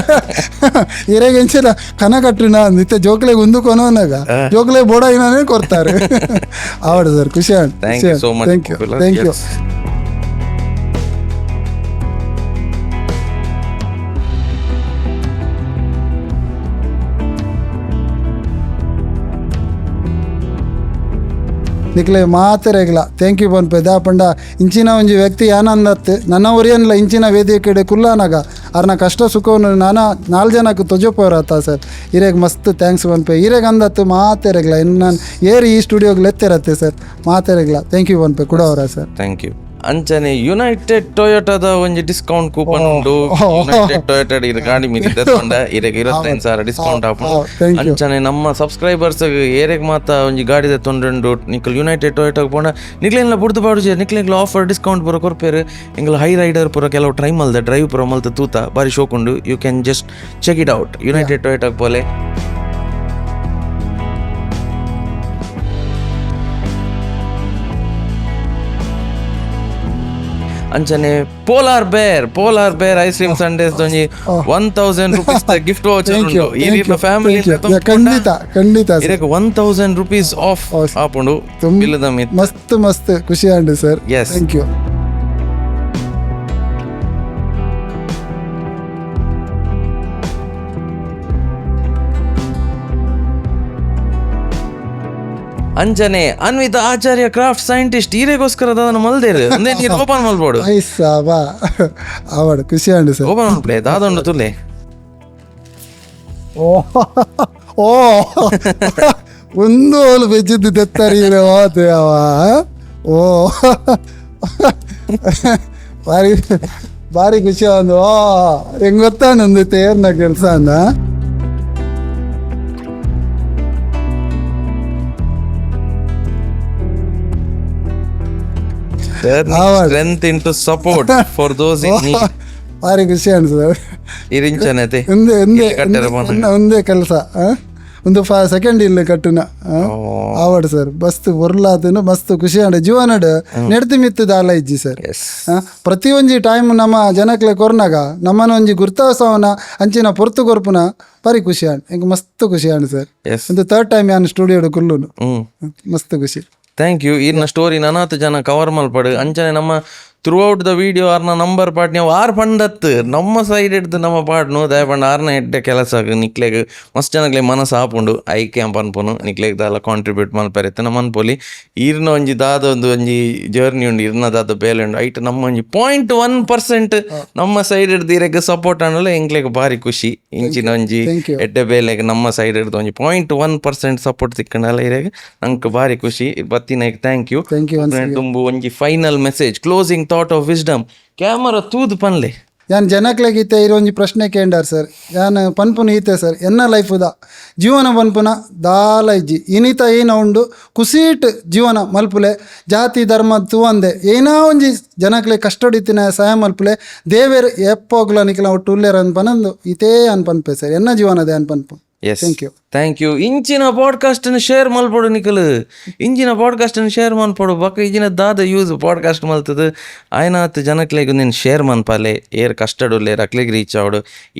[SPEAKER 1] ಇರೆಗೆ ಎಂಚಿನ ಕನ ಕಟ್ಟಿನ ನಿತ್ಯ ಜೋಕ್ಲೆಗೆ ಒಂದು ಕೊನೋನಾಗ ಜೋಕ್ಲೆ ಬೋಡ ಏನೇ ಕೊಡ್ತಾರೆ ಆವಾಡು ಸರ್ ಖುಷಿ and
[SPEAKER 2] thank you so much
[SPEAKER 1] thank you ನಿಕ್ಲೆ ಮಾತೆರೆಗ್ಲ ಥ್ಯಾಂಕ್ ಯು ಪನ್ಪೆ ದಾ ಪಂಡ ಇಂಚಿನ ಒಂಜಿ ವ್ಯಕ್ತಿ ಯಾನಂದತ್ ನನ್ನ ಒರಿಯನ್ಲ ಇಂಚಿನ ವೇದಿಕೆ ಕುಲ್ಲಾನಾಗ ಅವ್ರನ್ನ ಕಷ್ಟ ಸುಖವನ್ನು ನಾಲ್ ಜನಕ್ಕೆ ತೊಜಪೋರತ್ತ ಸರ್ ಇರೇಗ ಮಸ್ತ್ ಥ್ಯಾಂಕ್ಸ್ ಪನ್ಪೆ ಇರೇಗ ಅಂದತ್ತು ಮಾತೆರೆಗ್ಲ ಇನ್ನು ನಾನು ಏರಿ ಈ ಸ್ಟುಡಿಯೋಗೆ ಲೆತ್ತಿರತ್ತೆ ಸರ್ ಮಾತೆರೆಗ್ಲ ಥ್ಯಾಂಕ್ ಯು ಪನ್ಪೆ ಕೊಡೋರ ಸರ್
[SPEAKER 2] ಥ್ಯಾಂಕ್ ಯು. ಅಂಚನೆ ಯುನೈಟೆಡ್ ಟೊಯೋಟಾದ ಒಂಜಿ ಡಿಸ್ಕೌಂಟ್ ಕೂಪನ್ ಉಂಡು. ಯುನೈಟೆಡ್ ಟೊಯೋಟಾ ಇರ ಗಾಡಿ ಮೀರಿ ತೆತ್ತೊಂಡ ಇರೆಗ್ 25,000 ಡಿಸ್ಕೌಂಟ್ ಆಪುಂಡು. ಅಂಚನೆ ನಮ್ಮ ಸಬ್ಸ್ಕ್ರೈಬರ್ಸ್ ಏರೆಗ್ ಮಾತ ಒಂಜಿ ಗಾಡಿ ತೆತ್ತೊಂಡು ನಿಕಲ್ ಯುನೈಟೆಡ್ ಟೊಯೋಟಾಗ್ ಪೋಂಡ ನಿಕ್ಲೆನ್ಲ ಬುಡ್ದು ಪಾಡುಜೆ ನಿಕ್ಲೆಗ್ಲ ಆಫರ್ ಡಿಸ್ಕೌಂಟ್ ಪೂರ ಕೊರ್ಪೇರು ಎಂಗ್ಲ ಹೈ ರೈಡರ್ ಪೂರ ಕೆಲವು ಟ್ರೈ ಮಲ್ದ ಡ್ರೈವ್ ಪೂರ ಮಲ್ತ ತೂತ ಬಾರಿ ಶೋಕುಂಡು. You can just check it out United ಟೊಯೋಟಾಗ್ ಪೋಲೆ. ಅಂಚನೆ ಪೋಲಾರ್ ಬೇರ್ ಐಸ್ ಕ್ರೀಮ್ ಸಂಡೇಸ್ ಒಂಜಿ 1,000 ರೂಪೀಸ್ ಗಿಫ್ಟ್ ವೌಚರ್ ಉಂಟು. ಈ ರೀತಿ ಫ್ಯಾಮಿಲಿ
[SPEAKER 1] ಖಂಡಿತ
[SPEAKER 2] ಇದಕ್ಕೆ 1,000 ರೂಪೀಸ್ ಆಫ್ ಆಪುಂಡು. ಬಿಲ್ಲದ ಮಿತ್
[SPEAKER 1] ಮಸ್ತ್ ಖುಷಿ ಆಂಡು ಸರ್.
[SPEAKER 2] Yes.
[SPEAKER 1] Thank you.
[SPEAKER 2] ಅಂಚನೆ ಅನ್ವಿತಾ ಆಚಾರ್ಯ ಕ್ರಾಫ್ಟ್ ಸೈಂಟಿಸ್ಟ್ ಈರೆಗೋಸ್ಕರ ಅದನ್ನು ಮಲ್ದೇರು ಅಂದ್ರೆ ನೀರು ಓಪನ್ ಮಲ್ಬೋಡು
[SPEAKER 1] ಬಾ ಅವಡ್ ಖುಷಿ ಆಂಡು ಸರ್.
[SPEAKER 2] ಓಪನ್ ಮಲ್ಪ್ಲೇ ದಾದೊಂಡು ತುಲೆ
[SPEAKER 1] ಓ ಒಂದು ಹೋಲು ಬೆಜ್ಜಿದ್ದು ತೆತ್ತರಿ ಅವ ಓ ಭಾರಿ ಖುಷಿ ಒಂದು ಹೆಂಗ್ ಗೊತ್ತಾನೊಂದು ತೇರ್ನ ಕೆಲಸ ಅಂದ.
[SPEAKER 2] Strength into support for those in need.
[SPEAKER 1] ಭಾರಿ ಖುಷಿ ಅನ್ಸದ
[SPEAKER 2] ಇರಿಂಚನತೆ
[SPEAKER 1] ಒಂದೇ ಕೆಲಸ ಒಂದು ಸೆಕೆಂಡ್ ಇಲ್ಲ ಕಟ್ಟುನ ಆವಡ್ ಸರ್ ಮಸ್ತ್ ಒರ್ಲಾದನು ಮಸ್ತ್ ಖುಷಿ ಆಂಡ ಜೀವನಡ್ ನೆಡ್ತಿ ಮಿತ್ತದ ಆಲ ಇಜ್ಜಿ ಸರ್. ಪ್ರತಿ ಒಂಜಿ ಟೈಮ್ ನಮ್ಮ ಜನಕ್ಲೆ ಕೊರ್ನಾಗ ನಮ್ಮನ ಒಂಜಿ ಗುರ್ತಾವಸವನ ಅಂಚಿನ ಪೊರ್ತು ಕೊರ್ಪುನ ಭಾರಿ ಖುಷಿ ಆಂಡ್ ಎಂಕ್ ಮಸ್ತ್ ಖುಷಿ ಆಂಡ್ ಸರ್. ಒಂದು ಥರ್ಡ್ ಟೈಮ್ ಯಾನ್ ಸ್ಟುಡಿಯೋಡ್ ಕುಲ್ಲುನು ಮಸ್ತ್ ಖುಷಿ.
[SPEAKER 2] Thank you. ಇರ್ನ ಸ್ಟೋರಿ ನನಾತ್ ಜನ ಕವರ್ ಮಲ್ಪಡು ಅಂಚನೆ ನಮ್ಮ ಥ್ರೂ ಔಟ್ ದ ವಿಡಿಯೋ ಆರ್ನ ನಂಬರ್ ಪಾಟ್ ನೀವು ಆರು ಪಂಡತ್ತು ನಮ್ಮ ಸೈಡ್ ಹಿಡ್ದು ನಮ್ಮ ಪಾಟ್ನು ದಯ ಪಂಡ ಆರ್ನ ಎಡ್ಡೆ ಕೆಲಸ ನಿಕ್ಲೆಗ್ ಮಸ್ತ್ ಜನಗ್ಲೆ ಮನಸ್ಸು ಆಪುಂಡು ಐಕೆ ಅನ್ಪನು ನಿಕ್ಲೆಗ್ ದಾಲ ಕಾಂಟ್ರಿಬ್ಯೂಟ್ ಮಲ್ಪೆರೆತ್ತೆ ನಮ್ಮ ಅನ್ಪೊಲಿ ಈರ್ನ ಒಂಜಿ ದಾದ ಒಂಜಿ ಜರ್ನಿ ಉಂಡು ಇರ್ನ ದಾದ ಬೇಲೆ ಉಂಡು ಐಟ್ ನಮ್ಮ ಒಂಜಿ 0.1% ನಮ್ಮ ಸೈಡ್ ಹಿಡ್ದು ಇರೆಗ್ ಸಪೋರ್ಟ್ ಅನ್ನೋಲ್ಲ ಎಂಗ್ಲೆಗ್ ಭಾರಿ ಖುಷಿ. ಇಂಚಿನ ಒಂಜಿ ಎಡ್ಡೆ ಬೇಲೆಗ್ ನಮ್ಮ ಸೈಡ್ ಹಿಡ್ದು ಒಂಜಿ 0.1% ಸಪೋರ್ಟ್ ಸಿಕ್ಕಂಡಲ್ಲ ಇರೆಗ್ ನಂಗೆ ಭಾರಿ ಖುಷಿ. ಬತ್ತಿನ ಥ್ಯಾಂಕ್ ಯು. ತುಂಬು ಒಂಜಿ final message closing thought of wisdom camera ತೂದು ಪನ್ಲೆ
[SPEAKER 1] ಯಾನ್ ಜನಕ್ಲೆಗ್ ಈತೆ ಇರೊಂಜಿ ಪ್ರಶ್ನೆ ಕೇಂಡಾರ್ ಸರ್. ಯಾನ್ ಪನ್ಪುನ ಈತೆ ಸರ್ ಎನ್ನ ಲೈಫುದ ಜೀವನ ಪನ್ಪುನ ದಾಲ ಇಜ್ಜಿ ಇನಿತ ಏನ ಉಂಡು ಕುಸೀಟ್ ಜೀವನ ಮಲ್ಪುಲೆ ಜಾತಿ ಧರ್ಮ ತೂವಂದೆ ಏನಾ ಒಂಜಿ ಜನಕ್ಲೆ ಕಷ್ಟೊಡಿತಿನ ಸಹಾಯ ಮಲ್ಪುಲೆ ದೇವೇರ್ ಎಪ್ಪೋಗ್ಲ ನಿಕ್ಲ ಒಟ್ಟು ಉಲ್ಲೇರ ಅನ್ಪನಂದು ಇತೇ ಅನ್ಪನ್ಪೆ ಸರ್ ಎನ್ನ ಜೀವನದೇ ಅನ್ಪನ್ಪು.
[SPEAKER 2] Thank you. ಇಂಚಿನ ಪಾಡ್ಕಾಸ್ಟ್ ಅನ್ನು ಶೇರ್ ಮಲ್ಪಡು ನಿಕಲ್ ಇಂಚಿನ ಪಾಡ್ಕಾಸ್ಟ್ ಅನ್ನು ಶೇರ್ ಮಲ್ಪಡು ಬಕ್ಕ ಇಂಚಿನ ದಾದ ಯೂಸ್ ಪಾಡ್ಕಾಸ್ಟ್ ಮಲ್ತದ ಆಯ್ನಾತ್ ಜನಕ್ಲೆಗ್ ನೀನು ಶೇರ್ ಮನ್ಪಾಲೆ ಏರ್ ಕಷ್ಟಡುಲ್ಲೆ ಅಕ್ಲೆಗ್ ರೀಚ್ ಆವಡು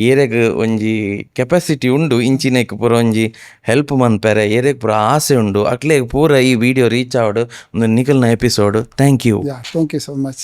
[SPEAKER 2] ಏರೆಗ್ ಒಂಜಿ ಕೆಪಾಸಿಟಿ ಉಂಡು ಇಂಚಿನೆಗ್ ಪೂರ ಒಂಜಿ ಹೆಲ್ಪ್ ಮನ್ಪೆರೆ ಏರೆಗ್ ಪೂರ ಆಸೆ ಉಂಡು ಅಕ್ಲೆಗ್ ಪೂರ ಈ ವಿಡಿಯೋ ರೀಚ್ ಆವಡು ಒಂದು ನಿಕಲ್ನ episode. Thank you
[SPEAKER 1] so much.